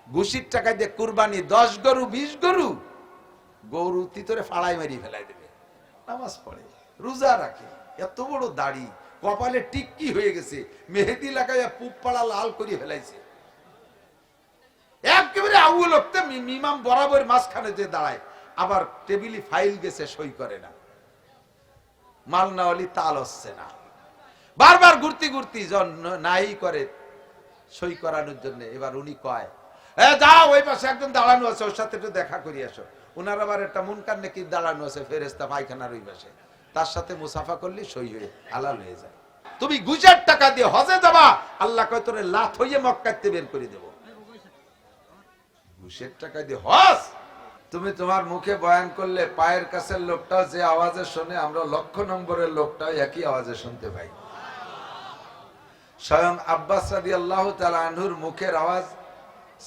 ঘুষির টাকা দিয়ে কুরবানি 10 গরু 20 গরু, গরু তিতরে ফাড়াই মারি ফেলাই দেবে। নামাজ পড়ে, রোজা রাখে, এত বড় দাড়ি, কপালে টিক্কি হয়ে গেছে, মেহেদি লাগাইয়া পুপ পাড়া লাল করে ফেলাইছে, একেবারে আউল হতে ইমাম বরাবর মাঝখানে যে দাঁড়ায়, আবার টেবিলে ফাইল গেছে সই করে না, মালনাওয়ালি তাল হচ্ছে না, বারবার ঘুরতি ঘুরতি নাই করে সই করানোর জন্য। এবার উনি কয়, যাও ওই পাশে একজন দাঁড়ানো আছে, ওর সাথে একটু দেখা করি আসো। উনার আবার একটা মুনকার নাকি দাঁড়ানো আছে ফেরেস্তা পায়খানার ওই পাশে, তার সাথে মুসাফা করলে সই হয়ে হালাল হয়ে যায়। তুমি ঘুষের টাকা দিয়ে হজে যাবা, আল্লাহ কয় তোরে লাথ হইয়ে মক্কাতে বের করে দেব। ঘুষের টাকা দিয়ে হজ? তুমি তোমার মুখে বয়ান করলে পায়ের কাছের লোকটাও যে আওয়াজে শোনে, আমরা লক্ষ নম্বরের লোকটাও একই আওয়াজে শুনতে পাই। স্বয়ং আব্বাস রাদিয়াল্লাহু তাআলা আনহুর মুখের আওয়াজ,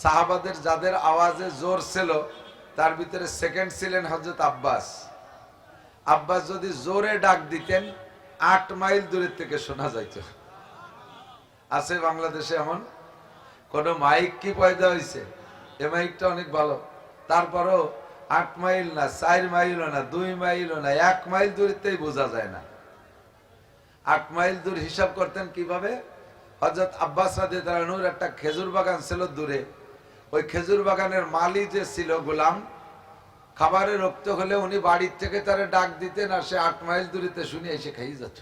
সাহাবাদের যাদের আওয়াজে জোর ছিল তার ভিতরে সেকেন্ড ছিলেন হযরত আব্বাস। আব্বাস যদি জোরে ডাক দিতেন 8 মাইল দূরের থেকে শোনা যাইত। আছে বাংলাদেশে এমন কোন মাইক কি পয়দা হয়েছে? এ মাইকটা অনেক ভালো, তারপরও 8 মাইল না, 4 মাইলও না, 2 মাইলও না, 1 মাইল দূরেতেই বোঝা যায় না। 8 মাইল দূর হিসাব করতেন কিভাবে? হযরত আব্বাস রাদিয়াল্লাহু আনহুর একটা খেজুর বাগান ছিল দূরে, ওই খেজুর বাগানের মালি যে ছিল গোলাম, খাবারে রক্ত হলে উনি বাড়ির থেকে তারে ডাক দিতেন, আর সে 8 মাইল দূরেতে শুনে এসে খাই যেত।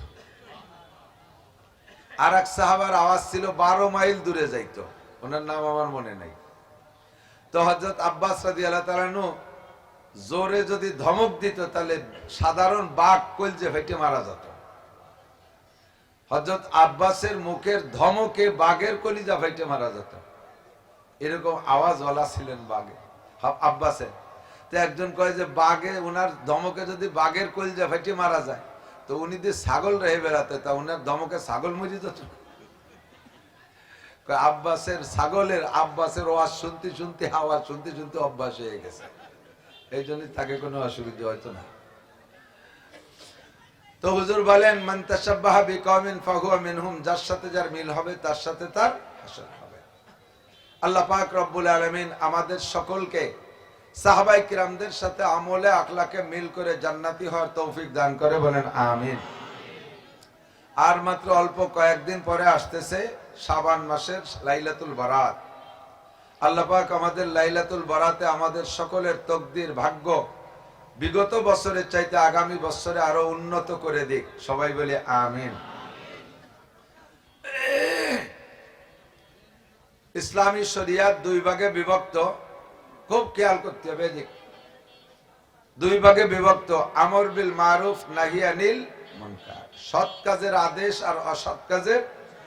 আর এক সাহাবার আওয়াজ ছিল 12 মাইল দূরে যাইতো, ওনার নাম আমার মনে নাই। তো হযরত আব্বাস রাদিয়াল্লাহু তাআলা আনহু জোরে যদি ধমক দিত তাহলে সাধারণ বাঘ কলজে ফেটে মারা যেত। হযরত আব্বাসের মুখের ধমকে বাঘের কলিজা ফেটে মারা যেত, এরকম আওয়াজওয়ালা ছিলেন বাঘে আব্বাসে। তো একজন কয় যে বাঘে উনার ধমকে যদি বাঘের কলিজা ফেটে মারা যায়, তো উনি যে ছাগল রেহে বেড়াতে, তা উনার ধমকে ছাগল মরি যেত। আব্বাসের ওয়াজ শুনতে শুনতে, আওয়াজ শুনতে শুনতে অভ্যাস হয়ে গেছে, এই জন্য তাকে কোনো অসুবিধা হয়তো না। তো হুজুর বলেন, মান তাশাব্বাহা বিকওমিন ফাহুয়া মিনহুম, যার সাথে যার মিল হবে তার সাথে তার হাসর হবে। আল্লাহ পাক রব্বুল আলামিন আমাদের সকলকে সাহাবায়ে কিরামদের সাথে আমলে আখলাকে মিল করে জান্নাতি হওয়ার তৌফিক দান করে, বলেন আমিন। আর মাত্র অল্প কয়েকদিন পরে আসতেছে শাবান মাসের লাইলাতুল বারাত। আল্লাহ পাক আমাদের লাইলাতুল বারাতে আমাদের সকলের তকদির ভাগ্য বিগত বছরের চাইতে আগামী বছরে আরো উন্নত করে দিক, সবাই বলে আমিন। ইসলামী শরিয়াত 2 ভাগে বিভক্ত, খুব খেয়াল করতে হবে। 2 ভাগে বিভক্ত, আমর বিল মারুফ নাহি আনিল মুনকার, সৎ কাজের আদেশ আর অসৎ কাজের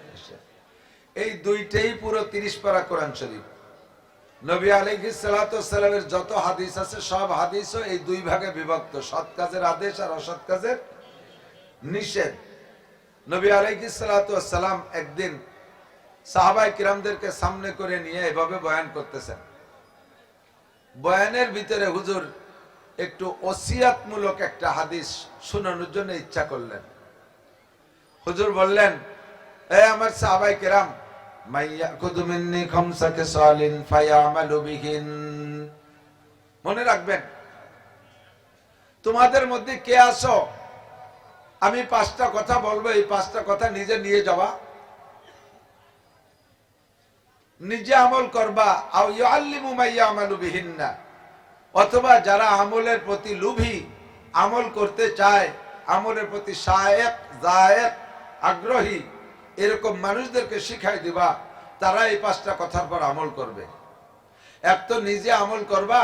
নিষেধ। এই দুইটাই পুরো 30 পারা কোরআন শরীফ। নবী আলাইহিস সালাতু ওয়াস সালামের যত হাদিস আছে সব হাদিসও এই 2 ভাগে বিভক্ত, সৎ কাজের আদেশ আর অসৎ কাজের নিষেধ। নবী আলাইহিস সালাতু ওয়াস সালাম একদিন সাহাবায়ে কিরামদেরকে সামনে করে নিয়ে এভাবে বয়ান করতেছেন। বয়ানের ভিতরে হুজুর একটু ওসিয়াতমূলক একটা হাদিস শোনানোর জন্য ইচ্ছা করলেন। হুজুর বললেন, এ আমার সাহাবায়ে কিরাম, মাইয়াকুযু মিন্নি খামসা কিসালিন ফায়ামালু বিহিন, মনে রাখবেন তোমাদের মধ্যে কে আছো, আমি 5টা কথা বলবো, এই 5টা কথা নিজে নিয়ে যাওয়া, নিজে আমল করবা, আও ইউআল্লিমু মাইয়ামালু বিহিন্না, অথবা যারা আমলের প্রতি লোভী, আমল করতে চায়, আমলের প্রতি শায়েক জায়েক আগ্রহী, এরকম মানুষদেরকে শিখাই দিবা, তারা এই 5টা কথার পর আমল করবে। এক তো নিজে আমল করবা,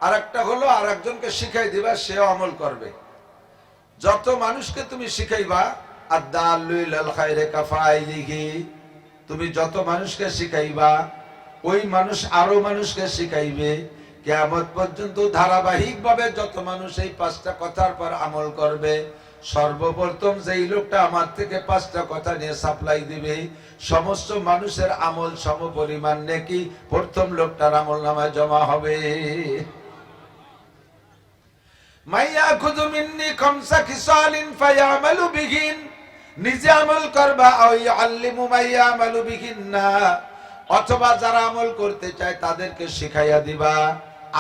আর একটা হলো আর একজনকে শিখাই দিবা, সেও আমল করবে। যত মানুষকে তুমি শিখাইবা, আদ-দাল্লু ইলাল খায়রি কাফাইলিহি, তুমি যত মানুষকে শিখাইবা ওই মানুষ আরো মানুষকে শিখাইবে। কিয়ামত পর্যন্ত ধারাবাহিকভাবে যত মানুষ এই 5টা কথার পর আমল করবে, সর্বপ্রথম যেই লোকটা আমার থেকে 5টা কথা নিয়ে সাপ্লাই দিবে, সমস্ত মানুষের আমল সমপরিমাণ নেকি প্রথম লোকটার আমলনামায় জমা হবে। মাইয়াখুযু মিন্নি খামসা খিসালিন ফায়ামালু বিহিন, নিজে আমল করবা, আও ইউআল্লিমু মাইয়ামালু বিহিন্না, অথবা যারা আমল করতে চায় তাদেরকে শিখাইয়া দিবা।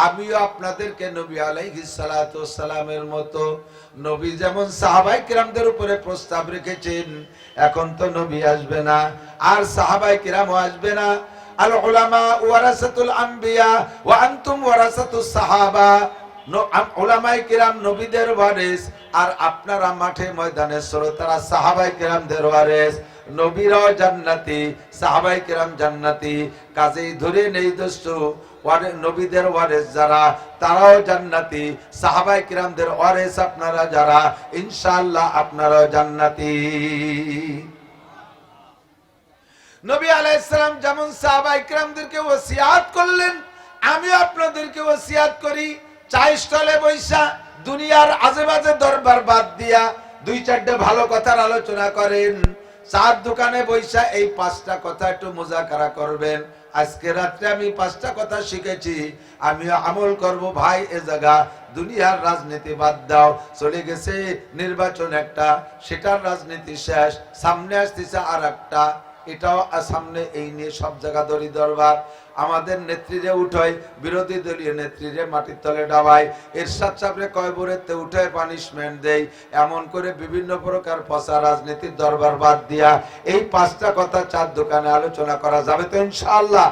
আমিও আপনাদেরকে নবী আলাইহিস সালাতু ওয়াস সালামের মতো, নবী যেমন সাহাবায়ে কিরামদের উপরে প্রস্তাব রেখেছেন, এখন তো নবী আসবে না আর সাহাবায়ে কিরামও আসবে না। আল উলামা ওয়ারাসাতুল আম্বিয়া ওয়া আনতুম ওয়ারাসাতুস সাহাবা। উলামায়ে কিরাম নবীদের ওয়ারিস আর আপনারা মাঠে ময়দানে শ্রোতারা সাহাবায়ে কিরামদের ওয়ারিস। নবীরাও জান্নাতি, সাহাবায়ে কিরাম জান্নাতি, কাজেই ধরে নেই দোস্ত নবীদের ওয়ারিস যারা তারাও জান্নাতি, সাহাবায়ে কিরামদের ওয়ারিস আপনারা যারা ইনশাআল্লাহ আপনারাও জান্নাতি। নবী আলাইহিস সালাম যেমন সাহাবায়ে কিরামদেরকে ওসিয়াত করলেন, আমিও আপনাদেরকে ওসিয়াত করি, চাই স্টলে বৈশা দুনিয়ার আজেবাজে দরবার বাদ দিয়া দুই চারটে ভালো কথার আলোচনা করেন। চার দোকানে বৈশা এই পাঁচটা কথা একটু মুজাকারা করবেন। আজকে রাত্রে আমি পাঁচটা কথা শিখেছি, আমিও আমল করব। ভাই এ জায়গা দুনিয়ার রাজনীতি বাদ দাও, চলে গেছে নির্বাচন একটা, সেটার রাজনীতি শেষ, সামনে আসতেছে আর একটা, এটাও সামনে, এই নিয়ে সব জায়গা দড়ি দরবার। আমাদের নেত্রীরে উঠায়, বিরোধী দলীয় নেত্রীরে মাটির তলে ডাবায়, এরশাদ সাহেবরে কয়বরেতে উঠায় পানিশমেন্ট দেয়, এমন করে বিভিন্ন প্রকার পচা রাজনীতির দরবার বাদ দিয়া এই পাঁচটা কথা চার দোকানে আলোচনা করা যাবে তো ইনশাআল্লাহ?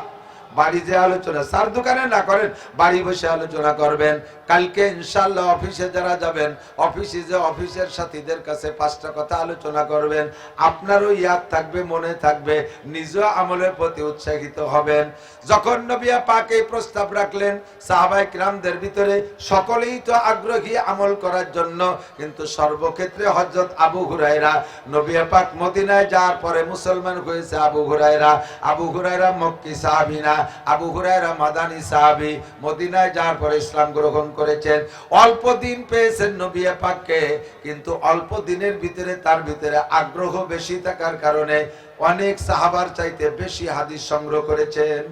বাড়ি যে আলোচনা চার দোকানে না করেন, বাড়ি বসে আলোচনা করবেন। কালকে ইনশাআল্লাহ অফিসে যারা যাবেন, অফিসে যে অফিসের সাথীদের কাছে পাঁচটা কথা আলোচনা করবেন। আপনারও ইয়াদ থাকবে, মনে থাকবে, নিজেও আমলের প্রতি উৎসাহিত হবেন। যখন নবী পাক এই প্রস্তাব রাখলেন, সাহাবায়ে কিরামদের ভিতরে সকলেই তো আগ্রহী আমল করার জন্য, কিন্তু সর্বক্ষেত্রে হযরত আবু হুরায়রা, নবী পাক মদিনায় যাওয়ার পরে মুসলমান হয়েছে আবু হুরায়রা। আবু হুরায়রা মক্কি সাহাবী না, আবু হুরায়রা মাদানী সাহাবী, মদিনায় যাওয়ার পরে ইসলাম গ্রহণ করেছেন। অল্প দিন পেয়েছেন নবী পাককে, কিন্তু অল্প দিনের ভিতরে তার ভিতরে আগ্রহ বেশি থাকার কারণে অনেক সাহাবার চাইতে বেশি হাদিস সংগ্রহ করেছেন।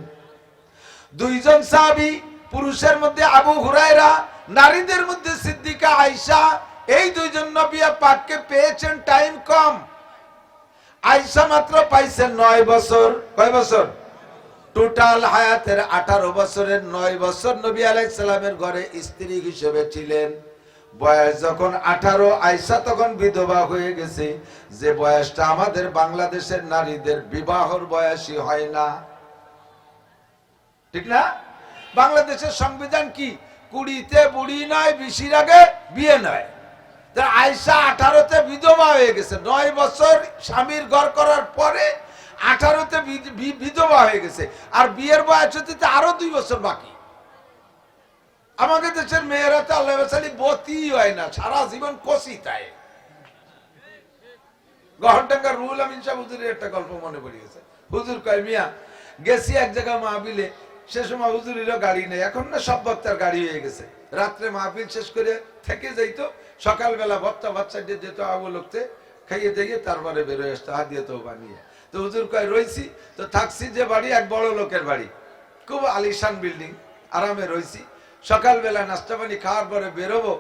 দুইজন সাহাবী, পুরুষের মধ্যে আবু হুরায়রা, নারীদের মধ্যে সিদ্দিকা আয়েশা, এই দুইজন নবী পাককে পেয়েছেন টাইম কম। আয়েশা মাত্র পাইছেন 9 বছর। কয় বছর? টোটাল হায়াতের 18 বছরের 9 বছর নবী আলাইহিস সালামের ঘরে স্ত্রী হিসেবে ছিলেন। বয়স যখন 18, আয়েশা তখন বিধবা হয়ে গেছে, যে বয়সটা আমাদের বাংলাদেশের নারীদের বিবাহর বয়সই হয় না, ঠিক না? বাংলাদেশের সংবিধান কি? 20তে বুড়ি নয়, 20-এর আগে বিয়ে নয়। আয়েশা 18তে বিধবা হয়ে গেছে, 9 বছর স্বামীর ঘর করার পরে 18তে বিধবা হয়ে গেছে, আর বিয়ের বয়স হতে আরো 2 বছর বাকি। আমাদের দেশের মেয়েরা তো আল্লাহ বাসালি বতি হয় না, সারা জীবন কষি। তাই গহরডাঙ্গার রুহুল আমিন সাহেব হুজুরের একটা গল্প মনে পড়ে গেছে। হুজুর কয়, মিয়া গেছি এক জায়গায় মাহফিলে, সে সময় হুজুরেরও গাড়ি নেই, এখন না সব বক্তার গাড়ি হয়ে গেছে। রাত্রে মাহফিল শেষ করে থেকে যাইতো, সকালবেলা বাচ্চা যেত আবু লোকতে খাইয়ে দিয়ে তারপরে বেরোয় আসতো হাদিয়া তো বানিয়ে। তো হুজুর কয় রইছি, তো থাকছি যে বাড়ি, এক বড় লোকের বাড়ি, খুব আলিশান বিল্ডিং, আরামে রইছি। সকালবেলা নাস্তা পানি খাওয়ার পরে বেরোবো,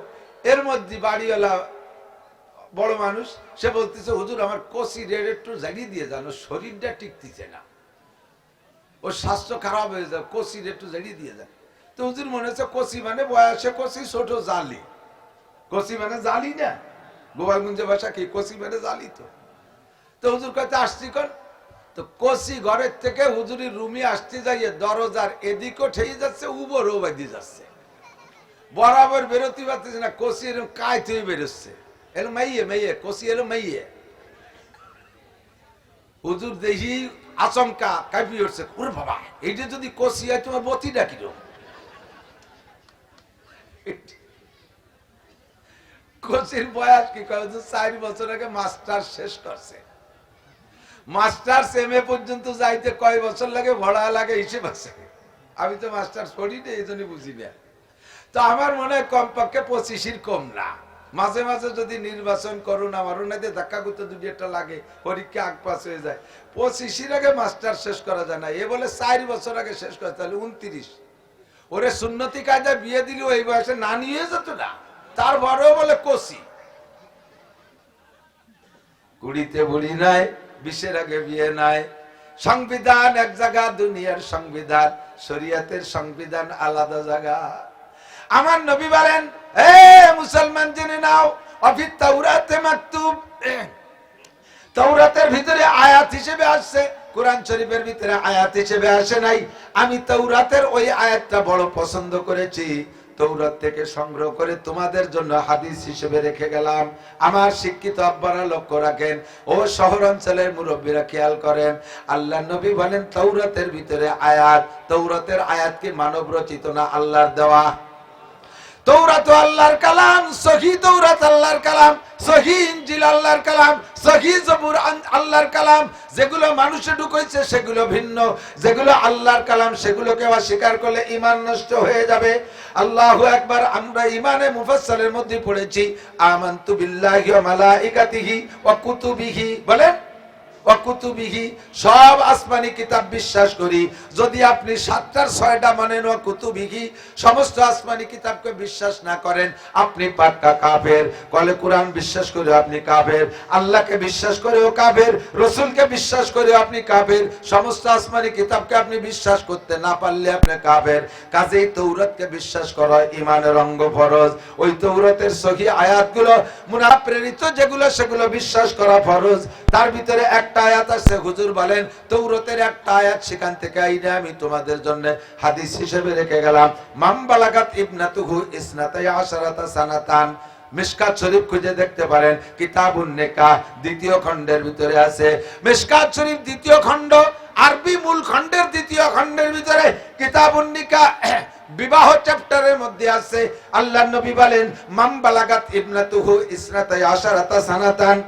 এর মধ্যে বাড়িওয়ালা বড় মানুষ, সে বলতেছে, হুজুর আমার কষি রেড একটু জাগিয়ে দিয়ে জানো, শরীরটা টিকতেছে না, ওর স্বাস্থ্য খারাপ হয়ে যায়, কষি একটু জাগিয়ে দিয়ে যায়। তো হুজুর মনে হচ্ছে কষি মানে বয়সে কষি, ছোট জালি, কষি মানে জালি না, গোপালগঞ্জের ভাষা কি, কষি মানে জালি। তো হুজুর কাছে আসছি কোন, তো কষি ঘরের থেকে হুজুরি রুমে আসতে যাইয়ে দরজার এদিকও ঠেয়ে যাচ্ছে, উপরও বাঁধিয়ে যাচ্ছে, বরাবর বেরোতে পারতেছে না, কষি এরকম কায় থেকে বেরোচ্ছে, এলো মাইয়ে কষি এলো মাইয়ে। হুজুর দেখি আচমকা কাঁপিয়ে উঠছে, ওরে বাবা, এইটা যদি কষি হয় তোমার বতিটা কিরকম? কষির বয়স কি কয়, 4 বছর আগে মাস্টার শেষ করছে, মাস্টার এমএ পর্যন্ত যাইতে কয় বছর লাগে, ভরা লাগে হিসেব আছে। আমি তো মাস্টার পড়ি না, এই জন্য বুঝি না। তো আমার মনে হয় কমপক্ষে 25-এর কম না। মাঝে মাঝে যদি নির্বাচন করুন, আমার ওনাদের ধাক্কা করতে 2-1টা লাগে, পরীক্ষা আগ পাস হয়ে যায়, 25-এর আগে মাস্টার শেষ করা যায় না। এ বলে 4 বছর আগে শেষ করে, তাহলে 29। ওরে সুন্নতি কায়দায় বিয়ে দিলেও এই বয়সে না নিয়ে যেত না, তার বড়ও বলে কষি। 20তে বুড়ি নাই, 20-এর আগে বিয়ে নাই, সংবিধান এক জায়গা, দুনিয়ার সংবিধান, শরীয়তের সংবিধান আলাদা জায়গা। আমার নবী বলেন, এ মুসলমান জেনে নাও, অফি তাওরাতে মাকতুব, তাওরাতের ভিতরে আয়াত হিসেবে আসছে, কোরআন শরীফের ভিতরে আয়াত হিসেবে আসে নাই। আমি তাওরাতের ওই আয়াতটা বড় পছন্দ করেছি, তাওরাত থেকে সংগ্রহ করে তোমাদের জন্য হাদিস হিসেবে রেখে গেলাম। আমার শিক্ষিত আব্বারা লক্ষ্য রাখেন, ও শহর অঞ্চলের মুরব্বীরা খেয়াল করেন, আল্লাহ নবী বলেন তাওরাতের ভিতরে আয়াত, তাওরাতের আয়াত কি মানব রচিত না আল্লাহর দেওয়া? তাওরাত আল্লাহর কালাম, সহি তাওরাত আল্লাহর কালাম, সহি ইনজিল আল্লাহর কালাম, সহি জবুর আল্লাহর কালাম। যেগুলো মানুষে ঢুকাইছে সেগুলো ভিন্ন, যেগুলো আল্লাহর কালাম সেগুলোকে অস্বীকার করলে ঈমান নষ্ট হয়ে যাবে। আল্লাহু আকবার। আমরা ঈমানে মুফাসসালের মধ্যে পড়েছি, আমানতু বিল্লাহি ওয়া মালাইকাতিহি ওয়া কুতুবিহি, বলেন ওয়া কুতুবিহি, সব আসমানি কিতাব বিশ্বাস করি। যদি আপনি 7টার 6টা মানেন ওয়া কুতুবিহি, সমস্ত আসমানি কিতাবকে বিশ্বাস না করেন, আপনি পাক্কা কাফের। কলে কোরআন বিশ্বাস করে আপনি কাফের, আল্লাহকে বিশ্বাস করেও কাফের, রাসূলকে বিশ্বাস করেও আপনি কাফের, সমস্ত আসমানি কিতাবকে আপনি বিশ্বাস করতে না পারলে আপনি কাফের। কাজেই তাওরাতকে বিশ্বাস করা ঈমানের অঙ্গ, ফরজ। ওই তাওরাতের সহি আয়াতগুলো মুনাফিক প্রেরিত যেগুলো, সেগুলো বিশ্বাস করা ফরজ। তার ভিতরে একটা আয়াত আছে, হুজুর বলেন তাওরাতের একটা আয়াত, সেখান থেকে আইনা আমি তোমাদের জন্য হাদিস হিসেবে রেখে গেলাম। মাম বালাগাত ইবনাতুহু ইসনাতাই আশারাতা সানাতান, মিশকাত শরীফ খুঁজে দেখতে পারেন, কিতাবুন নিকাহ দ্বিতীয় খণ্ডের ভিতরে আছে। মিশকাত শরীফ দ্বিতীয় খণ্ড, আরবি মূল খণ্ডের দ্বিতীয় খণ্ডের ভিতরে কিতাবুন নিকাহ বিবাহ চ্যাপ্টারের মধ্যে আছে। আল্লাহর নবী বলেন, মাম বালাগাত ইবনাতুহু ইসনাতাই আশারাতা সানাতান,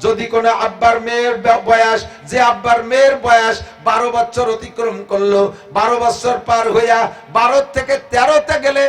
যদি কোন আব্বার মেয়ের বয়স, যে আব্বার মেয়ের বয়স 12 বছর অতিক্রম করলো, 12 বছর পার হইয়া 12 থেকে 13তে গেলে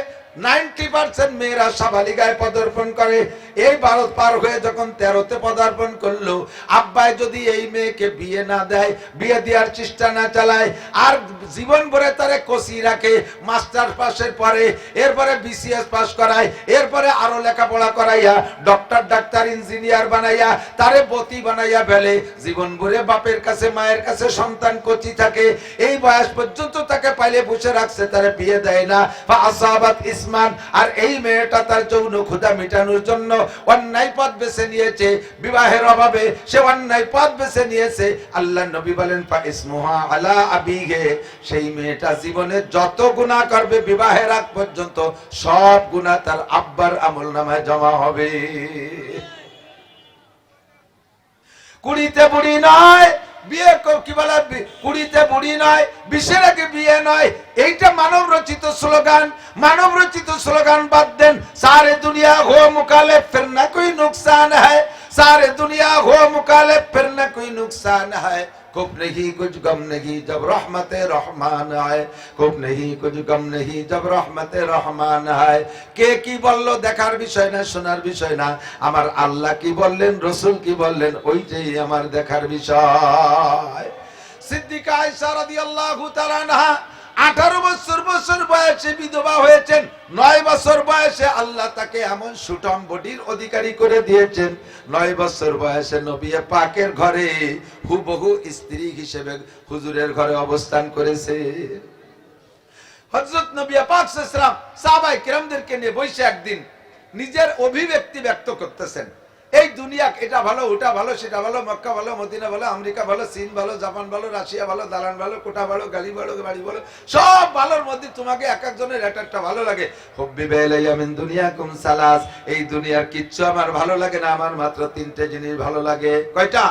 90% মেয়েরা সাবালিকায় পদার্পণ করে। এই 12 পার হয়ে যখন 13তে পদার্পণ করলো, আব্বাই যদি এই মেয়েকে বিয়ে না দেয়, বিয়ে দেওয়ার চেষ্টা না চালায়, আর জীবন ভরে তারে কষি রাখে, মাস্টার পাশের পরে, এরপরে বিসিএস পাস করায়, এরপরে আরো লেখাপড়া করাইয়া ডক্টর, ডাক্তার, ইঞ্জিনিয়ার বানাইয়া তারে বতী বানাইয়া ফেলে, জীবন ভরে বাপের কাছে মায়ের কাছে সন্তান কচি থাকে, এই বয়স পর্যন্ত তাকে পাইলে বসে রাখছে, তারে বিয়ে দেয় না। ফাসাবাত ইসমান, আর এই মেয়েটা তার যৌন ক্ষুধা মেটানোর জন্য অন্যায় পথ বেছে নিয়েছে, বিবাহের অভাবে সে অন্যায় পথ বেছে নিয়েছে। আল্লাহ নবী বলেন, ফা ইসমুহা আলা আবিহে, সেই মেয়েটা জীবনে যত গুনাহ করবে বিবাহের আগ পর্যন্ত সব গুনাহ তার আব্বার আমলনামায় জমা হবে। কুড়িতে বুড়ি নয়, বিয়ে কি বলে, কুড়িতে বুড়ি নয়, 20-এর আগে বিয়ে নয়। এইটা মানব রচিত স্লোগান। মানব রচিত স্লোগান বাদ দেন। সারে দুনিয়া হো মুখালিফ ফির না কোই নুকসান হ্যায়, सारे दुनिया हो मुखालिफ फिर न कोई नुकसान है, खूब नहीं कुछ गम नहीं जब रहमत रहमान आए, खूब नहीं कुछ गम नहीं जब रहमत रहमान आए। কে কি বললো দেখার বিষয় না, শোনার বিষয় না, আমার আল্লাহ কি বললেন, রাসূল কি বললেন, ওইটাই আমার দেখার বিষয়। সিদ্দিকা আয়েশা রাদিয়াল্লাহু তাআলা আনহা 18 বছর বয়সে বিধবা হয়েছেন। 9 বছর বয়সে আল্লাহ তাকে এমন সুঠাম বডির অধিকারী করে দিয়েছেন, 9 বছর বয়সে নবী পাকের ঘরে হুবহু স্ত্রী হিসেবে হুজুরের ঘরে অবস্থান করেছে। হযরত নবী পাক সাল্লাল্লাহু আলাইহি ওয়াসাল্লাম সাহাবায়ে কিরামদেরকে নিয়ে বসে একদিন নিজের অভিব্যক্তি ব্যক্ত করতেছেন। এই দুনিয়া, এটা ভালো, ওটা ভালো, সেটা ভালো, মক্কা ভালো, মদিনা ভালো, আমেরিকা ভালো, চীন ভালো, জাপান ভালো, রাশিয়া ভালো, দালান ভালো, কোঠা ভালো, গাড়ি ভালো, বাড়ি ভালো, সব ভালোর মধ্যে তোমাকে এক একজনের এক একটা ভালো লাগে। হুব্বিবা ইলাইয়া মিন দুনিয়াকুম সালাস, এই দুনিয়ার কিচ্ছু আমার ভালো লাগে না, আমার মাত্র 3টে জিনিস ভালো লাগে। কয়টা?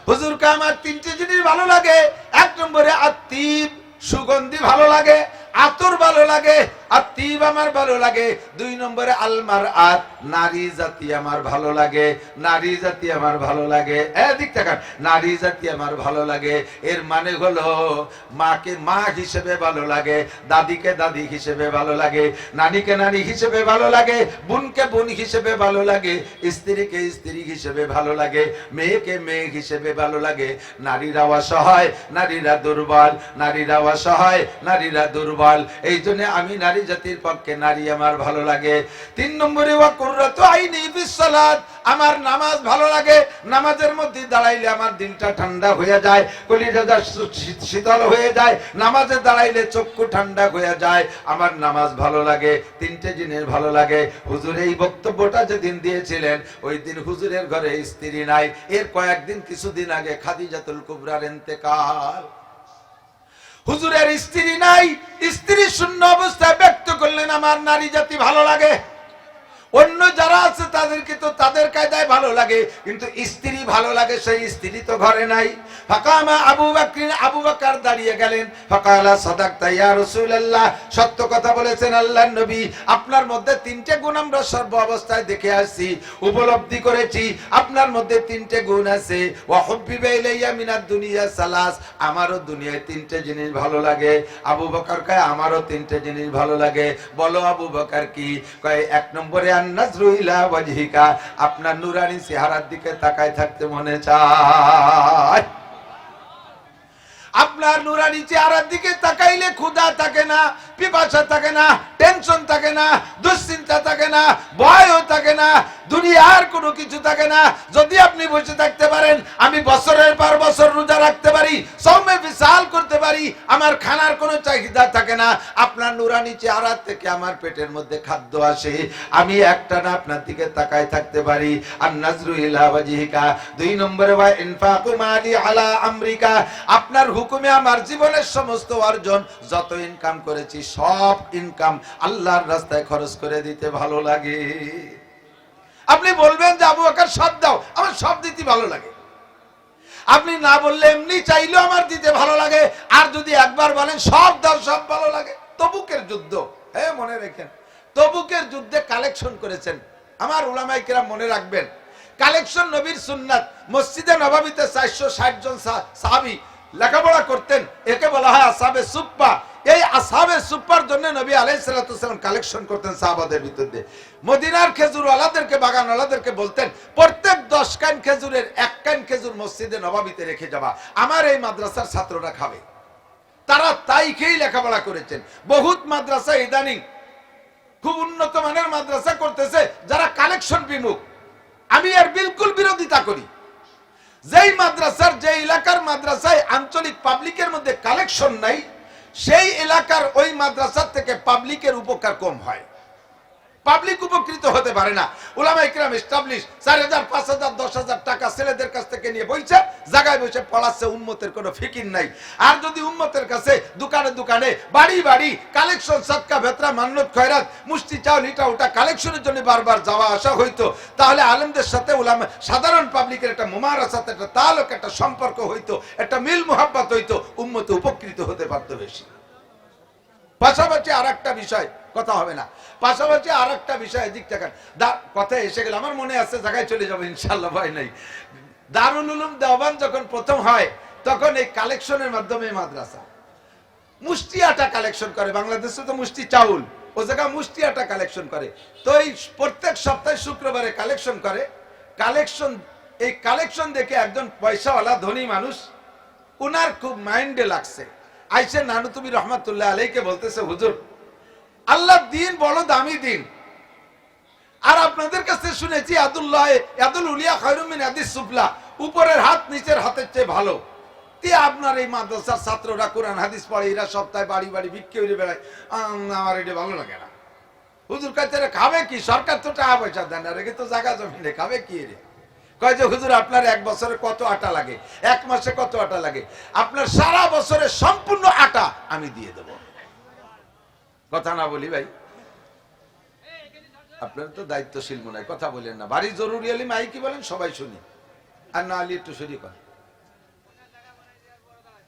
হুজুরকে আমার 3টে জিনিস ভালো লাগে। 1 নম্বরে আত্মীব, সুগন্ধি ভালো লাগে, আতর ভালো লাগে, আত্মীব আমার ভালো লাগে। 2 নম্বরে আলমার আত, নারী জাতি আমার ভালো লাগে, নারী জাতি আমার ভালো লাগে। এদিক তাকান, নারী জাতি আমার ভালো লাগে, এর মানে হলো মাকে মা হিসেবে ভালো লাগে, দাদিকে দাদি হিসেবে ভালো লাগে, নানিকে নানি হিসেবে ভালো লাগে, বোনকে বোন হিসেবে ভালো লাগে, স্ত্রীকে স্ত্রী হিসেবে ভালো লাগে, মেয়েকে মেয়ে হিসেবে ভালো লাগে। নারীরা অসহায়, নারীরা দুর্বল, নারীরা অসহায়, নারীরা দুর্বল। এই জন্য আমি নারী নারী জাতির পক্ষে নারী আমার ভালো লাগে। 3 নম্বরে ওয়া কুররাতু আইনি ফিস সালাত, আমার নামাজ ভালো লাগে, নামাজের মধ্যে দাঁড়াইলে আমার দিলটা ঠান্ডা হয়ে যায়, কলিজাটা শীতল হয়ে যায়, নামাজে দাঁড়াইলে চক্ষু ঠান্ডা হয়ে যায়, আমার নামাজ ভালো লাগে। 3টে জিনিস ভালো লাগে। হুজুর এই বক্তব্যটা যেদিন দিয়েছিলেন ওই দিন হুজুরের ঘরে স্ত্রী নাই, এর কয়েকদিন কিছুদিন আগে খাদিজাতুল কুবরার ইন্তেকাল। হুজুরের স্ত্রী নাই, স্ত্রী শূন্য অবস্থায় ব্যক্ত করলেন আমার নারী জাতি ভালো লাগে। অন্য যারা আছে তাদেরকে তো তাদের কায়দায় ভালো লাগে, কিন্তু স্ত্রী ভালো লাগে সেই স্ত্রী তো ঘরে নাই। ফাকামা আবু বকর, আবু বকর দাঁড়িয়ে গেলেন। ফাকালা সাদাকতা ইয়া রাসূলুল্লাহ, সত্য কথা বলেছেন আল্লাহর নবী, আপনার মধ্যে 3টে গুণ আমরা সর্ব অবস্থায় দেখে আসছি, উপলব্ধি করেছি, আপনার মধ্যে 3টে গুণ আছে। ওয়া হুব্বিবা ইলাইয়া মিনাদ দুনিয়া সালাস, আমারও দুনিয়ায় 3টে জিনিস ভালো লাগে। আবু বকর কয় আমারও 3টে জিনিস ভালো লাগে। বলো আবু বকর কি? কয় 1 নম্বরে নাজরু ইলা ওয়াজহিকা, আপনার নূরানি চেহারার দিকে তাকায় থাকতে মনে চায়। আপনার নূরানি চেহারার দিকে তাকাইলে ক্ষুধা থাকে না, পিপাসা থাকে না, টেনশন থাকে না, দুশ্চিন্তা থাকে না, ভয়ও থাকে না, দুনিয়ার কোনো কিছু থাকে না। যদি আপনি বসে থাকতে পারেন, আমি বছরের পর বছর রোজা রাখতে পারি, সওমে বিশাল করতে পারি, আমার খানার কোনো চাহিদা থাকে না। আপনার নূরানি চেহারা থেকে আমার পেটের মধ্যে খাদ্য আসে, আমি একটানা আপনার দিকে তাকায় থাকতে পারি। আর নাজরু ইলা ওয়াজহিকা। 2 নম্বরে ওয়া ইনফাকু মালি আলা আমরিকা, আপনার হুকুমে আমার জীবনের সমস্ত অর্জন, যত ইনকাম করেছি সব ইনকাম আল্লাহর রাস্তায় খরচ করে দিতে ভালো লাগে। আপনি বলবেন যে আবু বকর সব দাও, আমার সব দিতে ভালো লাগে। আপনি না বললে এমনি চাইলেও আমার দিতে ভালো লাগে, আর যদি একবার বলেন সব দাও সব ভালো লাগে। তবুকের যুদ্ধ, হ্যাঁ মনে রাখেন, তবুকের যুদ্ধে কালেকশন করেছেন আমার উলামায়ে কেরাম, মনে রাখবেন কালেকশন নবীর সুন্নাত। মসজিদে নববীতে 460 জন সাহাবী লেখাপড়া করতেন, একে বলা হয় আসহাবে সুফফা। এই আসহাবে সুফফার জন্য নবী আলাইহিস সালাতু ওয়াসালাম কালেকশন করতেন সাহাবাদের ভিতর দিয়ে। মদিনার খেজুরওয়ালাদেরকে, বাগানওয়ালাদেরকে বলতেন প্রত্যেক 10 কান খেজুরের 1 কান খেজুর মসজিদে নববীতে রেখে যাবা, আমার এই মাদ্রাসার ছাত্ররা খাবে। তারা তাই খেয়েই লেখাপড়া করেছেন। বহুত মাদ্রাসা ইদানিং খুব উন্নত মানের মাদ্রাসা করতেছে যারা কালেকশন বিমুখ। আমি এর বিলকুল বিরোধিতা করি। যেই মাদ্রাসার, যে এলাকার মাদ্রাসায় আঞ্চলিক পাবলিকের মধ্যে কালেকশন নাই, সেই এলাকার ওই মাদ্রাসার থেকে পাবলিকের উপকার কম হয়, পাবলিক উপকৃত হতে পারে না। উলামায়ে কেরাম এস্টাবলিশ 4000, 5000, 10,000 টাকা ছেলেদের কাছ থেকে নিয়ে বইছে, জায়গায় বসে পড়াচ্ছে, উম্মতের কোনো ফিকির নাই। আর যদি উম্মতের কাছে দোকানে দোকানে, বাড়ি বাড়ি কালেকশন, সদকা, ভেতরা, মান্নত, খয়রাত, মুষ্টি চাউল, ইটা ওটা কালেকশনের জন্য বারবার যাওয়া আসা হইতো, তাহলে আলেমদের সাথে উলামা, সাধারণ পাবলিকের একটা মুমারাসাত, একটা তালুক, একটা সম্পর্ক হইতো, একটা মিল মুহাব্বত হইতো, উম্মত উপকৃত হতে পারতো বেশি। পাশাপাশি আর একটা বিষয়, কথা হবে না, পাশাপাশি আর একটা বিষয়, এদিক থেকে কথা এসে গেল, আমার মনে আছে, জায়গায় চলে যাবো ইনশাল্লাহ, ভয় নাই। দারুল উলুম দেওবান যখন প্রথম হয়, তখন এই কালেকশনের মাধ্যমে মাদ্রাসা মুষ্টি আটা কালেকশন করে। বাংলাদেশে তো মুষ্টি চাউল, ও জায়গায় মুষ্টি আটা কালেকশন করে। তো এই প্রত্যেক সপ্তাহে শুক্রবারে কালেকশন করে। এই কালেকশন দেখে একজন পয়সাওয়ালা ধনী মানুষ, উনার খুব মাইন্ডে লাগছে। আইসে নানুতুবি রহমাতুল্লাহ আলাইকে বলতেছে, হুজুর আল্লাহর দিন বড় দামি দিন, আর আপনাদের কাছে শুনেছি ইয়াদুল উলিয়া খায়রুম মিন ইয়াদিস সুফলা, উপরের হাত নিচের হাতের চেয়ে ভালো। আপনার এই মাদ্রাসার ছাত্ররা কোরআন হাদিস পড়ে, এরা সপ্তাহে বাড়ি বাড়ি ভিক্ষে হয়ে বেড়ায়, আমার এটা ভালো লাগে না। হুজুর কাছে খাবে কি? সরকার তো টাকা পয়সা দেন না, রেখে তো জায়গা জমিনে খাবে কি রে? কয় যে হুজুর আপনার 1 বছরে কত আটা লাগে, 1 মাসে কত আটা লাগে, আপনার সারা বছরের সম্পূর্ণ আটা আমি দিয়ে দেব। কথা না বলি ভাই, আপনার তো দায়িত্বশীল মনে হয়, কথা বলেন না। বাড়ি জরুরি হলে মাই কি বলেন, সবাই শুনি, আর না হলে একটু সরি কর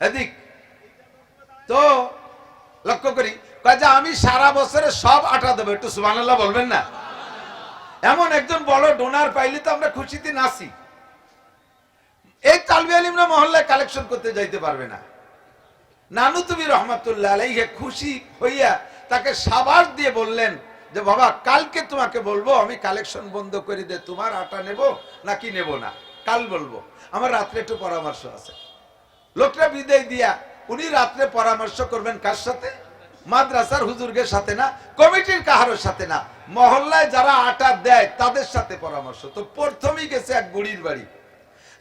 এদিক। তো লক্ষ্য করি, কয় যে আমি সারা বছরে সব আটা দেবো, একটু সুবহানাল্লাহ বলবেন না? এমন একজন বড় ডোনার পাইলে তো আমরা খুশিতে নাচি। এই তালবি আলিমরা মহল্লায় কালেকশন করতে যাইতে পারবে না। নানুতুবি রহমাতুল্লাহ আলাইহি খুশি হইয়া তাকে সাবাস দিয়ে বললেন যে বাবা, কালকে তোমাকে বলবো আমি কালেকশন বন্ধ করে দে, তোমার আটা নেব নাকি নেব না, কাল বলবো, আমার রাত্রে একটু পরামর্শ আছে। লোকটা বিদায় দিয়া উনি রাত্রে পরামর্শ করবেন কার সাথে? মাদ্রাসার হুজুরদের সাথে না, কমিটির কাহারোর সাথে না, মহল্লায় যারা আটা দেয় তাদের সাথে পরামর্শ। তো প্রথমেই গেছে এক বুড়ির বাড়ি,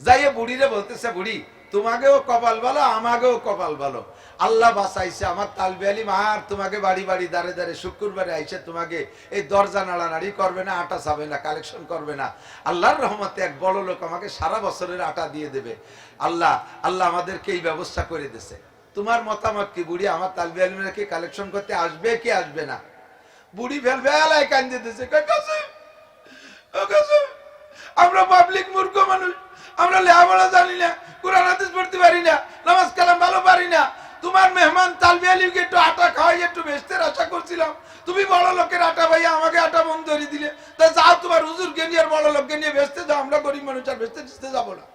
যাইয়ে বুড়িরে বলতেছে, বুড়ি তোমাকেও কপাল ভালো, আমাকেও কপাল ভালো, আল্লাহ বাঁচাইছে আমার তালবে আলী মার তোমাকে বাড়ি বাড়ি দাঁড়ে দাঁড়ে শুক্রবারে আইসে তোমাকে এই দরজা নাড়ানাড়ি করবে না, আটা চাবে না, কালেকশন করবে না, আল্লাহর রহমতে এক বড় লোক আমাকে সারা বছরের আটা দিয়ে দেবে, আল্লাহ আল্লাহ আমাদেরকে এই ব্যবস্থা করে দিয়েছে, তোমার মতামত কি বুড়ি? আমার তালবে আলিমরা কি কালেকশন করতে আসবে কি আসবে না? বুড়ি ফেলফেলায় কান্দে দিতেছে, আমরা পাবলিক মূর্খ মানুষ, আমরা লেখাপড়া জানি না, কোরআন হাদিস পড়তে পারি না, নামাজ কালাম ভালো পারি না, তোমার মেহমান তালবে আলীকে একটু আটা খাওয়াই একটু বেচতের আশা করছিলাম, তুমি বড় লোকের আটা ভাইয়া আমাকে আটা বন্ধ করে দিলে, তা যাও তোমার হুজুরকে নিয়ে আর বড় লোককে নিয়ে বেচতে যাও, আমরা গরিব মানুষ আর বেচতে যাবো না।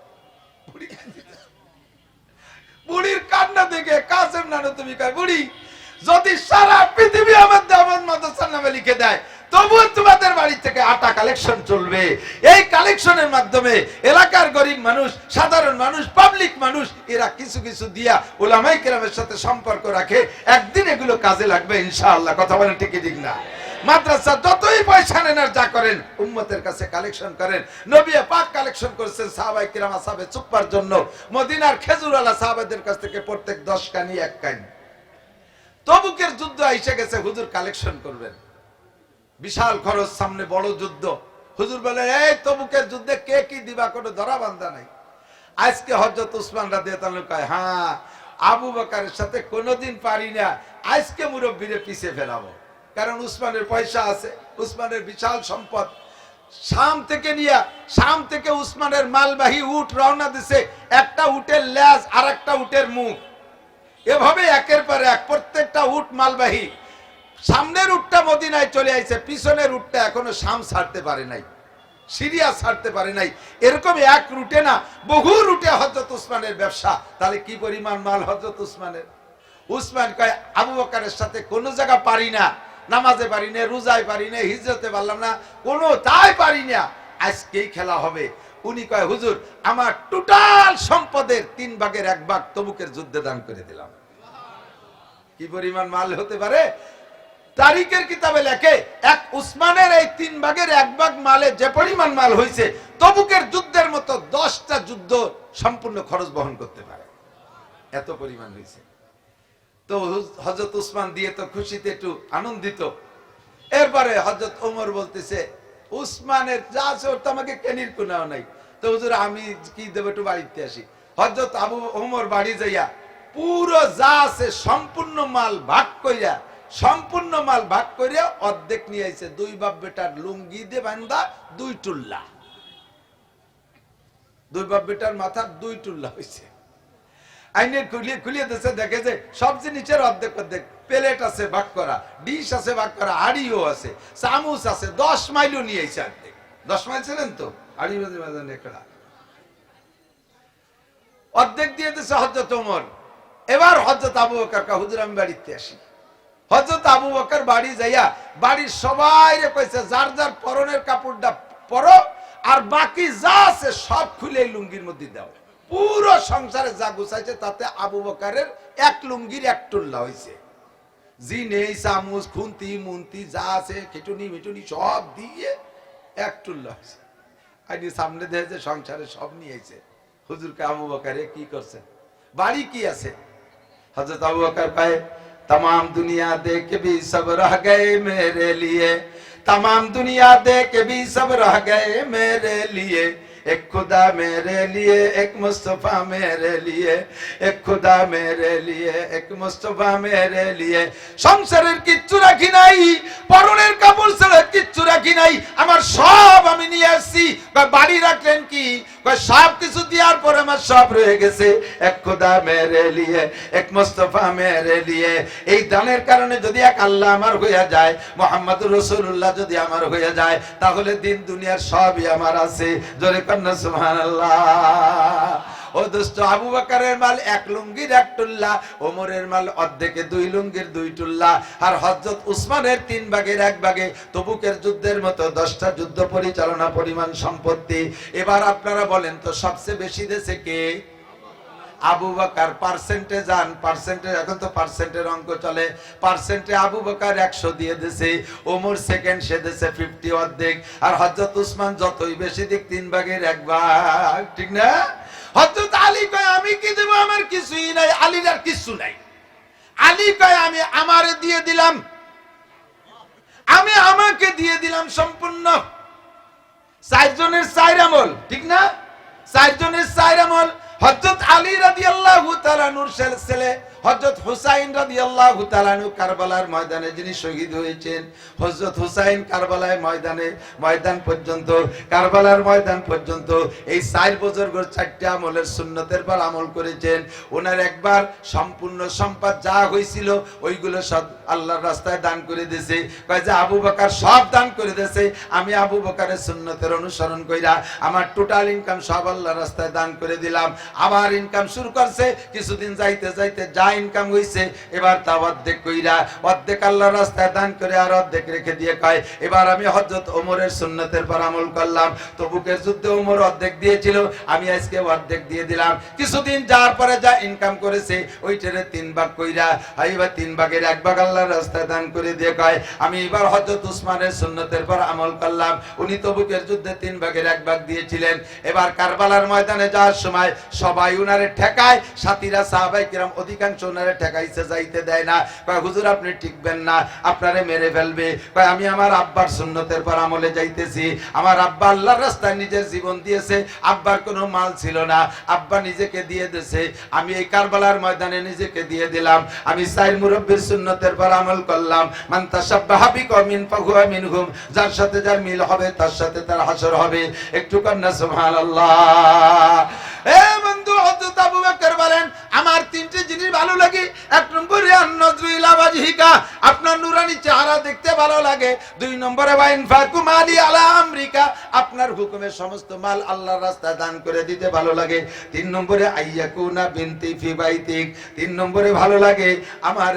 বুড়ির কান্না দেখে কাসেম নানু তুমি কয়, বুড়ি যদি সারা পৃথিবী আমার দাওয়াত মাদ্রাসার নামে লিখে দেয় তবুও তোমাদের বাড়ি থেকে আটা কালেকশন চলবে। এই কালেকশনের মাধ্যমে এলাকার গরিব মানুষ, সাধারণ মানুষ, পাবলিক মানুষ এরা কিছু কিছু দিয়া উলামায়ে কেরামের সাথে সম্পর্ক রাখে, একদিন এগুলো কাজে লাগবে ইনশাআল্লাহ। কথা বলেন ঠিক কি ঠিক না? মাদ্রাসা যতই পয়সা নেন আর যা করেন উম্মতের কাছে কালেকশন করেন। নবী পাক কালেকশন করেছেন সাহাবায়ে কিরাম আসহাবে সুফার জন্য, মদিনার খেজুরওয়ালা সাহাবাদের কাছ থেকে প্রত্যেক 10 কানি 1 কানি। তবুকের যুদ্ধ এসে গেছে, হুজুর কালেকশন করবেন, বিশাল খরচ, সামনে বড় যুদ্ধ। হুজুর বলে, এই তবুকের যুদ্ধে কে কি দিবা কোনো ধরা বান্ধা নাই। আজকে হযরত উসমান রাদিয়াল্লাহু আনহু কয়, হ্যাঁ আবু বকরের সাথে কোনোদিন পারি না, আজকে মুরব্বিরে পিছে ফেরাবো, কারণ উসমানের পয়সা আছে, উসমানের বিশাল সম্পদ। শাম থেকে উসমানের মালবাহী উট রওনা দিছে, একটা উটের লেজ আর একটা উটের মুখ, এভাবে একের পর এক প্রত্যেকটা উট মালবাহী। সামনের উটটা মদিনায় চলে আইছে, পিছনের উটটা এখনো শাম ছাড়তে পারে নাই, সিরিয়া ছাড়তে পারে নাই। এরকম এক রুটে না, বহু রুটে হযরত উসমানের ব্যবসা। তাহলে কি পরিমাণ মাল হযরত উসমানের। উসমান কয়, আবু বকরের সাথে কোনো জায়গা পারি না, নামাজে পারি না, রোজায় পারি না, হিজরতে পারলাম না, কোনো তাই পারি না, আজকেই খেলা হবে। উনি কয়, হুজুর আমার টোটাল সম্পদের 3 ভাগের 1 ভাগ তবুকের যুদ্ধে দান করে দিলাম। কি পরিমাণ মাল হতে পারে। তারিখের কিতাবে লেখে, এক উসমানের এই 3 ভাগের 1 ভাগ মালে যে পরিমাণ মাল হয়েছে তবুকের যুদ্ধের মতো 10টা যুদ্ধ সম্পূর্ণ খরচ বহন করতে পারে, এত পরিমাণ হয়েছে। তো হযরত উসমান দিয়ে তো খুশিতে একটু আনন্দিত। এরপরে হযরত ওমর বলতেছে, উসমানের যা আছে ওর তো আমাকে কেনির কোনাও নাই, তো হুজুর আমি কি দেব, একটু বাড়িতে আসি। হযরত আবু ওমর বাড়ি যাইয়া পুরো যা আছে সম্পূর্ণ মাল ভাগ কইরা অর্ধেক নিয়ে আইছে। 2 বাপ বেটার লুঙ্গি দিয়ে বাঁধা 2 টুল্লা, 2 বাপ বেটার মাথার 2 টুল্লা হয়েছে। আইনের খুলিয়ে দিয়েছে, দেখে যে সব জিনিসের অর্ধেক অর্ধেক, প্লেট আছে ভাগ করা, ডিশ আছে ভাগ করা, হাড়িও আছে, চামচ আছে, 10 মাইলও নিয়ে আইছে অর্ধেক। 10 মাইল ছিলেন তো হাড়ি বাজে বাজান একটা অর্ধেক দিয়ে দিয়েছে হযরত ওমর। এবার হযরত আবু বকর কা, হুজুর আমি বাড়িতে আসি। হযরত আবু বকর বাড়ি যাইয়া বাড়ির সবাইরে কইছে, যার যার পরনের কাপড়টা পরো, আর বাকি যা আছে সব খুলে লুঙ্গির মধ্যে দাও। পুরো সংসারে যা গুছাইছে তাতে আবু বকরের 1 লুঙ্গির 1 টুল্লা হইছে। জি নেই চামচ খুন্তি মুন্তি যা আছে, খিটুনি মিটুনি সব দিয়ে 1 টুল্লা হইছে। আইনি সামনে দেখে সংসারে সব নিয়ে আইছে। হুজুরকে আবু বকরে কি করছে, বাড়ি কি আছে? হযরত আবু বকর কয়, तमाम दुनिया देख के भी सब रह गए मेरे लिए, तमाम दुनिया देख के भी सब रह गए मेरे लिए, एक खुदा मेरे लिए, एक मुस्तफा मेरे लिए, एक खुदा मेरे लिए, एक मुस्तफा मेरे लिए। সংসারের কিচ্ছু রাখি নাই, পরনের কাপড় ছাড়া কিচ্ছু রাখি নাই, আমার সব আমি নিয়ে আসছি। বাড়ি রাখলেন কি? সব কিছু দেওয়ার পরে আমার সব রয়ে গেছে। এক খুদা মেরে লিয়ে, এক মুস্তাফা মেরে লিয়ে। এই দানের কারণে যদি এক আল্লাহ আমার হয়ে যায়, মুহাম্মদুর রাসূলুল্লাহ যদি আমার হয়ে যায়, তাহলে দিন দুনিয়ার সবই আমার আছে। জোরে কন্না সুবহানাল্লাহ। ও দোস্ত, আবু বকরের মাল 1 লুঙ্গির 1 টুল্লা, ওমরের মাল অর্ধেকে 2 লুঙ্গির 2 টুল্লা, আর হযরত উসমানের 3 ভাগের 1 ভাগে তবুকের যুদ্ধের মতো 10টা যুদ্ধ পরিচালনা পরিমাণ সম্পত্তি। এবার আপনারা বলেন তো সবচেয়ে বেশি দেশে কে? আবু বকর পার্সেন্টে যান, পার্সেন্টে এখন তো পার্সেন্টের অঙ্ক চলে, পার্সেন্টে আবু বকর 100 দিয়ে দিয়েছে, ওমর সেকেন্ড সে দিয়েছে 50 অর্ধেক, আর হযরত উসমান যতই বেশি দিক 3 ভাগের 1 ভাগ, ঠিক না? হযরত আলী কয় আমি কি দেব, আমার কিছুই নাই, আলীর আর কিছু নাই। আলী কয় আমি আমারে দিয়ে দিলাম, আমি আমাকে দিয়ে দিলাম সম্পূর্ণ। 4 জনের 4 আমল, ঠিক না? 4 জনের 4 আমল। হযরত আলী রাদিয়াল্লাহু তাআলা নূর ছেলে হযরত হুসাইন রাদিয়াল্লাহু তাআলা নূর কারবালার ময়দানে যিনি শহীদ হয়েছেন, হযরত হুসাইন কারবালার ময়দান পর্যন্ত, কারবালার ময়দান পর্যন্ত এই 4 বুজুর্গর 4টা আমলের সুন্নতের পর আমল করেছেন। ওনার একবার সম্পূর্ণ সম্পদ যা হয়েছিল ওইগুলো সব আল্লাহর রাস্তায় দান করে দিয়েছে। কয় যে আবু বকর সব দান করে দিয়েছে, আমি আবু বকরের সুন্নতের অনুসরণ কইরা আমার টোটাল ইনকাম সব আল্লাহর রাস্তায় দান করে দিলাম। আবার ইনকাম শুরু করছে, কিছুদিন যাইতে যাইতে যা ইনকাম হইছে এবার তা অর্ধেক কইরা, অর্ধেক আল্লাহর রাস্তায় দান করে আর অর্ধেক রেখে দিয়ে কয় এবার আমি হযরত ওমরের সুন্নতের পর আমল করলাম। তবুকের যুদ্ধে ওমর অর্ধেক দিয়েছিল, আমি আজকে অর্ধেক দিয়ে দিলাম। কিছুদিন যাওয়ার পরে যা ইনকাম করেছে ওইটারে 3 ভাগ কইরা, এবার 3 ভাগের 1 ভাগ আল্লাহর রাস্তায় দান করে দিয়ে কয় আমি এবার হযরত উসমানের সুন্নতের পর আমল করলাম। উনি তবুকের যুদ্ধে 3 ভাগের 1 ভাগ দিয়েছিলেন। এবার কারবালার ময়দানে যাওয়ার সময় সবাই উনারে ঠেকায়, সাথীরা সাহাবায়ে কিরাম অধিকাংশ উনারে ঠেকাইছে, যাইতে দেয় না। কয় হুজুর আপনি টিকবেন না, আপনারে মেরে ফেলবে। কয় আমি আমার আব্বার সুন্নতের পর আমলে যাইতেছি। আমার আব্বা আল্লাহর রাস্তায় নিজের জীবন দিয়েছে, আব্বার কোনো মাল ছিল না, আব্বা নিজেকে দিয়ে দিয়েছে, আমি এই কারবালার ময়দানে নিজেকে দিয়ে দিলাম। আমি 4 মুরব্বির সুন্নতের পর আমল করলাম। মান তাশাব্বাহা বিকওমিন ফাহুয়া মিনহুম, যার সাথে যার মিল হবে তার সাথে তার হাসর হবে। একটু কন্যা সুবহানাল্লাহ। এ বন্ধু, হযরত আবু বকর বলেন আমার 3টি জিনিস ভালো লাগে। 1 নম্বরে আন-নজরু ইলা ওয়াজহিকা, আপনার নুরানি চেহারা দেখতে ভালো লাগে। 2 নম্বরে ওয়া ইনফাকু মালি আলা আমরিকা, আপনার হুকুমে সমস্ত মাল আল্লাহর রাস্তায় দান করে দিতে ভালো লাগে। 3 নম্বরে আইয়াকুনা বিনতি ফি বাইতিক, 3 নম্বরে ভালো লাগে আমার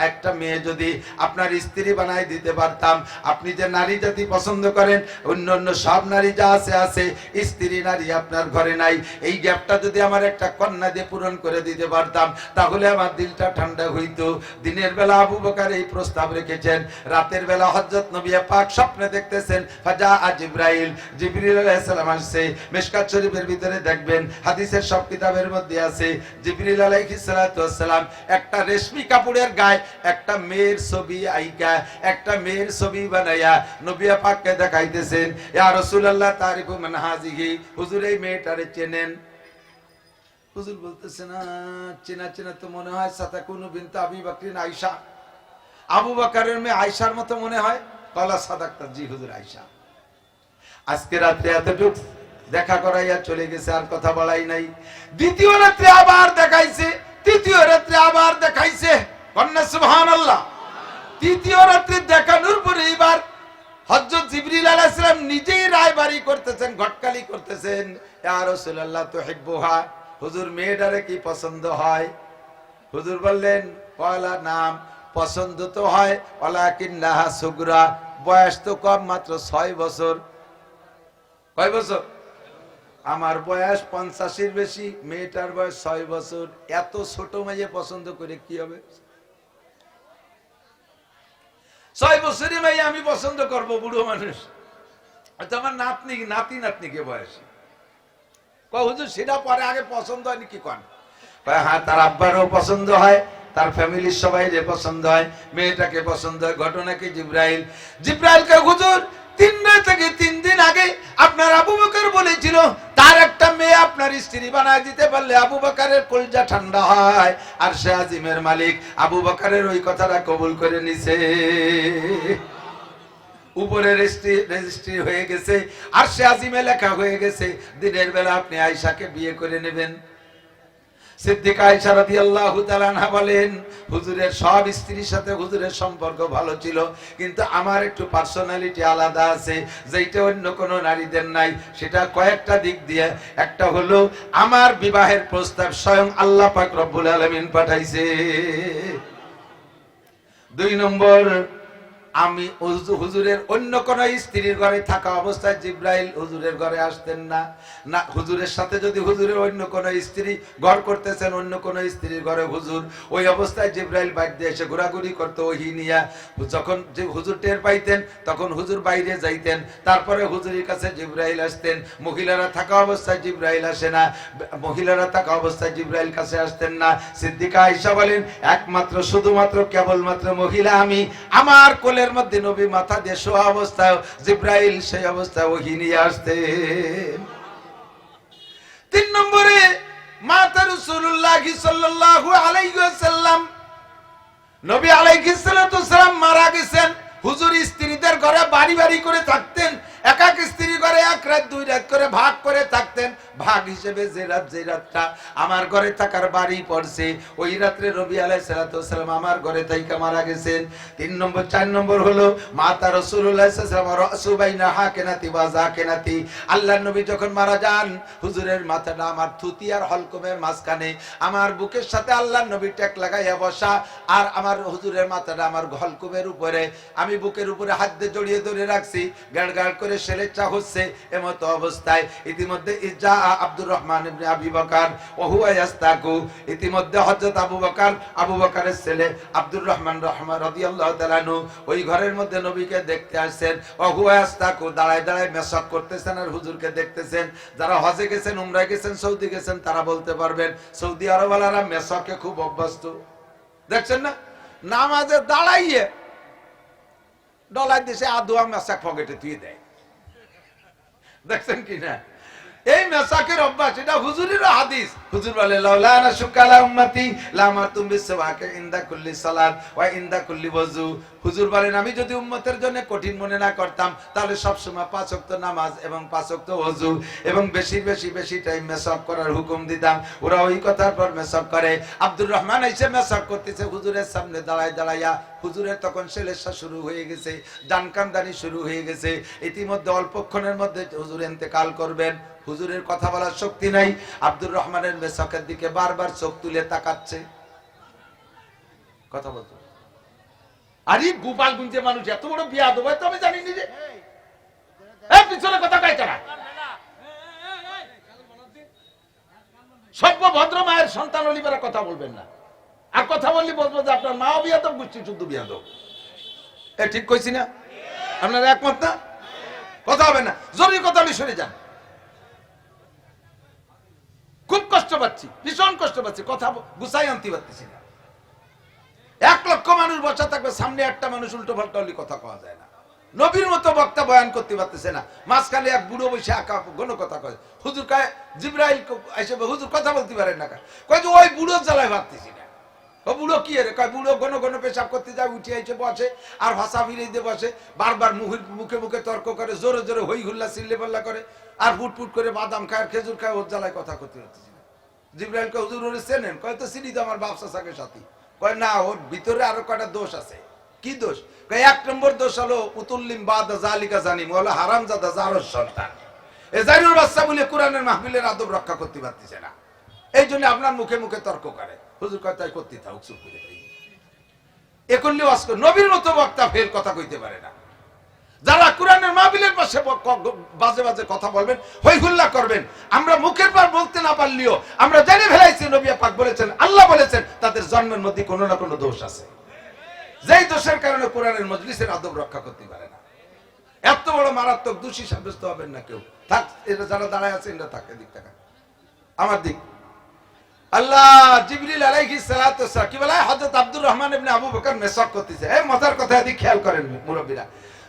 একটা মেয়ে যদি আপনার স্ত্রী বানাই দিতে পারতাম। আপনি যে নারী জাতি পছন্দ করেন, অন্য সব নারী যা আছে, স্ত্রী নারী আপনার ঘরে নাই, এই গ্যাপটা যদি আমার একটা কন্যা দিয়ে পূরণ করে দিতে পারতাম তাহলে আমার দিলটা ঠান্ডা হইতো। দিনের বেলা আবু বকর এই প্রস্তাব রেখেছেন, রাতের বেলা হযরত নবী পাক স্বপ্নে দেখতেছেন ফাজা জিবরাইল, জিবরিল আলাইহিস সালাম আসছে। মিশকাত শরীফের ভিতরে দেখবেন, হাদিসের সব কিতাবের মধ্যে আছে, জিবরিল আলাইহিস সালাতু ওয়াস সালাম একটা রেশমি কাপড়ের গায়ে একটা মেয়ের ছবি আইকা, একটা মেয়ের ছবি বানাইয়া নবী পাককে দেখাইতেছেন, ইয়া রাসূলুল্লাহ তারিফু মান হাযিহি, হুজুর এই মেয়েটারে চেনেন? হুজুর বলতেছে না, চেনা চেনা তো মনে হয় সাতাকুনু বিনতে আবি বকরিন আয়েশা, আবু বকরের মেয়ে আয়েশার মতো মনে হয়। কলা সাদাক্তা, জি হুজুর আয়েশা। আজকে রাতে এতটুকু দেখা করাইয়া চলে গেছে, আর কথা বলাই নাই। দ্বিতীয় রাতে আবার দেখাইছে, তৃতীয় রাতে আবার দেখাইছে, কন্যা সুবহানাল্লাহ। তৃতীয় রাতে দেখানোর পরে এবার হযরত জিবরিল আলাইহিস সালাম নিজেই রায়বাড়ি করতেছেন, ঘটকালি করতেছেন, ইয়া রাসূলুল্লাহ তুহিব্বুহা, হুজুর মেয়েটারে কি পছন্দ হয়? হুজুর বললেন পয়লা নাম পছন্দ তো হয়, ওয়ালাকিন্নাহা সুগরা, বয়স তো কম, মাত্র 6 বছর। কয় বছর? আমার বয়স 85-এর বেশি, মেয়েটার বয়স 6 বছর। এত ছোট মেয়ে পছন্দ করে কি হবে? 6 বছরের মেয়ে আমি পছন্দ করব, বুড়ো মানুষ। আমার নাতিকে বয়সী। হুজুর সেটা পরে, আগে পছন্দ হয়নি কি কন? হ্যাঁ, তার আব্বারও পছন্দ হয়, তার ফ্যামিলির সবাই যে পছন্দ হয়, মেয়েটাকে পছন্দ হয়। ঘটনা কি? জিব্রাইলকে হুজুর 3 দিন আগে আপনার আবু বকর বলেছিল তার একটা মেয়ে আপনার স্ত্রী বানায় দিতে পারলে আবু বকরের কলিজা ঠান্ডা হয়। আর সে আজিমের মালিক আবু বকরের ওই কথাটা কবুল করে নিছে। উপরে রেজিস্ট্রি হয়ে গেছে, আর সে আজিমে লেখা হয়ে গেছে, দিনের বেলা আপনি আয়েশাকে বিয়ে করে নেবেন। সিদ্দিকা আয়েশা রাদিয়াল্লাহু তাআলা আনহা বলেন, হুজুরের সব স্ত্রীর সাথে হুজুরের সম্পর্ক ভালো ছিল, কিন্তু আমার একটু পার্সোনালিটি আলাদা আছে, যেটা অন্য কোনো নারীদের নাই। সেটা কয়েকটা দিক দিয়ে। একটা হলো আমার বিবাহের প্রস্তাব স্বয়ং আল্লাহ পাক রব্বুল আলামিন পাঠাইছে। 2 নম্বর, আমি হুজুরের অন্য কোন স্ত্রীর ঘরে থাকা অবস্থায় জিব্রাইল হুজুরের ঘরে আসতেন না। না, হুজুরের সাথে যদি হুজুরের অন্য কোন স্ত্রী ঘর করতেছেন, অন্য কোন স্ত্রীর ঘরে হুজুর, ওই অবস্থায় জিব্রাইল বাইরে এসে ঘোরাঘুরি করতো ওহী নিয়া। যখন যে হুজুর টের পাইতেন তখন হুজুর বাইরে যাইতেন, তারপরে হুজুরের কাছে জিব্রাইল আসতেন। মহিলারা থাকা অবস্থায় জিব্রাইল আসে না, মহিলারা থাকা অবস্থায় জিব্রাইল কাছে আসতেন না। সিদ্দিকা আয়েশা বলেন, একমাত্র শুধুমাত্র কেবলমাত্র মহিলা আমি, আমার কোলের মধ্যে নবী মাথা দিয়ে শোয়া অবস্থায় জিব্রাইল সেই অবস্থায় ওহী নিয়ে আসতেন। 3 নম্বরে মাতা রাসূলুল্লাহ সাল্লাল্লাহু আলাইহি ওয়াসাল্লাম, নবী আলাইহিস সালাতু ওয়াসালাম মারা গেছেন। হুজুর স্ত্রীদের ঘরে বাড়ি বাড়ি করে থাকতেন, এক এক স্ত্রী ঘরে 1 রাত 2 রাত করে ভাগ করে থাকতেন। ভাগ হিসেবে যে রাতটা আমার ঘরে থাকার বাড়ি পড়ছে, ওই রাত্রে নবী আলাইহিস সালাতু ওয়াসালাম আমার ঘরে থাইকা মারা গেছেন। 3 নম্বর 4 নম্বর হলো মাতা রাসূলুল্লাহ সাল্লাল্লাহু আলাইহি ওয়াসাল্লাম রাসু বাইনা হাকেনাতি ওয়া জাকেনাতি, আল্লাহর নবী যখন মারা যান হুজুরের মাথাটা আমার থুতি আর হলকমের মাঝখানে, আমার বুকের সাথে আল্লাহর নবী টেক লাগাইয়া বসা, আর আমার হুজুরের মাথাটা আমার হলকমের উপরে, আমি বুকের উপরে হাত দিয়ে জড়িয়ে ধরে রাখছি, গাড় গাড় করে সেলেচ্ছা হচ্ছে এমত অবস্থায়। ইতিমধ্যে ইজা আব্দুর রহমান ইবনে আবি বকর ওয়া হুয়া ইস্তাকু, ইতিমধ্যে হযরত আবু বকরের ছেলে আব্দুর রহমান রাদিয়াল্লাহু তাআলা আনহু ওই ঘরের মধ্যে নবীকে দেখতে আসছেন। ওয়া হুয়া ইস্তাকু, দাঁড়ায় দাঁড়ায় মেসাক করতেছেন আর হুজুরকে দেখতেছেন। যারা হজে গেছেন, উমরায় গেছেন, সৌদি গেছেন, তারা বলতে পারবেন সৌদি আরবওয়ালারা মেসাকে খুব অভ্যস্ত। দেখছেন না, নামাজে দাঁড়াইয়ে ডলার দেশে আদোয়া মেসাক পকেটে তুই দেয়, দেখছেন কি না? এই মেসাকের অভ্যাস, এটা হুজুরের হাদিস। হুজুর বলে লাউলা আনা শুকালা উম্মতি লামাতুম বিসওয়াকে ইনদা কুল্লি সালাত ওয়া ইনদা কুল্লি ওযু। হুজুর বলেন, আমি যদি উম্মতের জন্য কঠিন মনে না করতাম তাহলে সব সময় 5 ওয়াক্ত নামাজ এবং 5 ওয়াক্ত ওযু এবং বেশি টাইম মেসাক করার হুকুম দিতাম। ওরা ওই কথার পর মেসাক করে। আব্দুর রহমান এসে মেসাক করতেছে হুজুরের সামনে দাঁড়াইয়া। হুজুরের তখন সেলেসা শুরু হয়ে গেছে, জানকানদানি শুরু হয়ে গেছে। ইতিমধ্যে অল্পক্ষণের মধ্যে হুজুর ইন্তেকাল করবেন। হুজুরের কথা বলার শক্তি নাই। আব্দুর রহমানের মেসাকের দিকে বারবার চোখ তুলে তাকাচ্ছে, কথা বলতো। আরে গোপালগঞ্জে মানুষ এত বড় বিয়াদব হয় তো আমি জানি নিজে। পিছনে কথা কইতে না, সভ্য ভদ্র মায়ের সন্তান হলিবার কথা বলবেন না। আর কথা বললি বলবো যে আপনার মাও বিয়াদব, গোষ্ঠী শুদ্ধ বিয়াদব। ঠিক কইছি না? আপনারা একমত না? কথা হবে না, জরুরি কথা সরে যান। খুব কষ্ট পাচ্ছি, ভীষণ কষ্ট পাচ্ছি, কথা গুছাই আনতে পারতেছি না। 1 লক্ষ মানুষ বসা থাকবে, সামনে একটা মানুষ উল্টো পাল্টা হলে কথা কওয়া যায় না। নবীর মতো বক্তা বয়ান করতে পারতেছে না, মাঝখানে এক বুড়ো বসে আঁকা ঘন কথা কয়। হুজুর কয় জিব্রাইল এসে হুজুর কথা বলতে পারেন না, কয় যে ওই বুড়োর জ্বালায় ভাবতেছি না। ও বুড়ো কি রে? কয় বুড়ো ঘন পেশাব করতে যায়, উঠে এসে বসে আর ভাষা ফিরে দিয়ে বসে, বারবার মুখে মুখে তর্ক করে, জোরে জোরে হই হুল্লা চিল্লে পাল্লা করে, আর ফুটফুট করে বাদাম খায়, খেজুর খায়, ওর জ্বালায় কথা করতে পারতেছি না। জিব্রাইল কয় হুজুর ওরে চেনেন? কয় তো চিনি তো, আমার বাপ চাচাকে সাথী। কয় না, ওর ভিতরে আরো কয়টা দোষ আছে। কি দোষ? কয় 1 নম্বর দোষ হলো উতুল্লিম বাদা জালিকা জানিম, হলো হারামজাদা জারজ সন্তান। এ জাইনুর বাচ্চা বলে কোরআনের মাহফিলের আদব রক্ষা করতে পারতেছে না, এই জন্য আপনার মুখে মুখে তর্ক করে। হুজুর কয় তাই করতে থাক, চুপ করে থাকি। এ করলে নবীর মতো বক্তা ফের কথা কইতে পারে না। যারা কোরআনের মাহফিলের পাশে বাজে বাজে কথা বলবেন, হই হুল্লা করবেন, আমরা মুখের পর বলতে না পারলেও আমরা জেনে ফেলাইছি নবী পাক বলেছেন, আল্লাহ বলেছেন তাদের জন্মের মধ্যে কোনো না কোনো দোষ আছে, যেই দোষের কারণে কোরআনের মজলিসের আদব রক্ষা করতে পারে না। এত বড় মারাত্মক দোষী সাব্যস্ত হবেন না কেউ। থাক, এটা যারা দাঁড়ায় আছে এরা থাকে, দিক টাকা আমার দিক। আল্লাহ জিবরিল আলাইহিস সালাতু ওয়াসসালাম কি বলে, হযরত আব্দুর রহমান ইবনে আবু বকর মেসাক করতেছে। এই মজার কথা এদিকে খেয়াল করেন মুরব্বিরা।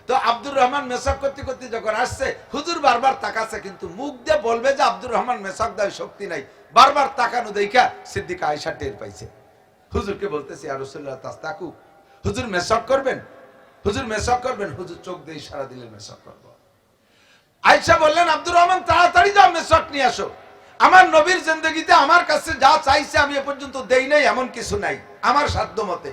তো আব্দুর রহমান মেসাক করতে করতে যখন আসছে, হুজুর বারবার তাকাচ্ছে, কিন্তু মুখ দিয়ে বলবে যে আব্দুর রহমান মেসাক দেয় শক্তি নাই, বারবার তাকানো দেখা সিদ্দিকা আয়েশা টের পাইছে। হুজুরকে বলতেছে ইয়া রাসূলুল্লাহ তাস্তাকু, হুজুর মেসাক করবেন, হুজুর মেসাক করবেন। হুজুর চোখ দিয়ে ইশারা দিলেন মেসাক করব। আয়েশা বললেন আব্দুর রহমান তাড়াতাড়ি যাও মেসাক নিয়ে আসো। আমার নবীর জিন্দেগিতে আমার কাছে যা চাইছে আমি এ পর্যন্ত দেই নাই, এমন কিছু নাই আমার সাধ্য মতে।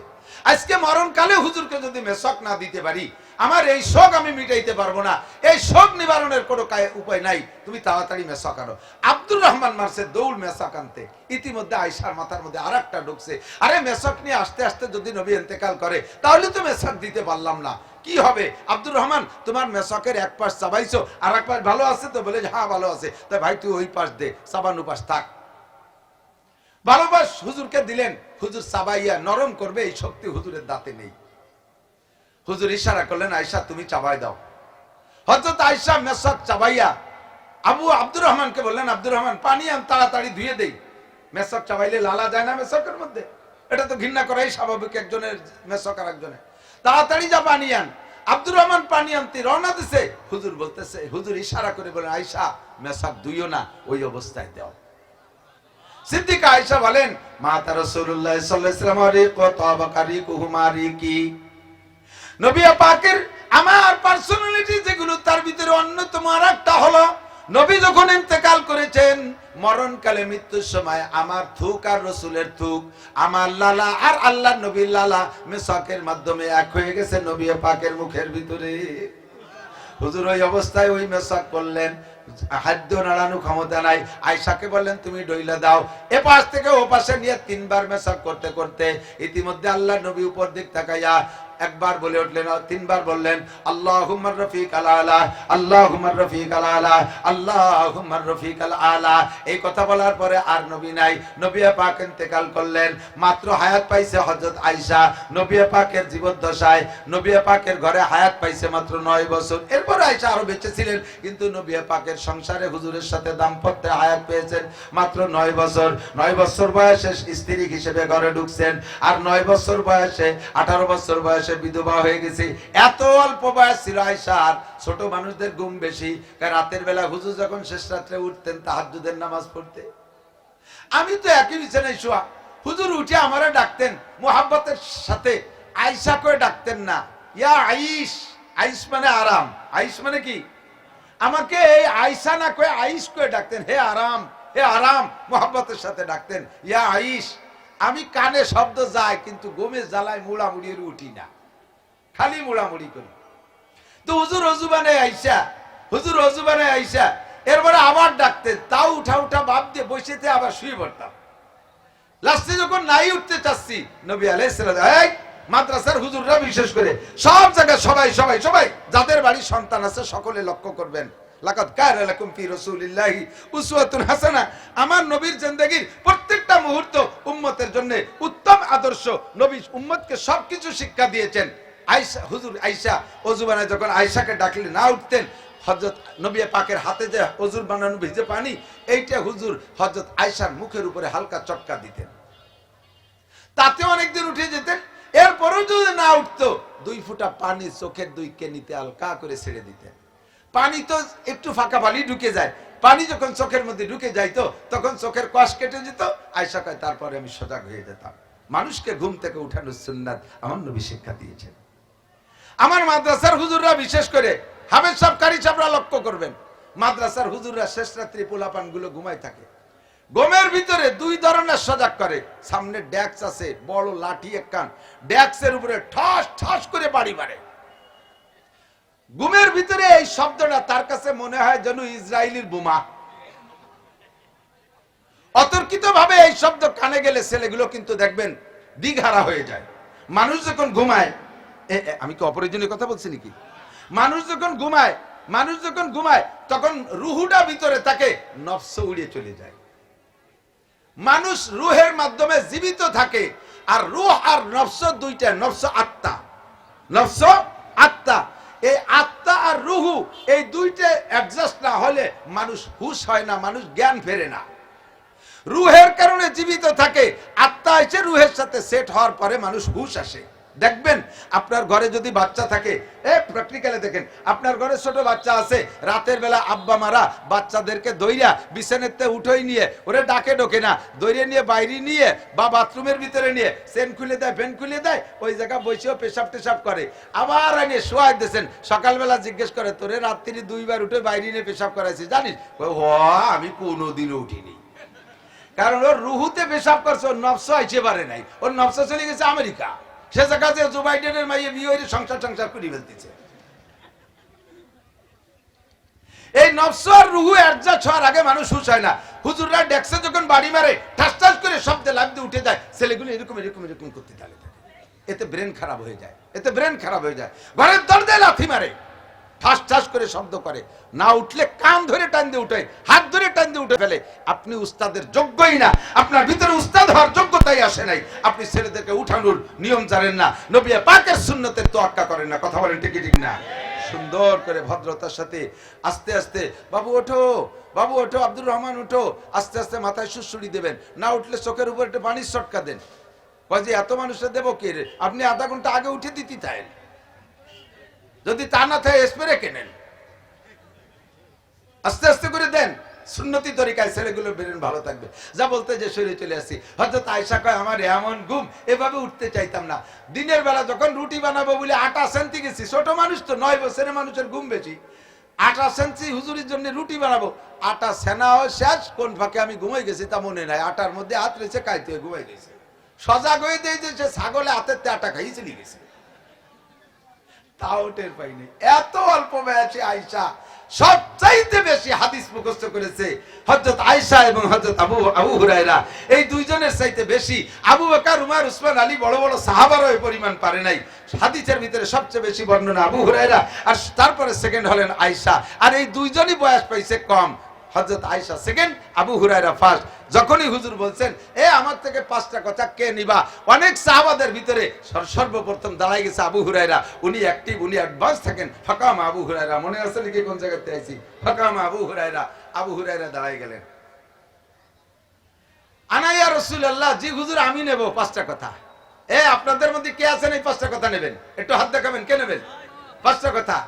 আজকে মরণকালে হুজুরকে যদি মেসক না দিতে পারি, আমার এই শোক আমি মিটাইতে পারবো না। এই শোক নিবারণের কোনো উপায় নাই, তুমি তাড়াতাড়ি মেসক আনো। আব্দুর রহমান মারছে দৌড় মেসক আনতে। ইতিমধ্যে আয়েশার মাথার মধ্যে আর একটা ঢুকছে, আরে মেসক নিয়ে আসতে আসতে যদি নবী ইন্তেকাল করে তাহলে তো মেসক দিতে পারলাম না, কি হবে? আব্দুর রহমান, তোমার মেসকের এক পাশ চাবাইছো, আর এক পাশ ভালো আছে তো? বলে হ্যাঁ ভালো আছে। তাই ভাই তুই ওই পাশ দে, চাবানো পাশ থাক। ভালো পাশ হুজুরকে দিলেন। হুজুর চাবাইয়া নরম করবে এই শক্তি হুজুরের দাঁতে নেই। হুজুর ইশারা করলেন, আয়েশা তুমি চাবাই দাও। হযরত আয়েশা মেসক চাবাইয়া আব্দুর রহমানকে বললেন, আব্দুর রহমান পানি আন, তাড়াতাড়ি ধুয়ে দেই। মেসক চাবাইলে লালা যায় না মেসকের মধ্যে? এটা তো ঘৃণা করাই স্বাভাবিক, একজনের মেসক আর একজনের। তাড়াতাড়ি যা পানি আন। আব্দুর রহমান পানি আনতে রওনা দিছে। হুজুর বলতেছে, হুজুর ইশারা করে বলেন, আয়েশা মেসক ধুইও না, ওই অবস্থায় দাও। সিদ্দিকা আয়েশা বলেন, মাতা রাসূলুল্লাহ সাল্লাল্লাহু আলাইহি ওয়াসাল্লাম রিকাতাবাকারি কুহুমারি কি, নবী পাকের আমার পার্সোনালিটি যেগুলো, তার ভিতরে অন্যতম আরেকটা হলো, নবী যখন ইন্তেকাল করেছেন, মরণকালে মৃত্যুর সময় আমার থুক আর রাসূলের থুক, আমার লালা আর আল্লাহর নবীর লালা মেসকের মাধ্যমে এক হয়ে গেছে নবী পাকের মুখের ভিতরে। হুজুর ওই অবস্থায় ওই মেসক করলেন, হাত নাড়ানো ক্ষমতা নাই। আয়েশাকে বললেন তুমি ডইলা দাও। এ পাশ থেকে ও পাশে নিয়ে 3 বার মেসক করতে করতে ইতিমধ্যে আল্লাহর নবী উপর দিক তাকাইয়া একবার বলে উঠলেন, 3 বার বললেন, আল্লাহুম্মা রফিকাল আলা, আল্লাহুম্মা রফিকাল আলা, আল্লাহুম্মা রফিকাল আলা। এই কথা বলার পরে আর নবী নাই। নবী পাক ইন্তেকাল করলেন। মাত্র হায়াত পাইছে হযরত আয়েশা। নবী পাকের জীবদ্দশায় নবী পাকের ঘরে হায়াত পাইছে মাত্র 9 বছর। এরপর আয়েশা আরো বেঁচে ছিলেন, কিন্তু নবী পাকের সংসারে হুজুরের সাথে দাম্পত্যে হায়াত পেয়েছেন মাত্র 9 বছর। 9 বছর বয়সে স্ত্রী হিসেবে ঘরে ঢুকছেন, আর 9 বছর বয়সে 18 বছর বয়সে বিধবা হয়ে গেছে। এত অল্প বয়স ছিল আয়েশার। ছোট মানুষদের ঘুম বেশি, কারণ রাতের বেলা হুজুর যখন শেষ রাত্রে উঠতেন তাহাজ্জুদের নামাজ পড়তে, আমি তো একই বিছানায় শোয়া, হুজুর উঠে আমারে ডাকতেন মুহাব্বতের সাথে, আয়েশা করে ডাকতেন না, ইয়া আইশ। আইশ মানে আরাম। আইশ মানে কি? আমাকে এই আয়েশা না কয়ে আইশ করে ডাকতেন, হে আরাম, হে আরাম, মুহাব্বতের সাথে ডাকতেন, ইয়া আইশ। আমি কানে শব্দ যায়, কিন্তু ঘুমের জ্বালায় মুড়ামুড়ির উঠি না, খালি মুড়ামুড়ি করি। তো হুজুর ওযু বানায় আয়েশা, হুজুর ওযু বানায় আয়েশা, এরপরে আবার ডাকতেন, তাও উঠা উঠা ভাব দিয়ে বসেতে আবার শুয়ে পড়তাম। লাস্টে যখন নাই উঠতে চাচ্ছি, নবী আলাইহিস সালাম, এই মাদ্রাসার হুজুররা বিশেষ করে সব জায়গায় সবাই সবাই সবাই যাদের বাড়ির সন্তান আছে সকলে লক্ষ্য করবেন, লাকাদ কানা লাকুম ফি রাসূলিল্লাহি উসওয়াতুন হাসানাহ। আমার নবীর জিন্দেগীর প্রত্যেকটা মুহূর্ত উম্মতের জন্য উত্তম আদর্শ। নবী উম্মতকে সবকিছু শিক্ষা দিয়েছেন। আয়েশা, হুজুর আয়েশা ওযু বানায় যখন আয়েশাকে ডাকলে না উঠতেন, হযরত নবী পাকের হাতে যে ওযুর বানানো ভিজে পানি, এইটা হুজুর হযরত আয়েশার মুখের উপরে হালকা চটকা দিতেন, তাতে অনেকদিন উঠে যেতেন। এরপরও যদি না উঠতো, 2 ফোঁটা পানি চোখের 2 কেনিতে হালকা করে ছেড়ে দিতেন। পানি তো একটু ফাঁকা পানি ঢুকে যায়, পানি যখন চোখের মধ্যে ঢুকে যাইতো তখন চোখের কষ কেটে যেত। আয়েশা কয়, তারপরে আমি সজাগ হয়ে যেতাম। মানুষকে ঘুম থেকে উঠানোর সুন্নাত আমার নবী শিক্ষা দিয়েছেন। আমার মাদ্রাসার হুজুররা বিশেষ করে হাফেজ সাহেব, কারি সাহেবরা লক্ষ্য করবেন, মাদ্রাসার হুজুররা শেষ রাত্রি পোলাপান গুলো ঘুমাই থাকে। ঘুমের ভিতরে 2 ধরনের সজাগ করে। সামনে ডেস্ক আছে, বড় লাঠি একখান, ডেস্কের উপরে ঠাস ঠাস করে বাড়ি মারে। ঘুমের ভিতরে এই শব্দটা তার কাছে মনে হয় যেন ইসরায়েলের বোমা। অতর্কিত ভাবে এই শব্দ কানে গেলে ছেলেগুলো কিন্তু দেখবেন দিঘারা হয়ে যায়। মানুষ যখন ঘুমায়, আমি কি অপ্রয়োজনীয় কথা বলছি নাকি? মানুষ যখন ঘুমায় তখন রুহুটা ভিতরে থাকে, নফস উড়িয়ে চলে যায়। মানুষ রুহের মাধ্যমে জীবিত থাকে, আর রুহ আর নফস দুইটা, নফস আত্মা, নফস আত্মা। এই আত্মা আর রুহু এই দুইটা অ্যাডজাস্ট না হলে মানুষ হুশ হয় না, মানুষ জ্ঞান ফেরে না। রুহের কারণে জীবিত থাকে, আত্মা এসে রুহের সাথে সেট হওয়ার পরে মানুষ হুশ আসে। দেখবেন আপনার ঘরে যদি বাচ্চা থাকে, প্র্যাকটিক্যালে দেখেন, আপনার ঘরে ছোট বাচ্চা আছে, রাতের বেলা আব্বা মারা বাচ্চাদেরকে দইরা বিছানাতে উঠোই নিয়ে, ওরে ডাকে ডোকে না, দইরে নিয়ে বাইরে নিয়ে বা বাথরুমের ভিতরে নিয়ে চেন খুলে দেয়, ফ্যান খুলে দেয়, ওই জায়গা বসেও পেশাব টেশাব করে, আবার এনে শোয়াই দিয়েছেন। সকালবেলা জিজ্ঞেস করে, তোরে রাত্রি 2 বার উঠে বাইরে নিয়ে পেশাব করাইছি জানিস? আমি কোনোদিনও উঠিনি। কারণ ওর রুহুতে পেশাব করছে, ওর নফস আইতে পারে নাই, ওর নফস চলে গেছে আমেরিকা। সে জায়গাতে জো বাইডেনের মাইয়ে বিয়ে হয়ে সংসার করে ফেলতেছে। এই নফস আর রুহু অ্যাডজাস্ট হওয়ার আগে মানুষ হুশ হয় না। হুজুররা ডেক্সে যখন বাড়ি মারে ঠাস ঠাস করে শব্দে লাফ দিয়ে উঠে যায়, ছেলেগুলো এরকম করতে থাকে। এতে ব্রেন খারাপ হয়ে যায়। ঘরের দরজায় লাথি মারে, ঠাস ঠাস করে শব্দ করে, না উঠলে কান ধরে টান দিয়ে উঠে, হাত ধরে টান দিয়ে উঠে ফেলে। আপনি উস্তাদের যোগ্যই না, আপনার ভিতরে উস্তাদ হওয়ার যোগ্যতাই আসে নাই। আপনি ছেলেদেরকে উঠানোর নিয়ম জানেন না, নবী পাকের সুন্নতের তোয়াক্কা করেন না। কথা বলেন ঠিক না? সুন্দর করে ভদ্রতার সাথে আস্তে আস্তে, বাবু ওঠো, আব্দুর রহমান ওঠো, আস্তে আস্তে মাথায় সুড়সুড়ি দেবেন, না উঠলে চোখের উপর একটা পানির সটকা দেন। কয় যে এত মানুষের দেবো কে রে, আপনি আধা ঘন্টা আগে উঠে দিতে চাই, যদি তা না থাকে স্প্রে কেনেন, আস্তে আস্তে করে দেন, সুন্নতি তরিকায় ছেলেগুলো বেরেন ভালো থাকবে। যা বলতে যে শরীরে চলে আসি, হযরত আয়েশা কয় আমার এমন ঘুম, এভাবে উঠতে চাইতাম না। দিনের বেলা যখন রুটি বানাবো বলে আটা সেনতে গেছি, ছোট মানুষ তো, 9 বছরের মানুষের ঘুম বেশি, আটা সেনছি হুজুরের জন্য রুটি বানাবো, আটা সেনা শেষ, কোন ফাঁকে আমি ঘুমাই গেছি তা মনে নাই, আটার মধ্যে হাত রেখে কাইতে ঘুমাই গেছে। সজাগ হয়ে দিয়ে যে সে ছাগলে হাতের আটা খাইয়ে চলে গেছে, তাও টের পাইনি। এত অল্প বয়সে আয়েশা সবচাইতে বেশি হাদিস মুখস্থ করেছে। হযরত আয়েশা এবং হযরত আবু হুরায়রা, এই দুইজনের চাইতে বেশি আবু বকর, উমর, উসমান, আলী বড় বড় সাহাবারও এই পরিমাণ পারে নাই। হাদিসের ভিতরে সবচেয়ে বেশি বর্ণনা আবু হুরায়রা, আর তারপরে সেকেন্ড হলেন আয়েশা। আর এই দুইজনই বয়স পাইছে কম। হযরত আয়েশা সেকেন্ড, আবু হুরায়রা ফার্স্ট। যখনই হুজুর বলছেন এ আমার থেকে 5টা কথা কে নিবা, অনেক সাহাবাদের ভিতরে সর্বপ্রথম দাঁড়াই গেছে আবু হুরায়রা। উনি অ্যাক্টিভ, উনি অ্যাডভান্স থাকেন। ফাকামা আবু হুরায়রা, মনে আছে নাকি কোন জায়গাতে আইছি? ফাকামা আবু হুরায়রা, আবু হুরায়রা দাঁড়াই গেলেন। আনা ইয়া রাসূলুল্লাহ, জি হুজুর আমি নেব 5টা কথা। এ আপনাদের মধ্যে কে আছেন এই 5টা কথা নেবেন? একটু হাত দেখাবেন, কে নেবেন 5টা কথা?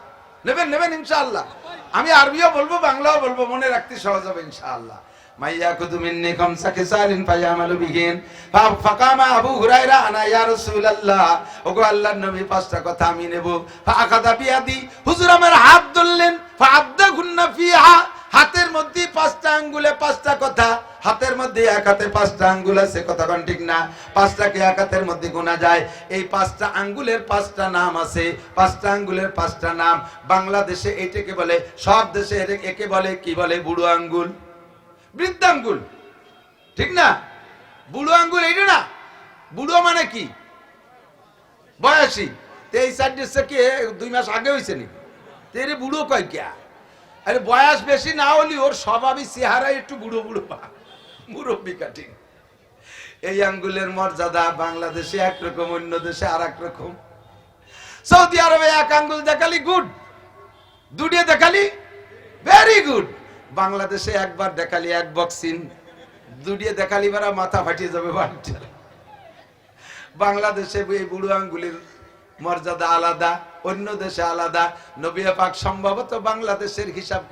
নেবেন ইনশাআল্লাহ। আমি আরবিও বলবো, বাংলাও বলবো, মনে রাখতে সহজ হবে ইনশাআল্লাহ। মাইয়া কুতু মিন্নি খামসা খিসালিন ফায়ামালু বিহিন। ফাকামা আবু হুরায়রা, আনা ইয়া রাসূলুল্লাহ, ওগো আল্লাহর নবী 5টা কথা আমি নেব। ফাআখাযা বিয়াদি, হুজুর আমার হাত ধরলেন, ফাআদ্দাগুন্না ফিহা, হাতের মধ্যে 5টা আঙ্গুলে 5টা কথা, হাতের মধ্যে এক হাতে 5টা আঙ্গুল আছে, কথা কোন ঠিক না? 5টাকে এক হাতের মধ্যে গোনা যায়। এই 5টা আঙ্গুলের 5টা নাম আছে, 5টা আঙ্গুলের 5টা নাম। বাংলাদেশে এটাকে বলে, সব দেশে একে বলে কি বলে? বুড়ো আঙ্গুল, বৃদ্ধাঙ্গুল, ঠিক না? বুড়ো আঙ্গুল এইটা না, বুড়ো মানে কি? বয়সী। 23 কি 2 মাস আগে হয়েছে নাকি? তেরে বুড়ো কয় কে? আরে বয়স বেশি না হলে ওর স্বভাবই চেহারায় একটু বুড়ো মুরব্বী কাটিং। এই আঙ্গুলের মর্যাদা বাংলাদেশে একরকম, অন্য দেশে আর এক রকম। সৌদি আরবে এক আঙ্গুল দেখালি গুড, দুটো দেখালি ভেরি গুড। বাংলাদেশে একবার দেখালি এক বক্সিন, দুটো দেখালি বারা মাথা ফাটিয়ে যাবে। বাংলাদেশে এই বুড়ো আঙ্গুলের মর্যাদা আলাদা, অন্য দেশে আলাদা। নবী পাক সম্ভবত বাংলাদেশের হিসাব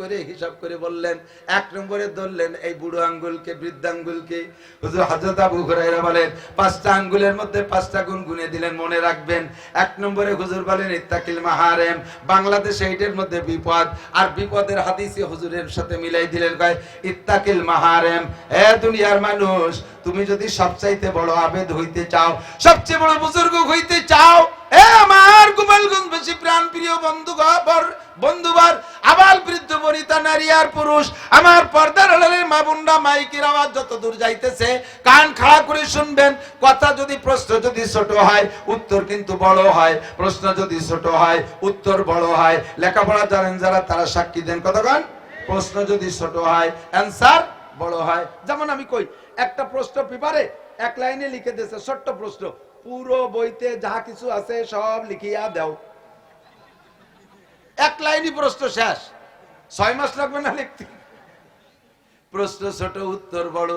করে বললেন, 1 নম্বরে ধরলেন এই বুড়ো আঙ্গুলকে, বৃদ্ধাঙ্গুলকে। হুজুর হযরত আবু হুরায়রা বলেন 5টা আঙ্গুলের মধ্যে 5টা গুণ গুনে দিলেন, মনে রাখবেন। 1 নম্বরে হুজুর বলেন ইত্তাকিল মাহারেম। বাংলাদেশে এইটার মধ্যে বিপদ, আর বিপদের হাদিসে হুজুরের সাথে মিলাই দিলেন, কয় ইত্তাকিল মাহারেম। এ দুনিয়ার মানুষ, তুমি যদি সবচাইতে বড় আবেদ হইতে চাও, সবচেয়ে বড় বুজুর্গ হইতে চাও, এ আমার গোপালগঞ্জবাসী প্রাণ প্রিয় বন্ধুবার, আবাল বৃদ্ধ বনিতা, নারী আর পুরুষ, আমার পর্দার আড়ালের মা বোনরা, মাইকের আওয়াজ যত দূর যাইতেছে কান খাড়া করে শুনবেন। কথা যদি, প্রশ্ন যদি ছোট হয় উত্তর কিন্তু বড় হয়, প্রশ্ন যদি ছোট হয় উত্তর বড় হয়। লেখাপড়া জানেন যারা তারা সাক্ষী দেন, কতক্ষণ? প্রশ্ন যদি ছোট হয় অ্যান্সার বড় হয়। যেমন আমি কই, একটা প্রশ্ন পেপারে 1 লাইনে লিখে দিয়েছে, ছোট্ট প্রশ্ন, পুরো বইতে যা কিছু আছে সব লিখিয়া দাও। 1 লাইনই প্রশ্ন শেষ, 6 মাস লাগবে না লিখতে। প্রশ্ন ছোট উত্তর বড়।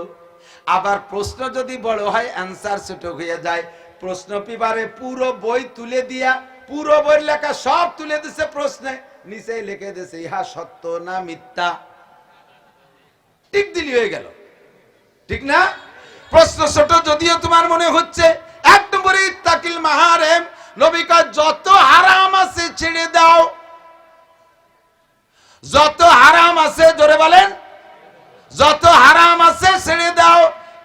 আবার প্রশ্ন যদি বড় হয় অ্যান্সার ছোট হয়ে যায়। প্রশ্ন পেপারে পুরো বই তুলে দিয়া, পুরো বই লেখা সব তুলে দিছে, প্রশ্নে নিচে লিখে দিছে ইহা সত্য না মিথ্যা, টিক দিলি হয়ে গেল, ঠিক না? প্রশ্ন ছোট যদিও তোমার মনে হচ্ছে। 1 নম্বরে ইত্তাকিল মাহারেম, নবী কয় যত হারাম আছে ছেড়ে দাও, যত হারাম আছে, জোরে বলেন, যত হারাম আছে ছেড়ে দাও।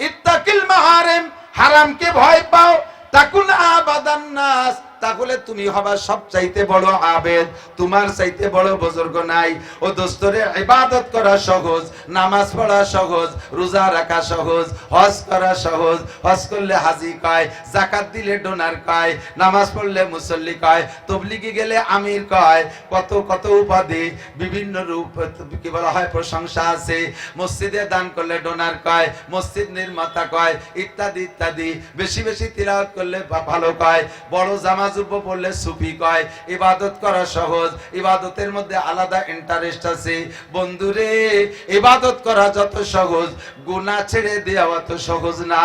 ইত্তাকিল মাহারেম, হারামকে ভয় পাও। তাকুন আবাদান নাস, তাহলে তুমি হবা সবচাইতে বড় আবেদ, তোমার চাইতে বড় বুজুর্গ নাই। ও দোস্তরে, ইবাদত করা সহজ, নামাজ পড়া সহজ, রোজা রাখা সহজ, হজ করা সহজ। হজ করলে হাজি কয়, যাকাত দিলে ডোনার কয়, নামাজ পড়লে মুসল্লি কয়, তবলিগে গেলে আমির কয়, কত কত উপাধি, বিভিন্ন রূপ কি বলা হয়, প্রশংসা আছে। মসজিদে দান করলে ডোনার কয়, মসজিদ নির্মাতা কয়, ইত্যাদি ইত্যাদি। বেশি বেশি তিলাওয়াত করলে ভালো কয়, বড় জামা যুব্ব পড়লে সুফি কয়। ইবাদত করা সহজ, ইবাদতের মধ্যে আলাদা ইন্টারেস্ট আছে। বন্ধুরে, ইবাদত করা যত সহজ, গুনাহ ছেড়ে দেওয়া তো সহজ না।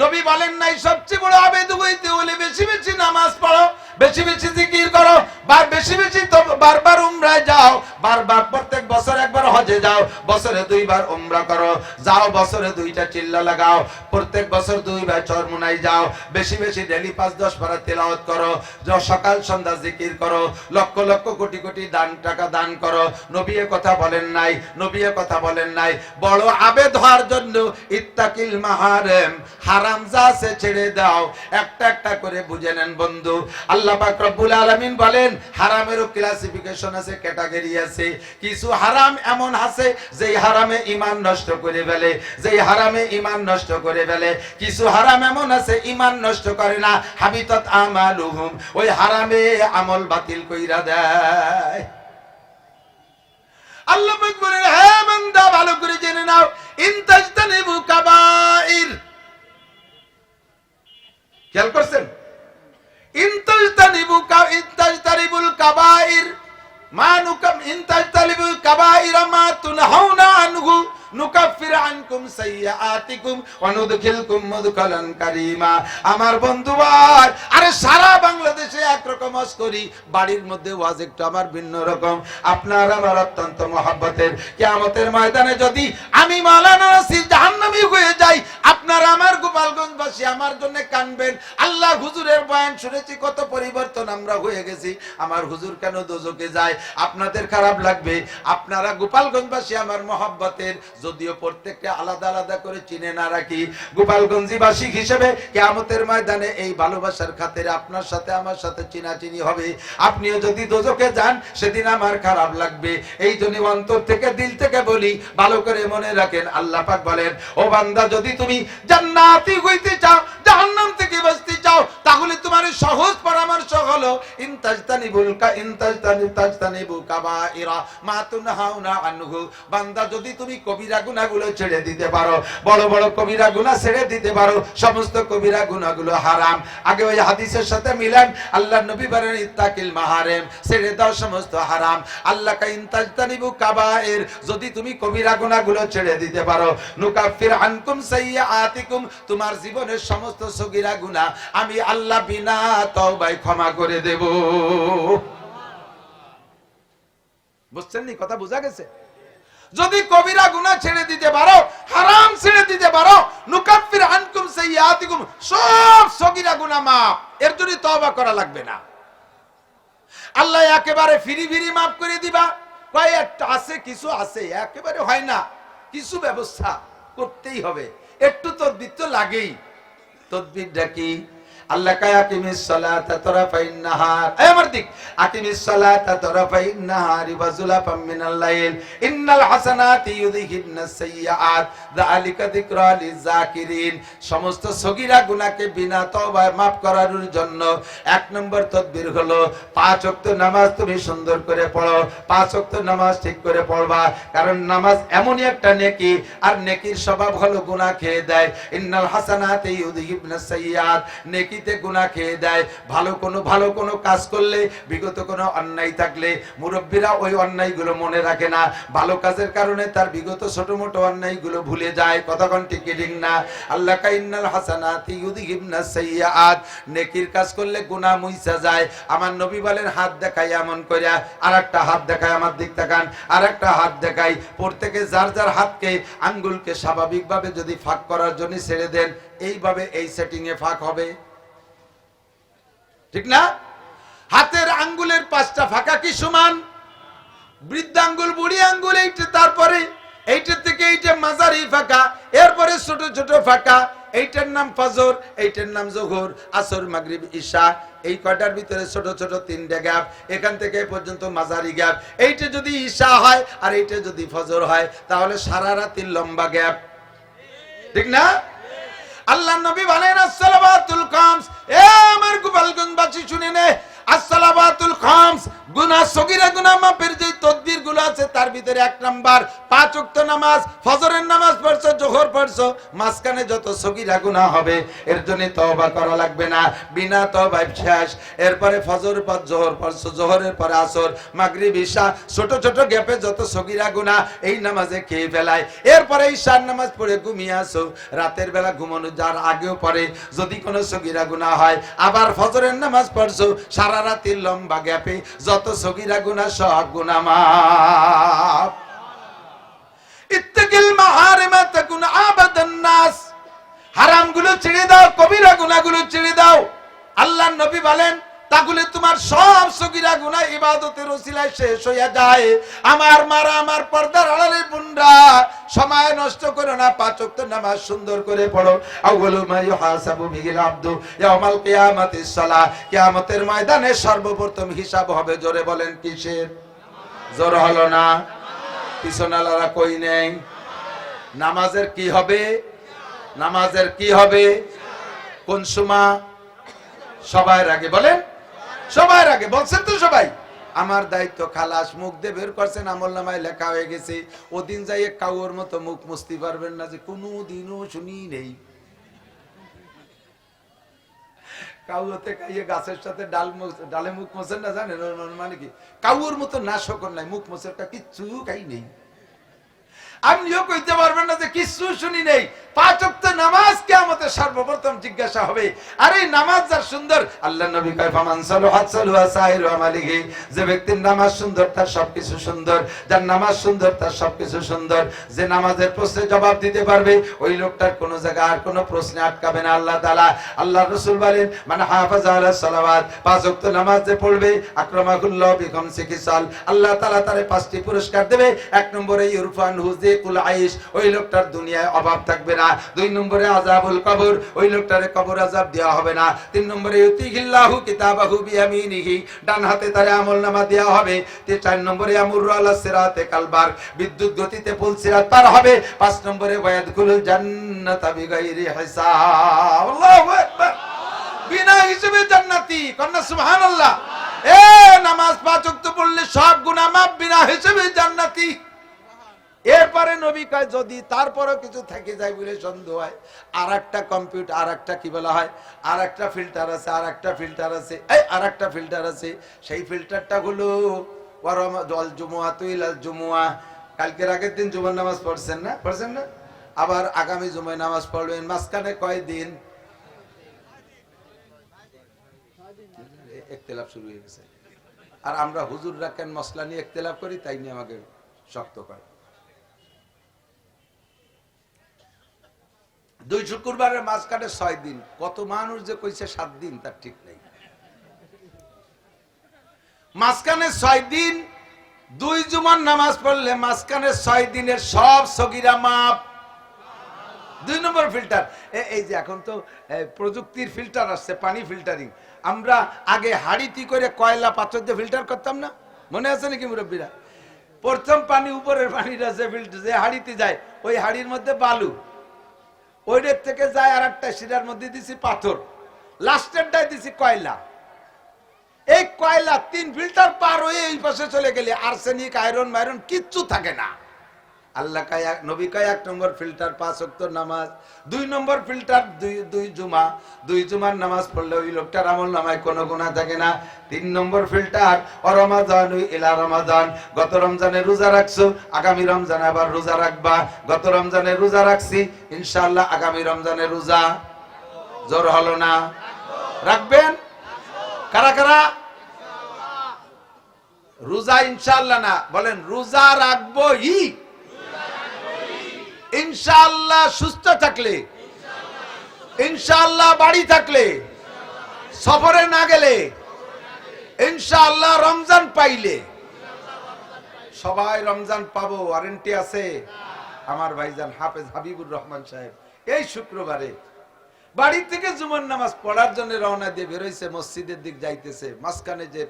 নবী বলেন নাই সবচেয়ে বড় আবেদ হইতে হলে বেশি বেশি নামাজ পড়ো, বেশি বেশি জিকির করো, বা বেশি বেশি বারবার উমরায় যাও, বারবার প্রত্যেক বছর একবার হজে যাও, বছরে 2 বার উমরা করো, যাও বছরে 2টা চিল্লা লাগাও, প্রত্যেক বছর 2 বার চরমুনাই যাও, বেশি বেশি ডেলি 5-10 পারা তেলাওয়াত করো, সকাল সন্ধ্যা জিকির করো, লক্ষ লক্ষ কোটি কোটি টাকা দান করো। নবী এ কথা বলেন নাই, নবী এ কথা বলেন নাই। বড় আবেদ হওয়ার জন্য ইত্তাকিল মাহারিম, হারাম যা আছে ছেড়ে দাও। একটা একটা করে বুঝে নেন বন্ধু। আল্লাহ পাক রব্বুল আলামিন বলেন, হারামেরও ক্লাসিফিকেশন আছে, ক্যাটাগরি আছে। কিছু হারাম এমন আছে যেই হারামে ঈমান নষ্ট করে ফেলে, যেই হারামে ঈমান নষ্ট করে ফেলে। কিছু হারাম এমন আছে ঈমান নষ্ট করে না, হাবিতাত আমালুহুম, ওই হারামে আমল বাতিল কইরা দেয়। আল্লাহ পাক বলেন, হে বান্দা ভালো করে জেনে নাও, ইনতাজতানিবু কাবাইর, খেয়াল করছেন, ইনতাজতানিবুল কাবাইর মা নুকাম, ইনতাজতানিবুল কাবাইর মা তুনহাউনা আনহু নুকাফির আনকুম সাইয়্যাতিকুম ওয়া নুদখিলকুম মুদখালান কারীমা। আমার বন্ধু ভাই, আরে সারা বাংলাদেশে একরকম ওয়াজ করি, বাড়ির মধ্যে ওয়াজ একটু আমার ভিন্ন রকম। আপনার আমার অত্যন্ত মহব্বতের। কিয়ামতের ময়দানে যদি আমি মাওলানা নাসির জাহান্নামী হয়ে যাই, আপনারা আমার গোপালগঞ্জবাসী আমার জন্য কানবেন। আল্লাহ হুজুরের বয়ান শুনেছি, কত পরিবর্তন আমরা হয়ে গেছি, আমার হুজুর কেন দোজখে যায়, আপনাদের খারাপ লাগবে। আপনারা গোপালগঞ্জবাসী আমার মহব্বতের, যদিও প্রত্যেককে আলাদা আলাদা করে চিনে না রাখি, গোপালগঞ্জবাসী হিসেবে কিয়ামতের ময়দানে এই ভালোবাসার খাতিরে আপনার সাথে আমার সাথে চিনাচিনি হবে। আপনিও যদি দোজখে যান, সেদিন আমার খারাপ লাগবে। এই জন্য অন্তর থেকে, দিল থেকে বলি, ভালো করে মনে রাখেন। আল্লাহ পাক বলেন, ও বান্দা, যদি তুমি জান্নাতি হইতে চাও, জাহান্নাম থেকে বাঁচতে চাও, তাহলে তোমার সহজ পরামর্শ হলো ইনতাজতানিবু কাবাইরা মা তুনহাউনা আনহু। বান্দা, যদি তুমি কবিরা গুনাহগুলো ছেড়ে দিতে পারো, বড় বড় কবিরা গুনাহ ছেড়ে দিতে পারো, সমস্ত কবিরা গুনাহগুলো হারাম। আগে ওই হাদিসের সাথে মিলান, আল্লাহর নবী বলেন, ইত্তাকিল মাহারিম, ছেড়ে দাও সমস্ত হারাম। আল্লাহ কা ইনতাজতানিবু কাবাইর, যদি তুমি কবিরা গুনাহগুলো ছেড়ে দিতে পারো, নুকাফির আনকুম সাইয়্যাতিকুম, তোমার জীবনের সমস্ত সগীরা গুনাহ আমি আল্লাহ বিনা তওবায় ক্ষমা করে দেব। বুঝছেন নি? কথা বোঝা গেছে? যদি কবিরা গুনাহ ছেড়ে দিতে পারো, হারাম ছেড়ে দিতে পারো, নুকাফির আনকুম সাইয়্যাতিকুম, সব সগীরা গুনাহ মাফ। এর জন্য তওবা করা লাগবে না। আল্লাহ একেবারে ফিরি ফিরি মাফ করে দিবা, কয় একটা আছে, কিছু আছে, একেবারে হয় না, কিছু ব্যবস্থা করতেই হবে। একটু তদবির তো লাগেই। তদবিরটা কি? আল্লাহ কায়া আকিমিস সালাতা তারাফাইন নাহার, এই আমার দিক, আকিমিস সালাতা তারাফাইন নাহারি ওয়া যুলাফাম মিনাল লাইল ইন্নাল হাসানাতি ইউযহিবনাস সাইয়্যাত যালিকা যিকরা লিযাকিরিন। সমস্ত সগীরা গুনাহকে বিনা তওবায় maaf করার জন্য 1 নম্বর তদবির হলো 5 ওয়াক্ত নামাজ তুমি সুন্দর করে পড়ো। 5 ওয়াক্ত নামাজ ঠিক করে পড়বা, কারণ নামাজ এমনই একটা নেকি, আর নেকির স্বভাব হলো গুনাহ খেয়ে দেয়। ইন্নাল হাসানাতি ইউযহিবনাস সাইয়্যাত, নেকি গুনাহ খেয়ে দেয়। ভালো কোনো কাজ করলে, বিগত কোনো অন্যায় থাকলে, মুরব্বীরা ওই অন্যায়গুলো মনে রাখে না, ভালো কাজের কারণে তার বিগত ছোট মোটো অন্যায়গুলো ভুলে যায়। কতক্ষণ ঠিক না? আল্লাহ কা ইন্নাল হাসানাতি ইউযহিবনাস সাইয়্যাত, নেকির কাজ করলে গুনাহ মুইছা যায়। আমার নবী বলেন, হাত দেখাই এমন কইরা, আরেকটা হাত দেখাই, আমার দিক তাকান, আরেকটা হাত দেখাই। প্রত্যেকে যার যার হাতকে, আঙ্গুলকে স্বাভাবিকভাবে যদি ফাঁক করার জন্য ছেড়ে দেন, এইভাবে এই সেটিং এ ফাঁক হবে, ঠিক না? হাতের আঙ্গুলের 5টা ফাঁকা কি সমান? বৃদ্ধাঙ্গুল, বুড়ি আঙ্গুল, এইটা, তারপরে এইটা থেকে এইটা মাঝারি ফাঁকা, এরপরে ছোট ছোট ফাঁকা, এইটার নাম ফজর, এইটার নাম যোহর, আসর, মাগরিব, ঈশা। এই কয়টার ভিতরে ছোট ছোট 3টা গ্যাপ, এখান থেকে এই পর্যন্ত মাঝারি গ্যাপ। এইটা যদি ঈশা হয় আর এইটা যদি ফজর হয় তাহলে সারা রাতের লম্বা গ্যাপ, ঠিক না? আল্লাহ নবী বলেন আসসালাবাতুল খামস, এ আমার গোপালগঞ্জবাসী শুনে নে, আসসালাবাতুল খামস, গুনাহ সগীরা গুনাহ মাফের যে তদবির গুলো আছে তার ভিতরে 1 নাম্বার 5 ওয়াক্ত নামাজ, ফজরের নামাজ পড়ছো, যোহর পড়ছো, মাঝখানে যত সগীরা গুনাহ হবে এর জন্য তওবা করা লাগবে না, বিনা তওবায় শেষ। এরপরে ফজর পর যোহর পড়ছো, যোহরের পরে আসর, মাগরিব, ঈশা, ছোট ছোট গ্যাপে যত সগীরা গুনাহ এই নামাজে খেয়ে ফেলায়। এরপরে ঈশার নামাজ পড়ে ঘুমিয়ে আসো, রাতের বেলা ঘুমানো যার আগেও পড়ে যদি কোনো সগীরা গুনাহ হয়, আবার ফজরের নামাজ পড়ছো, সারা রাতের লম্বা গ্যাপে যত সগীরা গুনাহ সব গুনাহ মাফ। ইত্তাকিল মাহারিমা তাকুন আবাদান নাস, হারামগুলো ছেড়ে দাও, কবিরা গুনাহগুলো ছেড়ে দাও। আল্লাহর নবী বলেন তাহলে তোমার সব সগীরা গুনাহ ইবাদতের ওসিলায় শেষ হয়ে যায়। আমার মারা, আমার পর্দার আড়ালে বোনরা, সময় নষ্ট করো না, 5 ওয়াক্ত নামাজ সুন্দর করে পড়ো। আউয়ালু মা ইউহাসাবু বিহিল আবদু ইয়াউমাল কিয়ামাতিস সালাহ, কিয়ামতের ময়দানে সর্বপ্রথম হিসাব হবে, জোরে বলেন কিসের? জোর হলো না, পিছনালারা কই নেই। নামাজের কি হবে? নামাজের কি হবে? কোন সময়? সবার আগে বলেন, সবার আগে বলছেন তো সবাই। আমার দায়িত্ব খালাস, মুখ দিয়ে বের করছেন, আমল নামায় লেখা হয়ে গেছে। ওদিন যাই কাউর মতো মুখ মুছতে পারবেন না যে কোনো দিনও শুনি নেই। কাউতে কাইয়ে গাছের সাথে ডালে মুখ মোছেন না, জানেন মানে কি? কাউর মতো না শকর নাই, মুখ মোছের কিচ্ছু কাই নেই। আপনিও কইতে পারবেন না যে কিছু শুনি নেই। 5 ওয়াক্ত নামাজ কিয়ামতে সর্বপ্রথম জিজ্ঞাসা হবে। আর এই নামাজ যার সুন্দর, আল্লাহ নবী কয় ফামান সালাহাত সালহা সাইরু আমালিহি, যে ব্যক্তির নামাজ সুন্দর তার সবকিছু সুন্দর, যার নামাজ সুন্দর তার সবকিছু সুন্দর। যে নামাজের প্রশ্নে জবাব দিতে পারবে ওই লোকটার কোন জায়গায় আর কোন প্রশ্নে আটকাবে না আল্লাহ তাআলা। আল্লাহর রাসূল বলেন মান হাফাযা আলা সালাওয়াত, 5 ওয়াক্ত নামাজ যে পড়বে, আকরামাকুল্লাহ বিখামসি খিসাল, আল্লাহ তাআলা তারে 5টি পুরস্কার দেবে। 1 নম্বরে ইরফান হুজিকুল আইশ, ওই লোকটার দুনিয়ায় অভাব থাকবে না। 2 নম্বরে আযাবুল কবর, ওই লোকটারে কবর আযাব দেওয়া হবে না। 3 নম্বরে ইউতিহিল্লাহু কিতাবাহু বিয়ামিনিহি, ডান হাতে তারে আমলনামা দেওয়া হবে। 4 নম্বরে আমুরু আলা সিরাতে কালবার, বিদ্যুৎ গতিতে পুল সিরাত পার হবে। 5 নম্বরে ওয়ায়াদখুলুল জান্নাতা বিগাইরি হিসাব, আল্লাহু আকবার, বিনা হিসাবে জান্নাতি। কন্না সুবহানাল্লাহ। এ নামাজ 5 ওয়াক্ত পড়লে সব গুনাহ মাফ, বিনা হিসাবে জান্নাতি। এরপরে নবী কয় যদি তারপরও কিছু থেকে যায় বলে সন্দেহ হয়, আর একটা কম্পিউটার, আর একটা কি বলা হয়, আর একটা ফিল্টার আছে, আর একটা ফিল্টার আছে, এই আর একটা ফিল্টার আছে। সেই ফিল্টারটা হলো ওয়ারামাল জুমুআতু ইলাল জুমুআ, কালকের আগের দিন জুমার নামাজ পড়ছেন না? পড়ছেন না? আবার আগামী জুমায় নামাজ পড়বেন। মাঝখানে কয় দিন? ইখতিলাফ শুরু হয়ে গেছে। আর আমরা হুজুররা কেন মসলা নিয়ে ইখতিলাফ করি, তাই নিয়ে আমাকে শক্ত করে। 2 শুক্রবারের মাঝখানে 6 দিন, কত মানুষ যে কইছে 7 দিন তার ঠিক নেই। মাঝখানে 6 দিন 2 জুমার নামাজ পড়লে মাঝখানে 6 দিনের সব সগীরা মাপ। 2 নম্বর ফিল্টার, এই যে এখন তো প্রযুক্তির ফিল্টার আসছে, পানি ফিল্টারিং। আমরা আগে হাড়িতে করে কয়লা পাথর দিয়ে ফিল্টার করতাম না, মনে আছে নাকি মুরব্বীরা? প্রথম পানি, উপরের পানিটা যে হাড়িতে যায়, ওই হাড়ির মধ্যে বালু, ওইটার থেকে যায় আর একটা শিরার মধ্যে দিছি পাথর, লাস্টেরটায় দিছি কয়লা। এই কয়লা 3 ফিল্টার পার হয়ে এই পাশে চলে গেলে আর্সেনিক, আয়রন মাইরন কিচ্ছু থাকে না। আল্লাহ কয়, নবী কয় 1 নম্বর ফিল্টার 5 ওয়াক্ত নামাজ, 2 নম্বর ফিল্টার 2 জুমা, 2 জুমার নামাজ পড়লে ওই লোকটার আমল নামায় কোনো গুনাহ থাকে না। 3 নম্বর ফিল্টার রমাদান ইলা রমাদান, গত রমজানে রোজা রাখছো, আগামী রমজানে আবার রোজা রাখবা। গত রমজানে রোজা রাখছি, ইনশাআল্লাহ আগামী রমজানে রোজা, জোর হলো না, রাখবেন? কারা কারা রোজা ইনশাআল্লাহ না বলেন? রোজা রাখবো ইনশাআল্লাহ, সুস্থ থাকলে, ইনশাআল্লাহ বাড়ি থাকলে, সফরে না গেলে, ইনশাআল্লাহ রমজান পাইলে। সবাই রমজান পাবো, ওয়ারেন্টি আছে। আমার ভাইজান হাফেজ হাবিবুর রহমান সাহেব এই শুক্রবারে বাড়ি থেকে জুমার নামাজ পড়ার জন্য রওনা দিয়ে বেরোইছে, মসজিদের দিক যাইতেছে, মাঝখানে যে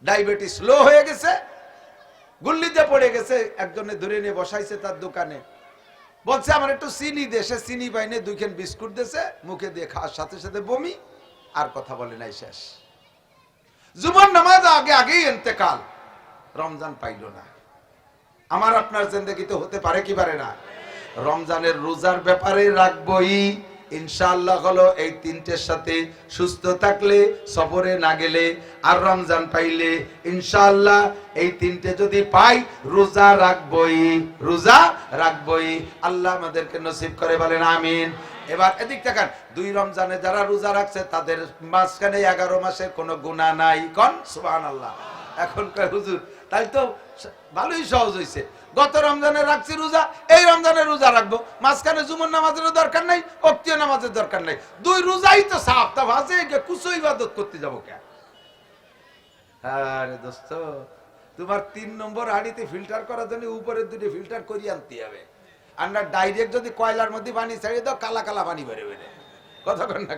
ডায়াবেটিস লো হয়ে গেছে, গুল্লিতে পড়ে গেছে, একজনে ধরে নিয়ে বসাইছে তার দোকানে, বলছে আমার একটু চিনি দে, সে চিনি পাইনে 2 খান বিস্কুট দিয়েছে, মুখে দিয়ে খাওয়ার সাথে সাথে বমি, আর কথা বলে নাই, শেষ। জুমার নামাজ আগেই ইন্তেকাল, রমজান পাইল না। আমার আপনার জিন্দেগিতে হতে পারে কি পারে না? রমজানের রোজার ব্যাপারে রাখবই ইনশাআল্লাহ হলো এই 3টের সাথে সুস্থ থাকলে, সফরে না গেলে, আর রমজান পাইলে ইনশাআল্লাহ এই 3টে যদি পাই রোজা রাখবই, রোজা রাখবই। আল্লাহ আমাদেরকে নসিব করে বলেন আমিন। এবার এদিক তাকান, 2 রমজানে যারা রোজা রাখছে তাদের মাঝখানে 11 মাসের কোনো গুনাহ নাই, কোন সুবহানাল্লাহ। এখন কয় হুজুর তাই তো ভালোই সহজ হইছে, গত রমজানে রাখছি রোজা, এই রমজানে রোজা রাখবো, মাঝখানে জুমার নামাজেরও দরকার নাই, ওয়াক্তীয় নামাজের দরকার নাই, 2 রোজাই তো সাফ, তা ভাজে কুছো ইবাদত করতে যাবো কেন? আরে দোস্ত, তোমার 3 নম্বর হাঁড়িতে ফিল্টার করার জন্য উপরের 2টি ফিল্টার করিয়ে আনতে হবে। আমরা ডাইরেক্ট যদি কয়লার মধ্যে পানি ছাড়িয়ে দাও, কালা কালা পানি বের হবে, কতক্ষণ না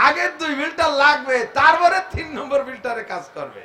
আগের 2 ফিল্টার লাগবে, তারপরে 3 নম্বর ফিল্টারে কাজ করবে।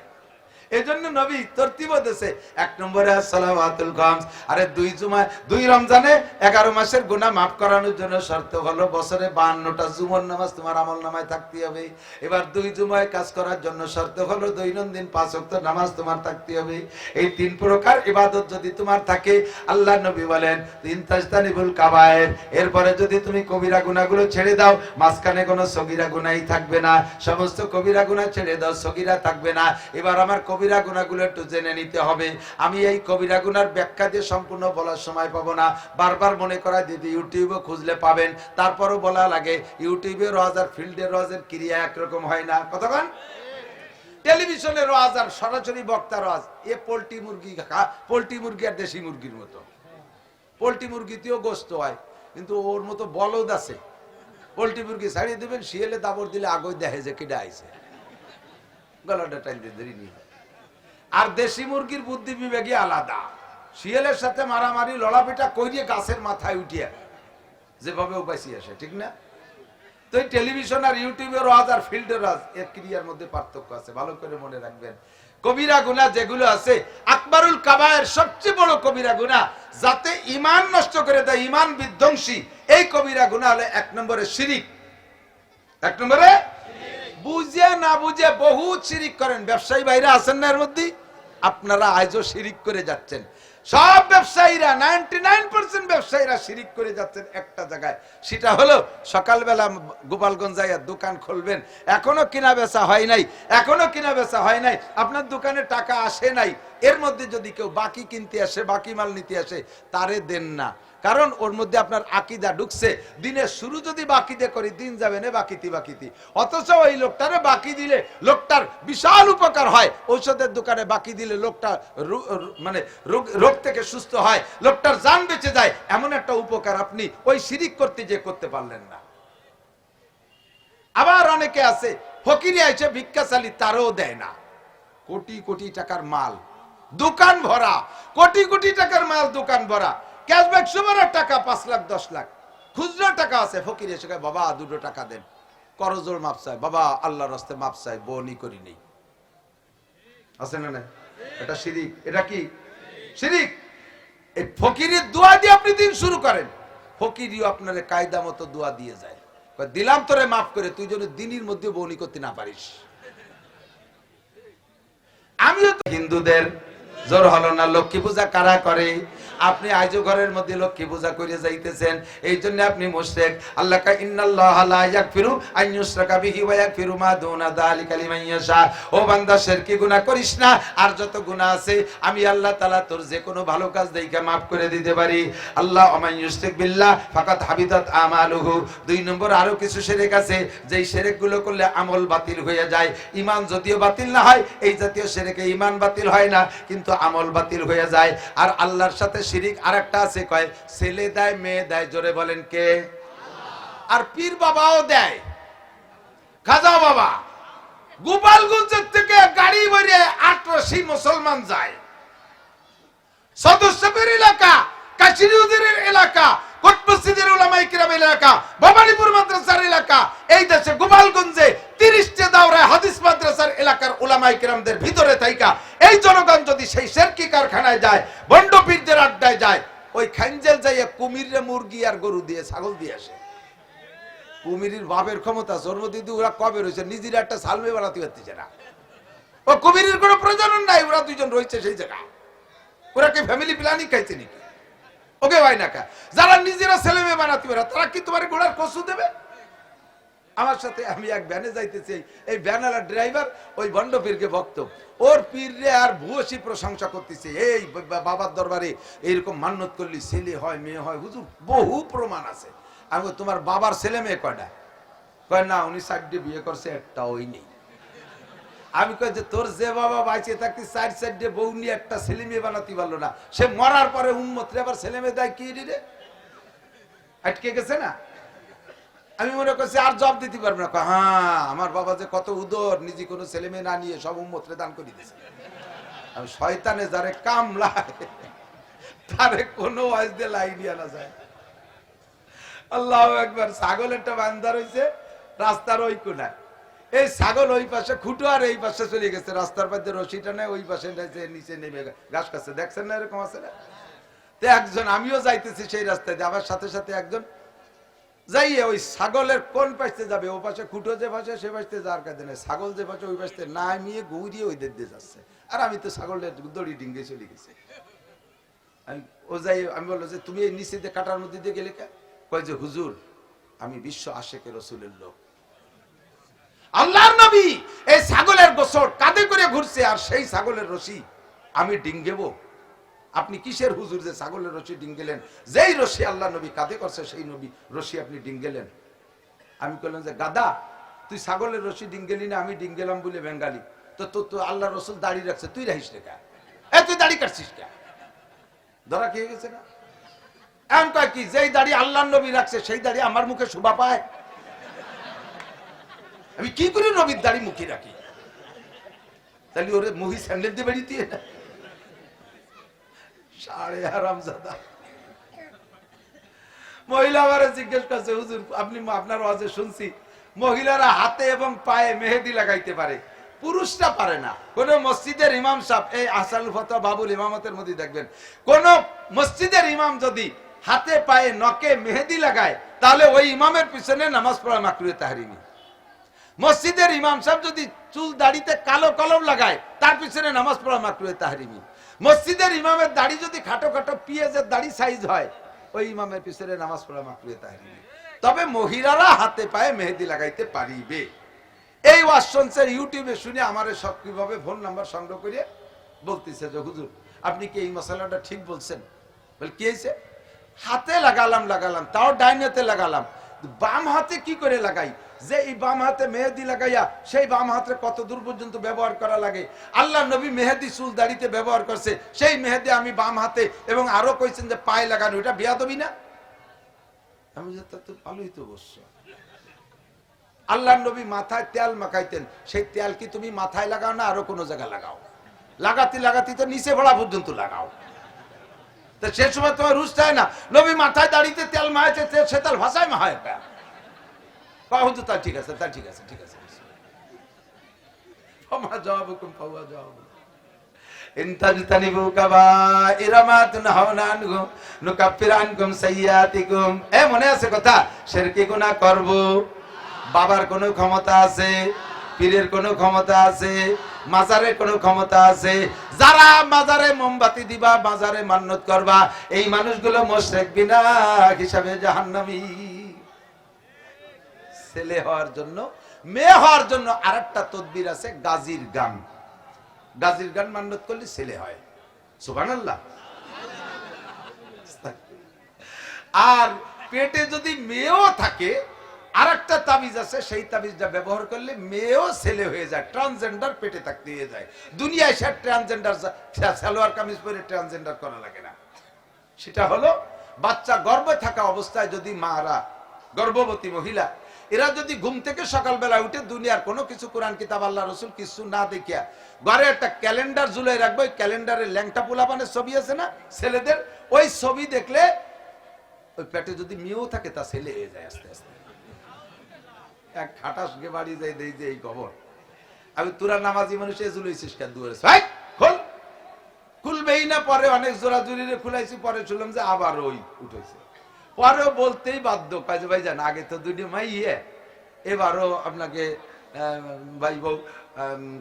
এজন্য নবী তরতিব দেশে 1 নম্বরে সালাওয়াতুল খামস। আরে 2 রমজানে 11 মাসের গুনাহ মাফ করানোর জন্য শর্ত হলো বছরে 52টা জুমার নামাজ তোমার আমলনামায় থাকতে হবে। এবার 2 জুমায় কাজ করার জন্য শর্ত হলো দৈনন্দিন 5 ওয়াক্ত নামাজ তোমার থাকতে হবে। এই 3 প্রকার ইবাদত যদি তোমার থাকে, আল্লাহ নবী বলেন ইনতাজতানিবুল কাবায়ের, এরপরে যদি তুমি কবিরা গুনাহগুলো ছেড়ে দাও, মাঝখানে কোনো সগীরা গুনাহই থাকবে না, সমস্ত কবিরা গুনাহ ছেড়ে দাও, সগীরা থাকবে না। এবার আমার কবিরা গুনাহগুলো একটু জেনে নিতে হবে। আমি এই কবিরা গুনার ব্যাখ্যা দিয়ে সম্পূর্ণ বলার সময় পাবো না, বারবার মনে করা দিদি ইউটিউবে খুঁজলে পাবেন, তারপরও বলা লাগে ইউটিউবের ওয়াজ আর ফিল্ডের ওয়াজের ক্রিয়া একরকম হয় না, কতক্ষণ? টেলিভিশনের ওয়াজ আর সরাসরি বক্তার ওয়াজ, এ পোল্ট্রি মুরগি আর দেশি মুরগির মতো। পোল্ট্রি মুরগিতেও গোস্ত হয়, কিন্তু ওর মতো বলদ আছে। পোল্ট্রি মুরগি ছাড়িয়ে দেবেন, শিয়ালে দাবর দিলে আগই দেখে যে কেডা আইছে, গলাটা টাইম দিয়ে দেরি নিয়ে। আর দেশি মুরগির বুদ্ধি বিবেকই আলাদা, শিয়ালের সাথে মারামারি লড়াপিটা কইরিয়ে গাছের মাথায় উঠিয়ে যেভাবে উপাইছি আসে, ঠিক না? তো এই টেলিভিশন আর ইউটিউবের ওয়াজ আর ফিল্ডের ওয়াজ এর ক্রিয়ার মধ্যে পার্থক্য আছে, ভালো করে মনে রাখবেন। কবিরা গুনাহ যেগুলো আছে, আকবারুল কাবায়ের সবচেয়ে বড় কবিরা গুনাহ, যাতে ঈমান নষ্ট করে দেয়, ঈমান বিধ্বংসী, এই কবিরা গুনাহ হলো 1 নম্বরে শিরিক। 1 নম্বরে বুঝে না বুঝে বহুত শিরিক করেন। ব্যবসায়ী ভাইরা আছেন না এর মধ্যে, আপনারা আজও শিরিক করে যাচ্ছেন। সব ব্যবসায়ীরা 99% ব্যবসায়ীরা শিরিক করে যাচ্ছেন একটা জায়গায়, সেটা হলো সকালবেলা গোপালগঞ্জ যাইয়া দোকান খুলবেন, এখনো কিনা বেচা হয় নাই, এখনো কিনা বেচা হয় নাই, আপনার দোকানে টাকা আসে নাই, এর মধ্যে যদি কেউ বাকি কিনতে আসে, বাকি মাল নিতে আসে, তারে দেন না, কারণ ওর মধ্যে আপনার আকীদা ঢুকছে। দিনের শুরু যদি বাকি দিয়ে করি, দিন যাবে না বাকিতি। অথচ ওই লোকটারে বাকি দিলে লোকটার বিশাল উপকার হয়। ঔষধের দোকানে বাকি দিলে লোকটা মানে রোগ থেকে সুস্থ হয়, লোকটার জান বেঁচে যায়, এমন একটা উপকার আপনি ওই শিরিক করতে যে করতে পারলেন না। আবার অনেকে আছে ফকিরি আইছে ভিক্ষা চালি, তারও দেয় না। কোটি কোটি টাকার মাল দোকান ভরা, কোটি কোটি টাকার মাল দোকান ভরা, ক্যাশব্যাক সুমার টাকা 5 লাখ 10 লাখ, খুচরা টাকা আছে। ফকির এসে কয় বাবা 2 টাকা দেন, করজোড় মাপ চাই, বাবা আল্লাহর রাস্তে মাপ চাই, বনি করি নেই, আছে না? না, এটা শিরিক। এটা কি শিরিক? এই ফকিরের দোয়া দিয়ে আপনি দিন শুরু করেন, ফকিরিও আপনারে কায়দা মতো দোয়া দিয়ে যায়, দিলাম তোরে মাফ করে, তুই যেন দিনের মধ্যে বনি করতে না পারিস। আমিও তো হিন্দুদের জোর হলো না, লক্ষ্মী পূজা কারা করে? আপনি আজও ঘরের মধ্যে লক্ষ্মী পূজা করে যাইতেছেন, এই জন্য আপনি মুশরিক। আল্লাহ কা ইন্নাল্লাহা লা ইয়াগফিরু আন ইউশরাকা বিহি ওয়া ইয়াগফিরু মা দুনা যালিকা লিমান ইয়াশা। ও বান্দা, শিরকি গুনাহ করিস না, আর যত গুনাহ আছে আমি আল্লাহ তাআলা তোর যে কোনো ভালো কাজ দেইখা maaf করে দিতে পারি। আল্লাহ ওমান ইউশরিক বিল্লাহ ফাকাদ হাবিতাত আমালুহু। 2 নম্বর আরো কিছু শিরক আছে, যেই শিরকগুলো করলে আমল বাতিল হয়ে যায়। ঈমান যদিও বাতিল না হয়, এই জাতীয় শিরকে ঈমান বাতিল হয় না, কিন্তু আমল বাতিল হয়ে যায়। আর আল্লাহর সাথে শিরিক আরেকটা আছে, কয় ছেলে দেয় মেয়ে দেয়, জোরে বলেন কে? আর পীর বাবাও দেয়। খাজা বাবা গোপালগঞ্জের থেকে গাড়ি ভরে ৮৮ মুসলমান যায়, সদস্যদের এলাকা, কাশিরুদের এলাকা, কোট মসজিদের উলামায়ে কিরাম এলাকা, ভবানীপুর মাদ্রাসার এলাকা, এই দেশে গোপালগঞ্জে 30টা দাওরায়ে হাদিস মাদ্রাসার এলাকার উলামায়ে কিরামদের ভিতরে থাইকা এই জনগণ যদি সেই শিরকি কারখানায় যায়, বন্ড পীরদের আড্ডায় যায়, ওই খানজেল যাইয়া কুমিরে মুরগি আর গরু দিয়ে ছাগল দিয়ে আসে। কুমিরের বাপের ক্ষমতা জন্মদিদি ওরা কবে রয়েছে, নিজের একটা সালমে বানাতে পারতেছে না। ও কুমিরের কোনো প্রজনন নাই, ওরা দুইজন রয়েছে সেই জায়গা। ওরা কি ফ্যামিলি প্ল্যানিং খাইছে নাকি? ওকে ভাই না, যারা নিজেরা ছেলে মেয়ে বানাতে পারে তারা কি তোমার ঘোড়ার কসু দেবে? আমার সাথে আমি এক ভ্যানে যাইতেছি, এই ভ্যানালা ড্রাইভার ওই বন্ড পীরকে ভক্ত, ওর পীররে আর ভূয়সী প্রশংসা করতেছে, এই বাবার দরবারে এইরকম মান্যত করলি ছেলে হয় মেয়ে হয়, হুজুর বহু প্রমাণ আছে। আমি তোমার বাবার ছেলে মেয়ে কয়টা? কয় না উনি 4টে বিয়ে করছে, একটা ওই নেই। আমি কই যে তোর যে বাবা বাইচে থাকতে 4 বউ নিয়ে একটা ছেলে মেয়ে বানাতে পারলো না, সে মরার পরে উম্মতরে আবার ছেলে মেয়ে দেয় কি রে? আটকে গেছে না? আমি মনে করছি আর জবাব দিতে পারবো না। হ্যাঁ, আমার বাবা যে কত উদর, নিজে কোনো ছেলে মেয়ে না নিয়ে সব উম্মতরে দান করে দিয়েছে। আমি শয়তানে যারে কামলায় তারে কোনো ওয়াজ দিয়ে লাইন আনা যায়। আল্লাহু আকবার। ছাগল একটা বান্দা রইছে রাস্তার ওই কোনায়, এই ছাগল ওই পাশে খুঁটো আর এই পাশে চলে গেছে, রাস্তার পাশে রশিটা নেই, ওই পাশে নিচে নেমে ঘাস খাচ্ছে। দেখছেন না এরকম আছে না? তো একজন, আমিও যাইতেছি সেই রাস্তায়, আমার সাথে সাথে একজন যাইয়ে ওই ছাগলের কোন পাশে যাবে, ও পাশে খুঁটো যে পাশে সে পাশে যাওয়ার কাজে নেই, ছাগল যে পাশে ওই পাশে নামিয়ে গৌরিয়ে ওই দিয়ে যাচ্ছে। আর আমি তো ছাগলের দড়ি ডিঙ্গে চলে গেছি। ও যাই, আমি বললো যে তুমি এই নিচে দিয়ে কাটার মধ্যে দিয়ে গেলে কে? কয় যে হুজুর আমি বিশ্ব আশেকে রসুলের লোক। আল্লাহর নবী এই ছাগলের গোসল কাঁধে করে ঘুরছে, আর সেই ছাগলের রশি আমি ডিঙ্গেবো? আপনি কিসের হুজুর যে ছাগলের রশি ডিঙ্গেলেন? যেই রশি আল্লাহ নবী কাঁধে করছে সেই নবী রশি আপনি ডিঙ্গেলেন। আমি বললাম যে গাদা, তুই ছাগলের রশি ডিঙ্গেলি না, আমি ডিঙ্গেলাম বলে বেঙ্গালি, তো তো আল্লাহ রসুল দাড়ি রাখছে, তুই রাখিস রে কা? তুই দাড়ি কাটছিস কে? ধরা খেয়ে গেছে না? এমন কয় কি, যেই দাড়ি আল্লাহ নবী রাখছে সেই দাড়ি আমার মুখে শোভা পায়? আমি কি করে নবীর দাড়ি মুখে রাখি? তাহলে ওরে মহি স্যান্ডেল দিয়ে বেরিয়ে দিয়ে সাড়ে হারামজাদা। মহিলা আমারে জিজ্ঞেস করছে, হুজুর আপনি আপনার ওয়াজে শুনছি মহিলারা হাতে এবং পায়ে মেহেদি লাগাইতে পারে, পুরুষরা পারে না। কোন মসজিদের ইমাম সাহেব, এই আহসানুল ফাতোয়া বাবুল ইমামতের মধ্যে দেখবেন, কোন মসজিদের ইমাম যদি হাতে পায়ে নখে মেহেদি লাগায় তাহলে ওই ইমামের পিছনে নামাজ পড়া মাকরুহে তাহরিমি। মসজিদের ইমাম সাহেব যদি চুল দাড়িতে কালো কলম লাগায় তার পিছনে নামাজ পড়া মাকরুহে তাহরিমি। মসজিদের ইমামের দাড়ি যদি খাটো খাটো পিঁয়াজের দাড়ি সাইজ হয়, ওই ইমামের পিছনে নামাজ পড়া মাকরুহে তাহরিমি। তবে মহিলারা হাতে পায়ে মেহেদি লাগাইতে পারিবে। এই ওয়াজ শুনছেন ইউটিউবে, শুনে আমারে সব কিভাবে ফোন নাম্বার সংগ্রহ করে বলতেছে যে হুজুর আপনি কি এই মশলাটা ঠিক বলছেন? বল কি হয়েছে? হাতে লাগালাম, তাও ডাইনেতে লাগালাম, বাম হাতে কি করে লাগাই? যে এই বাম হাতে মেহেদি লাগাইয়া সেই বাম হাতে কত দূর পর্যন্ত ব্যবহার করা লাগে? আল্লাহ নবী মেহেদি চুল দাড়িতে ব্যবহার করছে, সেই মেহেদি আমি বাম হাতে, এবং আরো কইছেন যে পায়ে লাগানো, এটা বেয়াদবি না? আমি যে তা তো ভালোই তো অবশ্য। আল্লাহ নবী মাথায় তেল মাখাইতেন, সেই তেল কি তুমি মাথায় লাগাও না আরো কোনো জায়গায় লাগাও? লাগাতে তো নিচে ভরা পর্যন্ত লাগাও। তো সে সময় তোমার রুশ চায় না, নবী মাথায় দাড়িতে তেল মাহাইতে, সে তেল ভাষায় মাহায় হুজুর তার ঠিক আছে, ঠিক আছে। মনে আছে কথা? শিরকি গুনাহ করব, বাবার কোনো ক্ষমতা আছে, পীরের কোনো ক্ষমতা আছে, মাজারের কোনো ক্ষমতা আছে? যারা মাজারে মোমবাতি দিবা, মাজারে মান্নত করবা, এই মানুষগুলো মুশরিক বিনা হিসাবে জাহান্নামী। ছেলে হওয়ার জন্য, মেয়ে হওয়ার জন্য আরেকটা তদবির আছে, গাজীর গান। গাজীর গান মান্নত করলে ছেলে হয়। সুবহানাল্লাহ। আর পেটে যদি মেয়েও থাকে, আরেকটা তাবিজ আছে, সেই তাবিজটা ব্যবহার করলে মেয়েও ছেলে হয়ে যায়, ট্রান্সজেন্ডার পেটে থাকতে হয়ে যায়। দুনিয়ায় সে ট্রান্সজেন্ডার, সালোয়ার কামিজ পরে ট্রান্সজেন্ডার করা লাগে না। সেটা হলো বাচ্চা গর্ভে থাকা অবস্থায় যদি মারা, গর্ভবতী মহিলা, এরা যদি ঘুম থেকে সকালবেলা উঠে দুনিয়ার কোনো কিছু, কোরআন কিতাব আল্লাহ রসুল কিছু না দেখিয়া ঘরে একটা ক্যালেন্ডার ঝুলাই রাখবে, ওই ক্যালেন্ডারে ল্যাংটা পোলাপানের ছবি আছে না ছেলেদের, ওই ছবি দেখলে ওই পেটে যদি মেয়েও থাকে তা ছেলে হয়ে যায় আস্তে আস্তে। এক খাটাস গে বাড়ি যাই দেই যে এই খবর। আমি তোরা নামাজি মানুষ জুলাইছিস কেন দুয়ারে? খোল, খুলবেই না। পরে অনেক জোরাজুরিরে খুলাইছি, পরে শুনলাম যে আবার ওই উঠেছে। পরেও বলতেই বাধ্য, কাজে ভাই জান আগে তো দুইটি মাই এবারও আপনাকে ভাই বউ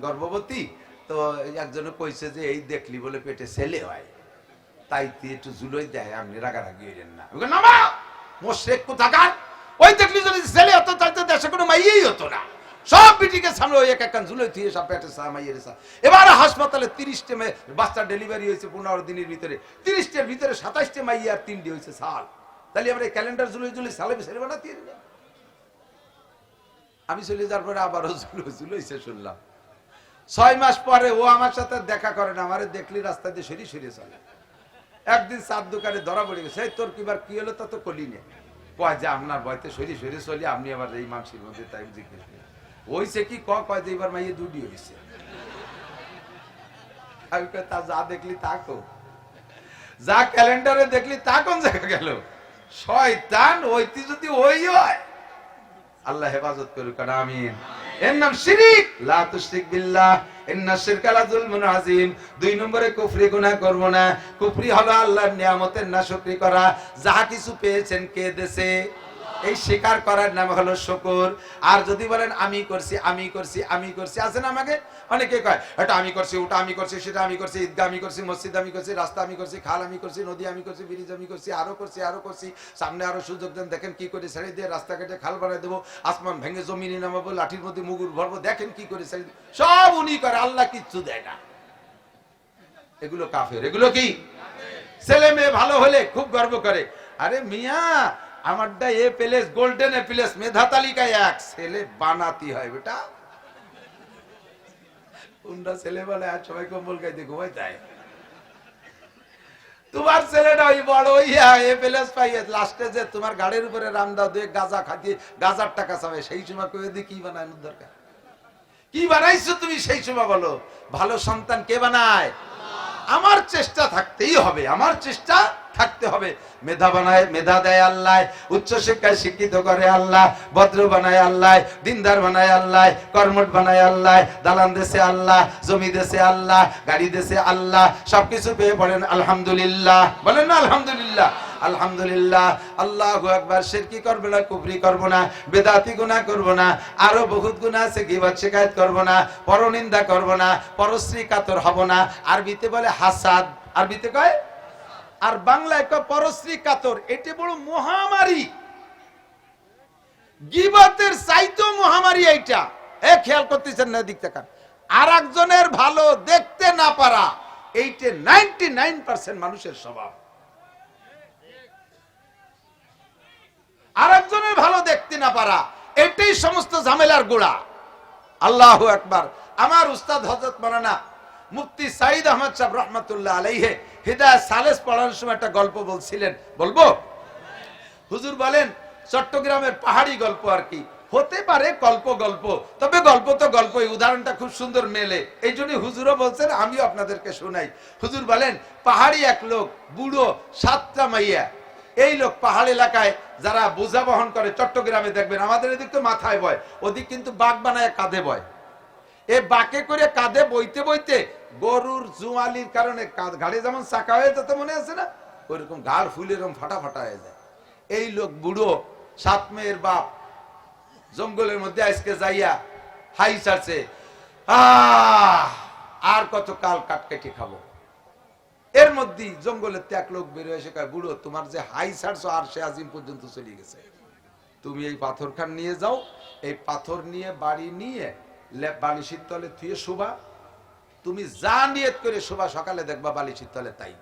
গর্ভবতী, তো একজনে কইছে যে এই দেখলি বলে পেটে ছেলে হয়, তাই একটু জুলোই দেয়, আপনি রাগারাগি হইলেন না। মোশরেক কোথাকার, ওই দেখলি যদি ছেলে হতো তাহলে দেশে কোনো মাইয়েই হতো না। সব বিটিকে সামনে ওই এক একখান জুলোই থুয়ে সব পেটে মাইয়ের। এবার হাসপাতালে 30টে বাচ্চা ডেলিভারি হয়েছে 15 দিনের ভিতরে, 30টের ভিতরে 27টে মাইয়া আর 3টে হয়েছে সাল। তাহলে আমরা ক্যালেন্ডার জুলোই জুলি সালে ছেলে বানাতে। আমি চলে যাওয়ার পরে আবারও জুলাইছে শুনলাম। 6 মাস পরে ও আমার সাথে দেখা করে না, আমারে দেখলি রাস্তা দিয়ে সরি সরি চলে। একদিন চার দোকানে ধরা পড়ে গেছে, তোর কিবার কি হলো তা তো কলি নে, কয় যে আপনার বয়তে সরি সরি চলি, আপনি আবার এই মাংসের মধ্যে তাই জিজ্ঞেস হয়েছে কি কয় যে এবার মাইয়ে দুটি হয়েছে। আমি তা যা দেখলি তা কো, যা ক্যালেন্ডারে দেখলি তা কোন জায়গা গেল? শয়তান ওইটি যদি ওই হয়, আল্লাহ হেফাজত করুক, আমিন। এর নাম শিরিক, লা তুশরিক বিল্লাহ ইন্নাশ শিরকা লাযুলমুন আযীম। 2 নম্বরে কুফরি, গুনাহ করব না। কুফরি হলো আল্লাহর নিয়ামতের নাশকরি করা। যাহা কিছু পেয়েছেন কে দেছে? এই স্বীকার করার নাম হলো শুকর। আর যদি বলেন আমি করছি আমি করছি আমি করছি, আছে না আমাকে অনেকে কয় এটা আমি করছি, ওটা আমি করছি, সেটা আমি করছি, ঈদগাহ আমি করছি, মসজিদ আমি করছি, রাস্তা আমি করছি, খাল আমি করছি, নদী আমি করছি, ব্রিজ আমি করছি, আরো করছি আরো করছি, সামনে আরো সুযোগ দেন, দেখেন কি করে ছেড়ে দিয়ে রাস্তা কেটে খাল বানাই দেবো, আসমান ভেঙে জমিনে নামাবো, লাঠির মধ্যে মুগুর ভরবো, দেখেন কি করে ছেড়ে দেবো। সব উনি করে, আল্লাহ কিচ্ছু দেয় না। এগুলো কাফের। এগুলো কি? ছেলে মেয়ে ভালো হলে খুব গর্ব করে, আরে মিয়া আমারটা A plus, golden A plus, মেধা তালিকায় 1, ছেলে বানাতে হয় বেটা। কোনটা ছেলে বলে আর সবাই কম্বল গাইতে ঘুমাই যায়। তোমার ছেলেটা ওই বড় হইয়া এ প্লেস পাইয়ে লাস্টে যে তোমার গাড়ির উপরে রামদা দিয়ে গাঁজা খাতিয়ে গাঁজার টাকা চাবে, সেই সময় কয়ে দিয়ে কি বানানোর দরকার? কি বানাইছো তুমি সেই সময় বলো? ভালো সন্তান কে বানায়? আমার চেষ্টা থাকতেই হবে, আমার চেষ্টা থাকতে হবে। মেধা বানায়, মেধা দেয় আল্লাহ, উচ্চ শিক্ষায় শিক্ষিত করে আল্লাহ, ভদ্র বানায় আল্লাহ, দিনদার বানায় আল্লাহ, কর্মঠ বানায় আল্লাহ, দালান দেশে আল্লাহ, জমি দেশে আল্লাহ, গাড়ি দেশে আল্লাহ, সবকিছু পেয়ে বলেন আলহামদুলিল্লাহ। বলেন না আলহামদুলিল্লাহ? আলহামদুলিল্লাহ। আল্লাহু আকবার। শিরকি করব না, কুফরি করব না, বেদাতি গুনাহ করব না, আরো বহুত গুনাহ আছে, গীবত শিকায়ত করব না, পরনিন্দা করব না, পরশ্রী কাতর হব না। আরবিতে বলে হাসাদ, আরবিতে কয়, আর বাংলায় কয় পরশ্রী কাতর। এটি বড় মহামারী, গীবতের চাইতেও মহামারী এইটা। খেয়াল করতেছেন না? দিক তাকান। আর একজনের ভালো দেখতে না পারা, এইটা 99% মানুষের স্বভাব। আরেকজনের ভালো দেখতে না পারা, এটাই সমস্ত ঝামেলার গোড়া। আল্লাহু আকবার। আমার উস্তাদ হযরত মাওলানা মুফতি সাইদ আহমদ সাহেব রহমাতুল্লাহ আলাইহি হিদায়াত সালেস পড়ানোর সময় একটা গল্প বলছিলেন, বলবো? হুজুর বলেন চট্টগ্রামের পাহাড়ি গল্প আর কি, হতে পারে গল্প গল্প, তবে গল্প তো গল্পই। উদাহরণটা খুব সুন্দর মেলে, এই জন্য হুজুরও বলছেন, আমিও আপনাদেরকে শোনাই। হুজুর বলেন পাহাড়ি এক লোক, বুড়ো, 7টা মাইয়া। এই লোক পাহাড় এলাকায় যারা বোঝা বহন করে, চট্টগ্রামে দেখবেন, আমাদের এদিক তো মাথায় বয়, ওদিক কিন্তু বাঘ বানায় কাঁধে বয়। এ বাঁকে করে কাঁধে বইতে বইতে গরুর জুয়ালির কারণে ঘাড়ে যেমন চাকা হয়ে যেত, মনে আছে না, ওইরকম ঘাড় ফুলে এরকম ফাটা ফাটা হয়ে যায়। এই লোক বুড়ো, 7 মেয়ের বাপ, জঙ্গলের মধ্যে আজকে যাইয়া হাই ছাড়ছে, আর কত কাল কাটকেটে খাবো। এর মধ্যে জঙ্গলের এক লোক বের হয়ে এসে কয়, বুড়ো তোমার যে হাই ছাড়ছো আর সে আজিম পর্যন্ত চলে গেছে, তুমি এই পাথর খান নিয়ে যাও, এই পাথর নিয়ে বাড়ি নিয়ে বালিশির তলে থুয়ে শোভা, তুমি যা নিয়ত করে শোভা, সকালে দেখবা বালিশির তলে তাই।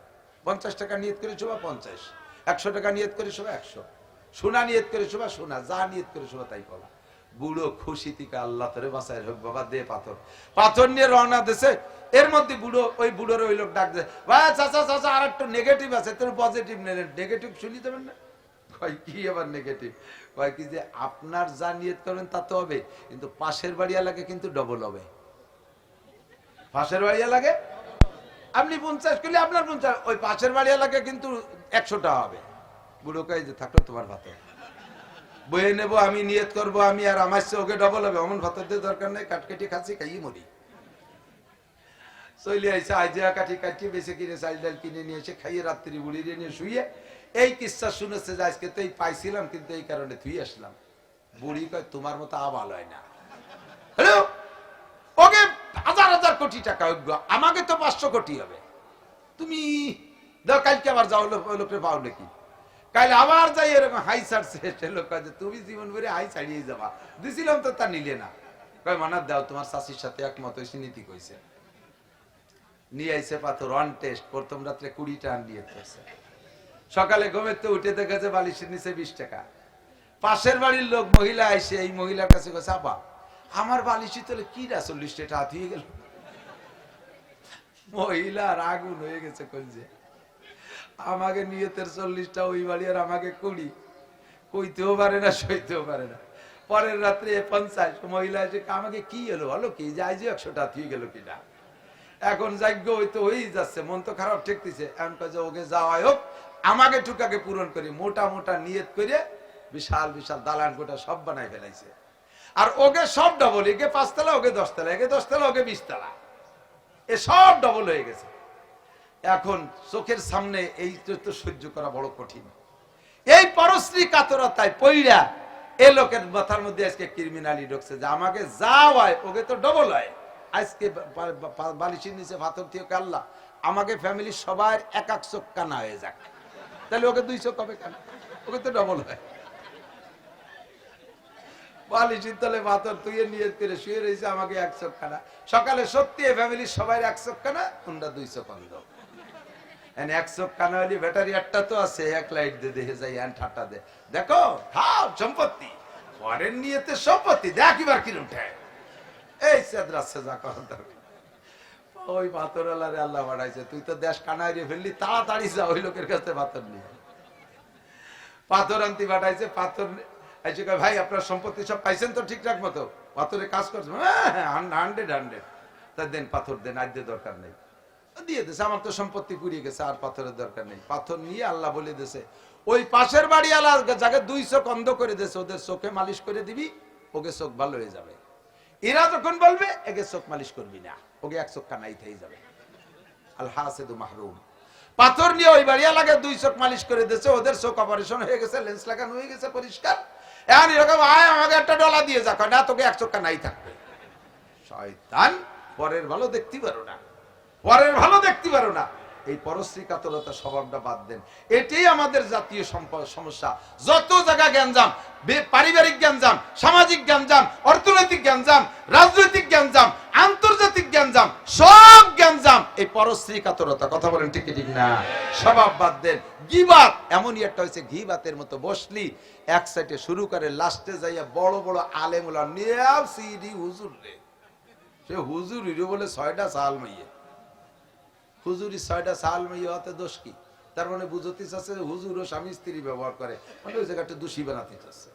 50 টাকা নিয়ত করে শোভা 50, 100 টাকা নিয়ত করে শোভা 100, সোনা নিয়ত করে শোভা সোনা, যা নিয়ত করে শোভা তাই পাবা। বুড়ো খুশি থেকে আল্লাহ তোরে বাঁচায় হোক বাবা, দে পাথর। পাথর নিয়ে রওনা দিছে। এর মধ্যে বুড়ো, ওই বুড়োর ওই লোক ডাক দেয়, ভাই চাচা চাচা আর একটু নেগেটিভ আছে, তোর পজিটিভ নেন। নেগেটিভ শুনি দেবেন না? কয় কি আবার নেগেটিভ? কয় কি যে আপনার যা নিয়ত করবেন তা তো হবে, কিন্তু পাশের বাড়িয়া লাগে কিন্তু ডবল হবে। পাশের বাড়িয়া লাগে আপনি 50 করলে আপনার 50, ওই পাশের বাড়িয়া লাগে কিন্তু 100টা হবে। বুড়ো কয় যে থাকলো তোমার ভাতর বয়ে নেবো, আমি নিয়ত করবো আমি আর আমার চেয়ে ওকে ডবল হবে, অমন ভাতর দিয়ে দরকার নেই, কাটকেটি খাচ্ছি খাইয়ে মরি। চলে আইসে আইজিয়া কাঠি কাটি বেঁচে কিনে চাল ডাল কিনে নিয়ে এসে খাইয়ে রাত্রি বুড়ি নিয়ে শুয়ে এই কিচ্ছা শুনেছে যে আজকে তো এই পাইছিলাম কিন্তু এই কারণে তুই আসলাম। বুড়ি কয় তোমার মতো আবাল হয় না। হ্যালো, ওকে হাজার হাজার কোটি টাকা, আমাকে তো 500 কোটি হবে। তুমি দাও কালকে আবার যাও, লোকে পাও নাকি? কাল আবার যাই এরকম হাই ছাড়ছে, সে লোক যে তুমি জীবন ভরে হাই ছাড়িয়ে যাবা, দিছিলাম তো তা নিলে না। কয় মানার দাও, তোমার শাশির সাথে একমত হয়েছে, নীতি কইছে। নিয়ে আইসে পাথর অন টেস্ট, প্রথম রাত্রে 20 টাকা নিয়ে গেছে। সকালে ঘুমের তো উঠে দেখেছে বালিশের নিচে 20 টাকা। পাশের বাড়ির লোক মহিলা আইসে এই মহিলার কাছে গেছে, আপা আমার বালিশি তোলে কি রা 40 টাকা হাত হয়ে গেল। মহিলার আগুন হয়ে গেছে, কইছে আমাকে নিয়তের 40টা ওই বাড়ি আর আমাকে 20, কইতেও পারে না সইতেও পারে না। পরের রাত্রে 50 মহিলা এসে আমাকে কি এলো, হলো কি যে আজ 100 টাকা হয়ে গেল কিনা। এখন যাজ্ঞ হইতো হয়েই যাচ্ছে, মন তো খারাপ ঠেকতেছে। এখন কাজে ওকে যাওয়াই হোক, আমাকে টুকাকে পূরণ করি, মোটা মোটা নিয়ত করে বিশাল বিশাল দালান কোটা সব বানাই ফেলাইছে। আর ওকে সব ডবল, একে 5 তলা, ওকে 10 তলা, একে 10 তলা, ওকে 20 তলা, এ সব ডবল হয়ে গেছে। এখন চোখের সামনে এই তো সহ্য করা বড় কঠিন। এই পরশ্রী কাতরতায় পইড়া এ লোকের মাথার মধ্যে আজকে ক্রিমিনালি ঢুকছে যে আমাকে যা হয় ওকে তো ডবল হয়। আজকে বালিশের নিচে পাথর থেকে আল্লাহ আমাকে ফ্যামিলির সবার এক চোখ কানা হয়ে যাক, তাহলে ওকে 2 চোখ হবে কেন? ওকে তো ডবল হয়। বালিশের তলে পাথর তুই নিয়ত করে শুয়ে রয়েছে আমাকে 1 চোখ কানা। সকালে সত্যি ফ্যামিলির সবাই 1 চোখ কানা, তোমরা 2 চোখ অন্ধ। 1 চোখ কানা হলে ব্যাটারি একটা তো আছে, 1 লাইট দিয়ে দেখে যাই ঠাট্টা দে, দেখো খাও সম্পত্তি, পরের নিয়েতে সম্পত্তি দেখিবার কি উঠে এই সেদরা সেজা করার দরকার। ওই পাথরওয়ালারে আল্লাহ বাড়াইছে, তুই তো দেশ কানাইরে ফেললি, তাড়াতাড়ি যা ওই লোকের কাছে পাথর নিয়ে। পাথর আনতে পাঠাইছে, পাথর এসে কয় ভাই আপনার সম্পত্তি সব পাইছেন তো ঠিকঠাক মতো? পাথরে কাজ করছে, হ্যাঁ 100 তা দেন পাথর দেন, আজ দরকার নেই, দিয়ে দিছে, আমার তো সম্পত্তি পুড়িয়ে গেছে, আর পাথরের দরকার নেই। পাথর নিয়ে আল্লাহ বলে দিছে ওই পাশের বাড়ি আল্লাহ যাকে 2 চোখ অন্ধ করে দিয়েছে ওদের চোখে মালিশ করে দিবি, ওকে চোখ ভালো হয়ে যাবে। এরা যখন বলবে একে চোখ মালিশ করবি না, ওকে 1 চোখ কানাই থেকে যাবে। আল হাসিদু মাহরুম। পাথর নিয়ে ওই বাড়ি আলাকে 2 চোখ মালিশ করে দিয়েছে, ওদের চোখ অপারেশন হয়ে গেছে, লেন্স লাগানো হয়ে গেছে পরিষ্কার। এখন এরকম আয় আমাকে একটা ডলা দিয়ে যাক, না তোকে 1 চোখ কানাই থাকবে। শয়তান, পরের ভালো দেখতে পারো না, পরের ভালো দেখতে পারো না। এই পরশ্রী কাতরতা স্বভাবটা বাদ দেন, এটাই আমাদের জাতীয় সমস্যা। যত জায়গা গ্যাঞ্জাম, পারিবারিক গ্যাঞ্জাম, সামাজিক গ্যাঞ্জাম, অর্থনৈতিক গ্যাঞ্জাম, রাজনৈতিক গ্যাঞ্জাম, আন্তর্জাতিক গ্যাঞ্জাম, সব গ্যাঞ্জাম এই পরশ্রী কাতরতা। কথা বলেন ঠিক ঠিক না? স্বভাব বাদ দেন। গীবাত এমনই একটা হয়েছে, গীবাতের মতো বসলি এক সাইডে শুরু করে লাস্টে যাইয়া বড় বড় আলেমুলা নিয়ে সিডি হুজুর রে, সে হুজুরি বলে 6টা সাল মাইয়ে, হুজুরি 6টা সাল মাইয়ে হতে দোষ কি? তার মানে বুঝতে চাচ্ছে হুজুর ও স্বামী স্ত্রী ব্যবহার করে, মানে ওই জায়গাটা দোষী বানাতে চাচ্ছে।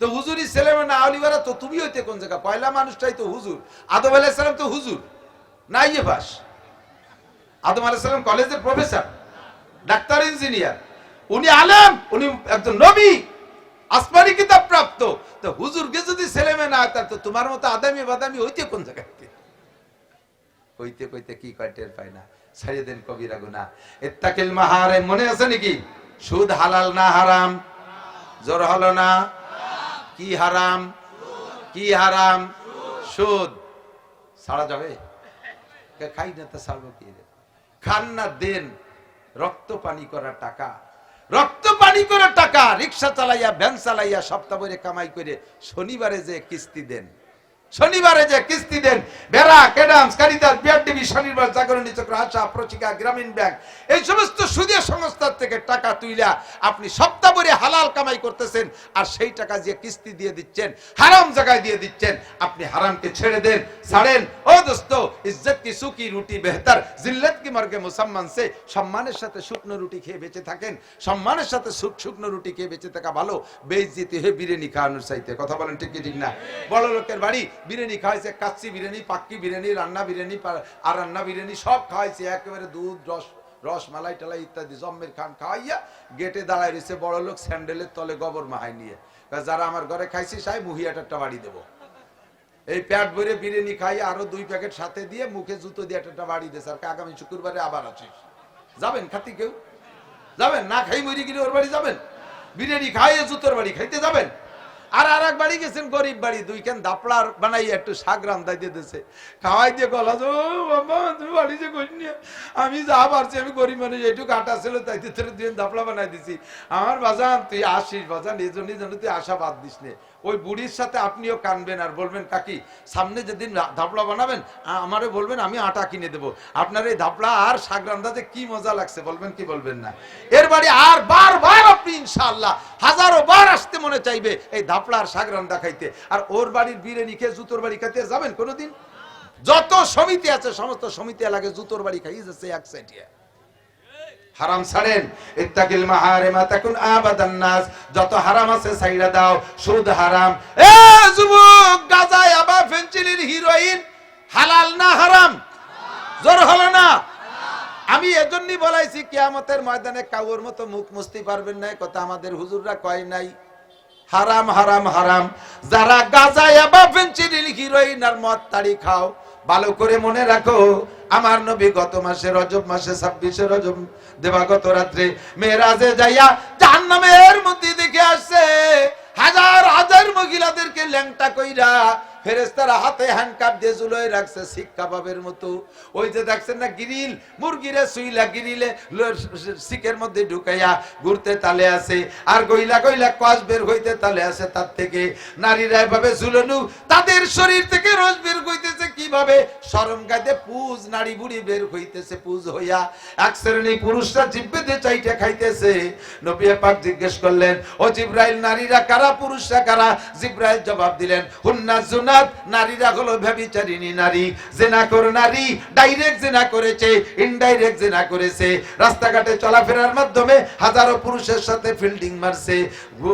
তো হুজুরি ছেলে মানে আউলিবারা, তো তুমি হইতে কোন জায়গা? পয়লা মানুষটাই তো হুজুর। আদম আলাইহিস সালাম তো হুজুর না, ইয়ে ভাস আদম আলাইহিস সালাম কলেজের প্রফেসর, ডাক্তার, ইঞ্জিনিয়ার, উনি আলেম, উনি একজন নবী, আসমানি কিতাব প্রাপ্ত। তো হুজুরকে যদি ছেলে মেয়ে না হয়, তো তোমার মতো আদামি বাদামি হইতে কোন জায়গায়? কইতে কইতে কি কয় টের পায় না। ছাড়িয়ে দেন কবিরা গুনাহ। ইত্তাকিল মাহারিম, মনে আছে নাকি? সুদ হালাল না হারাম? জোর হলো না? কি হারাম? কি হারাম? সুদ। ছাড়া যাবে? খাই না তো ছাড়বো কি? খান না দেন। রক্ত পানি করা টাকা, রক্ত পানি করা টাকা রিক্সা চালাইয়া, ভ্যান চালাইয়া, সপ্তাহ ভরে কামাই করে শনিবারে যে কিস্তি দেন, শনিবারে যে কিস্তি দেন, বেড়া, ক্যাডামস, কারিতাস, বিআরডিবি, শনিবার জাগরণী চক্র, আশা, প্রচিকা, গ্রামীণ ব্যাংক, এই সমস্ত সুদীয় সংস্থার থেকে টাকা তুইলা আপনি সপ্তাহ ভরে হালাল কামাই করতেছেন, আর সেই টাকা যে কিস্তি দিয়ে দিচ্ছেন, হারাম জায়গায় দিয়ে দিচ্ছেন। আপনি হারামকে ছেড়ে দেন, ছাড়েন। ও দোস্ত, ইজ্জত কি সুকি রুটি বেহতর, জিল্লত কি মর্গে মুসম্মান সে। সম্মানের সাথে শুকনো রুটি খেয়ে বেঁচে থাকেন, সম্মানের সাথে শুকনো রুটি খেয়ে বেঁচে থাকা ভালো, বেইজ্জতি হয়ে বিরিয়ানি খাওয়ানোর চাইতে। কথা বলেন ঠিক কি ঠিক না? বড় লোকের বাড়ি বিরিয়ানি খাওয়াইছে, কাচ্চি বিরিয়ানি, পাক্কি বিরিয়ানি, রান্না বিরিয়ানি আর রান্না বিরিয়ানি সব খাওয়াইছে, একেবারে দুধ রসমালাই টালাই ইত্যাদি জম্মের খান খাওয়াইয়া গেটে দাঁড়ায় রয়েছে বড় লোক স্যান্ডেলের তলে গোবর মাহাই নিয়ে, যারা আমার ঘরে খাইছি সাহেব মুহিয়াটা বাড়ি দেবো। এই প্যাট ভরে বিরিয়ানি খাই আরো 2 প্যাকেট সাথে দিয়ে মুখে জুতো দিয়ে একটা বাড়ি দিয়েছে, আর আগামী শুক্রবারে আবার আছিস, যাবেন খাতি কেউ যাবেন না? খাই মরি গিয়ে ওর বাড়ি যাবেন? বিরিয়ানি খাইয়ে জুতোর বাড়ি খাইতে যাবেন? আর এক বাড়ি গেছেন গরিব বাড়ি, 2 ক্যান দাপড়ার বানাই একটু শাক রান্ধাই দিয়ে দিয়েছে, খাওয়াই দিয়ে গলা বাবা তুমি বাড়ি যে করি নিয়ে আমি যা পারছি, আমি গরিব মানুষ এইটুকু আটা ছিল তাই দিয়ে দাপড়া বানাই দিছি। আমার বাজান তুই আসিস বাজান, এই জন্য তুই আশা বাদ দিস নে। ওই বুড়ির সাথে আপনিও কানবেন আর বলবেন কাকি সামনে যেদিন ধাপড়া বানাবেন আমারে বলবেন, আমি আটা কিনে দেবো। আপনার এই ধাপড়া আর শাক রান্ধাতে কি মজা লাগছে বলবেন কি বলবেন না? এর বাড়ি আর বারবার আপনি ইনশাআল্লাহ হাজারো বার আসতে মনে চাইবে এই ধাপড়া আর শাক রান্না খাইতে। আর ওর বাড়ির বিরিয়ানি খেয়ে জুতোর বাড়ি খাইতে যাবেন কোনোদিন? যত সমিতি আছে সমস্ত সমিতি এলাকায় জুতোর বাড়ি খাই যাচ্ছে এক সাইডে। হারাম ছাড়েন, ইত্তাকিল মাহারিমা তাকুন আবাদান নাস, যত হারাম আছে ছাইড়া দাও। সুদ হারাম, এ যুবক গাঁজা ইয়াবা ফেনসিলিন হিরোইন হালাল না হারাম? জোর হলো না? আমি এজন্যই বলাইছি কিয়ামতের ময়দানে কাউর মতো মুখ মুছতে পারবেন না, কথা আমাদের হুজুররা কয় নাই? হারাম হারাম হারাম। যারা গাঁজা ইয়াবা ফেনসিলিন হিরোইন আর মদ তাড়ি খাও, ভালো করে মনে রাখো আমার নবী গত মাসে রজব মাসে 26 রজব দেবাগত রাত্রে মেরাজে যাইয়া জাহান্নামের মধ্যে দেখে আসছে হাজার হাজার মহিলাদেরকে ল্যাংটা কইরা ফেরেশতারা হাতে হ্যান্ডকাপ দিয়ে ঝুলোয় রাখছে শিক কাবাবের মতো। ওই যে দেখছেন না গ্রিল, মুরগিরে সুইলা গ্রিলে শিকের মধ্যে ঢুকাইয়া ঘুরতে তালে আছে, আর গইলা গইলা কস বের হইতে তালে আছে। তার থেকে নারীরা এভাবে ঝুলানো, তাদের শরীর থেকে রস বের হইতেছে কিভাবে? শরম গাইতে পুজ নারী বুড়ি বের হইতেছে পুজ হইয়া। এক শ্রেণী পুরুষরা জিব্বে দিয়ে চাইটা খাইতেছে। নবী পাক জিজ্ঞেস করলেন, ও জিব্রাইল নারীরা কারা পুরুষরা কারা? জিব্রাইল জবাব দিলেন, হুন্না জুনাত, নারীরা হলো ব্যভিচারিণী নারী, জিনাখোর নারী। ডাইরেক্ট জিনা করেছে, ইনডাইরেক্ট জিনা করেছে, রাস্তাঘাটে চলাফেরার মাধ্যমে হাজারো পুরুষের সাথে ফিল্ডিং মারছে।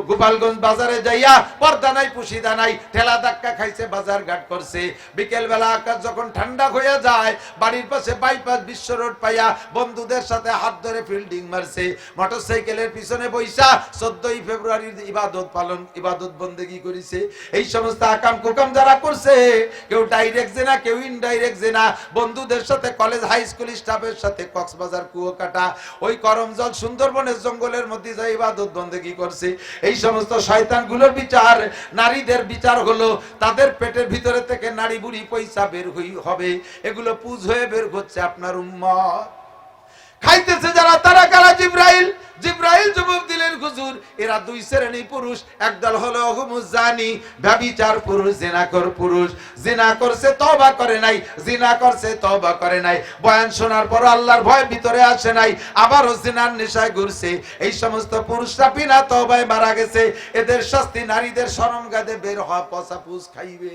গোপালগঞ্জ বাজারে যাইয়া পর্দা নাই পুশিদা নাই ঠেলা ধাক্কা খাইছে, বাজার ঘাট করছে। বিকেল বেলা আকাশ যখন ঠান্ডা হয়ে যায় বাড়ির পাশে বাইপাস বিশ্ব রোড পাইয়া বন্ধুদের সাথে হাত ধরে ফিল্ডিং মারছে। মোটরসাইকেলের পিছনে বৈশা 14ই ফেব্রুয়ারির ইবাদত পালন ইবাদত বন্দেগী করেছে। এই সমস্ত আকাম কুকাম যারা করছে, কেউ ডাইরেক্ট জেনা, কেউ ইনডাইরেক্ট জেনা, বন্ধুদের সাথে কলেজ হাই স্কুল স্টাফের সাথে কক্সবাজার কুয়াকাটা ওই করমজল সুন্দরবনের জঙ্গলের মধ্যে যাই ইবাদত বন্দেগী করছে। এই সমস্ত শয়তানগুলোর বিচার, নারীদের বিচার হলো তাদের পেটের ভিতরে থেকে নারী বুড়ি পয়সা বের হবে, এগুলো পুজ হয়ে বের হচ্ছে আপনার উম্মত। খাইতেছে যারা তারা কারা? জিব্রাইল। জিব্রাইল জবাব দিলেন, হুজুর এরা 2 শ্রেণী পুরুষ। একদল হলো হুমুজানি, ব্যভিচার পুরুষ, জিনাখোর পুরুষ। জিনা করছে তওবা করে নাই, জিনা করছে তওবা করে নাই, বয়ান শোনার পর আল্লাহর ভয় ভিতরে আসে নাই, আবারও জিনার নেশায় ঘুরছে। এই সমস্ত পুরুষরা বিনা তওবায় মারা গেছে। এদের শাস্তি নারীদের শরম গাদে বের হওয়া পচা পুজ খাইবে।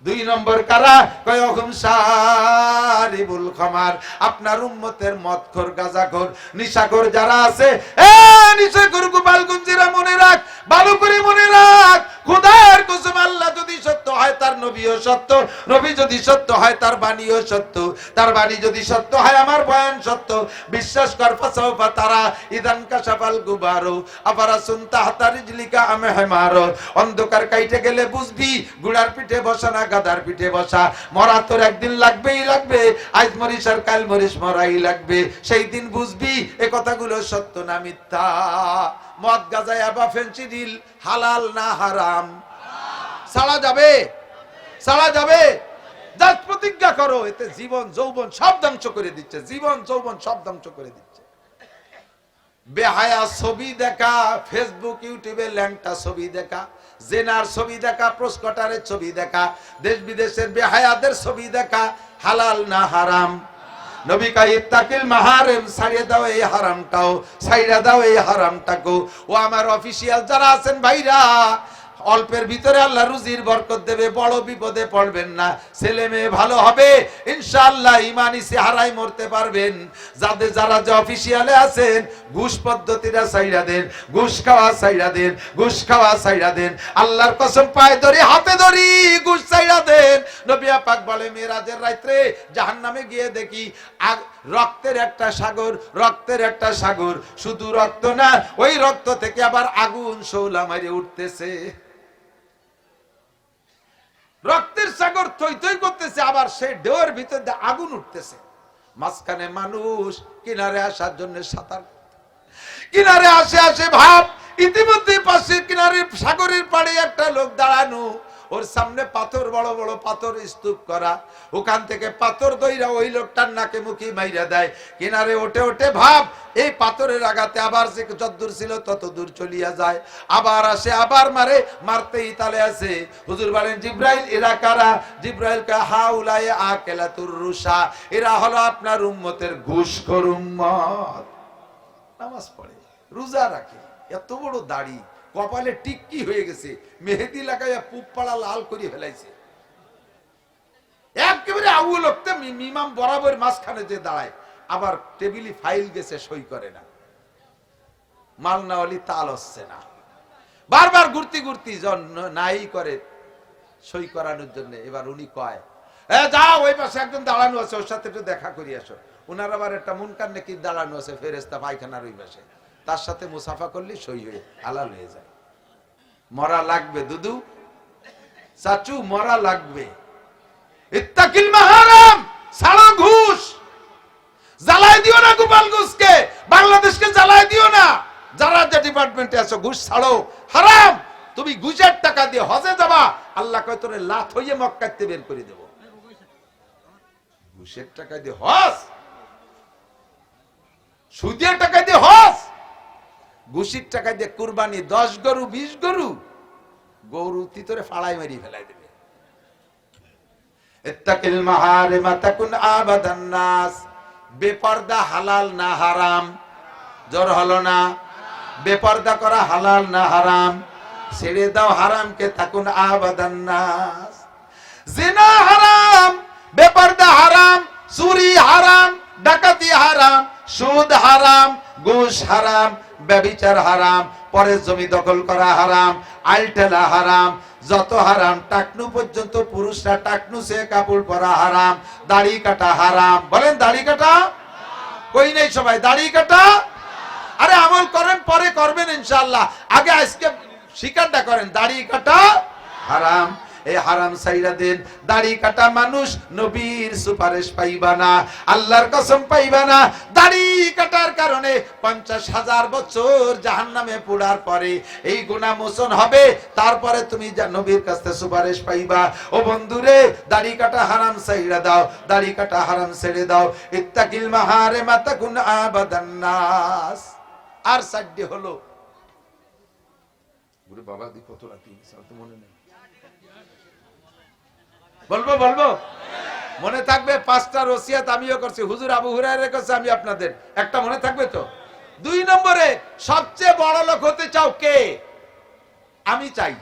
2 নম্বর কারা? কয়হুম শারিবুল খামার, আপনার উম্মতের মদখোর, গাঁজাখোর, নিশাখোর যারা আছে, এ নিশাখোর গোপালগঞ্জেরা মনে রাখ, ভালো করে মনে রাখ, খোদার কসম আল্লাহ যদি সত্য হয় তার নবীও সত্য, নবী যদি সত্য হয় তার বাণীও সত্য, তার বাণী যদি সত্য হয় আমার বয়ান সত্য। বিশ্বাস কর, ফাসাউফা তারা ইদান কাশাফাল গুবারু আফারাসুন তাহতা রিজলিকা আমে হেমারো। অন্ধকার কাইটে গেলে বুঝবি গুড়ার পিঠে বসা না গাদার পিঠে বসা। মরা তোর একদিন লাগবেই লাগবে, আজ মরিস আর কাল মরিস, মরাই লাগবে। সেই দিন বুঝবি এ কথাগুলো সত্য না মিথ্যা। মদ গাঁজা ইয়াবা ফেনসিডিল হালাল না হারাম? ছাড়া যাবে? ছাড়া যাবে? জাত প্রতিজ্ঞা করো, এতে জীবন যৌবন সব ধ্বংস করে দিচ্ছে, জীবন যৌবন সব ধ্বংস করে দিচ্ছে। বেহায়া ছবি দেখা, ফেসবুক ইউটিউবে ল্যাংটা ছবি দেখা, জেনার ছবি দেখা, প্রস্কটারের ছবি দেখা, দেশ বিদেশের বেহায়াদের ছবি দেখা, হালাল না হারাম? নবী কয় ইত্তাকিল মাহারিম, ছাড়িয়ে দাও এই হারামটাও, ছাইড়া দাও এই হারামটাকেও। ও আমার অফিসিয়াল যারা আছেন ভাইরা, অল্পের ভিতরে আল্লাহ রুজির বরকত দেবে, বড় বিপদে পড়বেন না, ছেলে মেয়ে ভালো হবে ইনশাআল্লাহ, ঈমানি চেহারায় মরতে পারবেন। যারা যে অফিসিয়ালে আছেন ঘুষ পদ্ধতিটা ছাইড়া দেন, ঘুষ খাওয়া ছাইড়া দেন, ঘুষ খাওয়া ছাইড়া দেন, আল্লাহর কসম পায়ে ধরি হাতে ধরি ঘুষ ছাইড়া দেন। নবী পাক বলে মেরাজের রাতে জাহান্নামে গিয়ে দেখি রক্তের একটা সাগর, রক্তের একটা সাগর, শুধু রক্ত না, ওই রক্ত থেকে আবার আগুন শোলা মারে উঠতেছে, রক্তের সাগর থই থই করতেছে, আবার সেই ঢেউয়ের ভিতর দিয়ে আগুন উঠতেছে। মাঝখানে মানুষ কিনারে আসার জন্য সাঁতার, কিনারে আসে ভাব ইতিমধ্যে পাশে কিনারে সাগরের পাড়ে একটা লোক দাঁড়ানো, ওর সামনে পাথর, বড় বড় পাথর স্তূপ করা, ওখান থেকে পাথর দইরা ওই লোকটার নাকে মুখে মাইরা দেয়। কিনারে ওঠে ওঠে ভাব এই পাথরের আঘাতে আবার সে যতদূর ছিল তত দূর চলিয়া যায়, আবার আসে আবার মারে, মারতেই তালে আছে। হুজুর বলেন জিব্রাইল এরা কারা? জিব্রাইল কা হাউলায়ে আকেলাতুর রুশা, এরা হলো আপনার উম্মতের ঘুষখোর উম্মত। নামাজ পড়ে, রোজা রাখে, এত বড় দাড়ি, কপালে টিক্কি হয়ে গেছে, মেহেদি লাগাইয়া পুপ পাড়া লাল করে ফেলাইছে, একেবারে আউল হতে ইমাম বরাবর মাঝখানে যে দাঁড়ায়, আবার টেবিলে ফাইল গেছে সই করে না, মালনাওয়ালি তাল হচ্ছে না, বারবার ঘুরতি ঘুরতি নাই করে সই করানোর জন্য। এবার উনি কয় যাও ওই পাশে একজন দাঁড়ানো আছে, ওর সাথে একটু দেখা করি আসো। উনার আবার একটা মুনকার নাকি দাঁড়ানো আছে ফেরেশতা পায়খানার ওই পাশে, তার সাথে মুসাফা করলে সই হয়ে হালাল হয়ে যায়। মরা লাগবে দুদু, চাচু মরা লাগবে। ইত্তাকিল মাহারাম, ছাড়ো ঘুষ, জ্বালাই দিও না গোপালগঞ্জকে, বাংলাদেশকে জ্বালাই দিও না। যারা যে ডিপার্টমেন্টে আছো ঘুষ ছাড়ো, হারাম। তুমি ঘুষের টাকা দিয়ে হজে যাবা, আল্লাহ কয় তোরে লাথ হইয়ে মক্কাতে বের করে দেব। ঘুষের টাকা দিয়ে হজ, সুদের টাকা দিয়ে হজ, ঘুষির টাকা দিয়ে কুরবানি 10 গরু 20 গরু, গরু তিতরে ফাড়াই মারি ফেলাই দেবে। ইত্তাকিল মাহারিমা তাকুন আবাদান নাস, বেপরদা হালাল না হারাম? জোর হলো না? বেপরদা করা হালাল না হারাম? ছেড়ে দাও হারামকে, তাকুন আবাদান নাস। জিনা হারাম, বেপরদা হারাম, চুরি হারাম, ডাকাতি হারাম, সুদ হারাম, ঘুষ হারাম, ব্যভিচার হারাম, পরের জমি দখল করা হারাম, আলটেলা হারাম, যত হারাম, টাকনু পর্যন্ত পুরুষরা টাকনু সে কাপড় পরা হারাম, দাড়ি কাটা হারাম। বলেন দাড়ি কাটা? কই নেই সবাই দাড়ি কাটা? আরে আমল করেন পরে করবেন ইনশাআল্লাহ, আগে আজকে স্বীকারটা করেন দাড়ি কাটা হারাম। এই হারাম ছাইরা দেন। দাড়ি কাটা মানুষ নবীর সুপারিশ পাইবা না, আল্লাহর কসম পাইবা না। দাড়ি কাটার কারণে 50,000 বছর জাহান্নামে পোড়ার পরে এই গুনাহ মোচন হবে, তারপরে তুমি নবীর কাছে সুপারিশ পাইবা। ও বন্ধুরে, দাড়ি কাটা হারাম ছাইরা দাও, দাড়ি কাটা হারাম ছেড়ে দাও। ইত্তাকিল মাহারিমা তাকুন আবাদান নাস। আর সাইডে হলো ওরে বাবা দি কত রাতি তো মনে নেই, বলবো মনে থাকবে? 5টা ওসিয়াত আমিও করছি, হুজুর আবু হুরায়রা কাছে, আমি আপনাদের একটা মনে থাকবে তো? 2 নম্বরে, সবচেয়ে বড় লোক হতে চাও কে? আমি চাই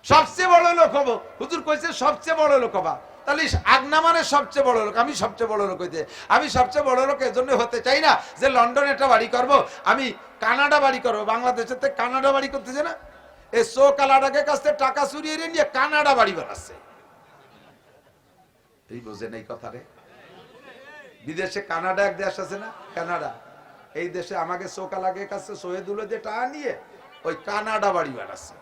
সবচেয়ে বড় লোক হব। হুজুর কইছে সবচেয়ে বড় লোক হবা, তাহলে আগনা মানে সবচেয়ে বড় লোক। আমি সবচেয়ে বড় লোক হইতে, আমি সবচেয়ে বড় লোক এজন্য হতে চাই না যে লন্ডনে একটা বাড়ি করব, আমি কানাডা বাড়ি করব। বাংলাদেশের থেকে কানাডা বাড়ি করতেছে না, এই সো কালাডাকে কাছে টাকা চুরিয়ে নিয়ে কানাডা বাড়ি বানাচ্ছে। এই বোঝেন এই কথা রে? বিদেশে কানাডা এক দেশ আছে না, কানাডা, এই দেশে আমাকে সোকালাগের কাছে শহীদুল যে টাকা নিয়ে ওই কানাডা বাড়ি বানাচ্ছে।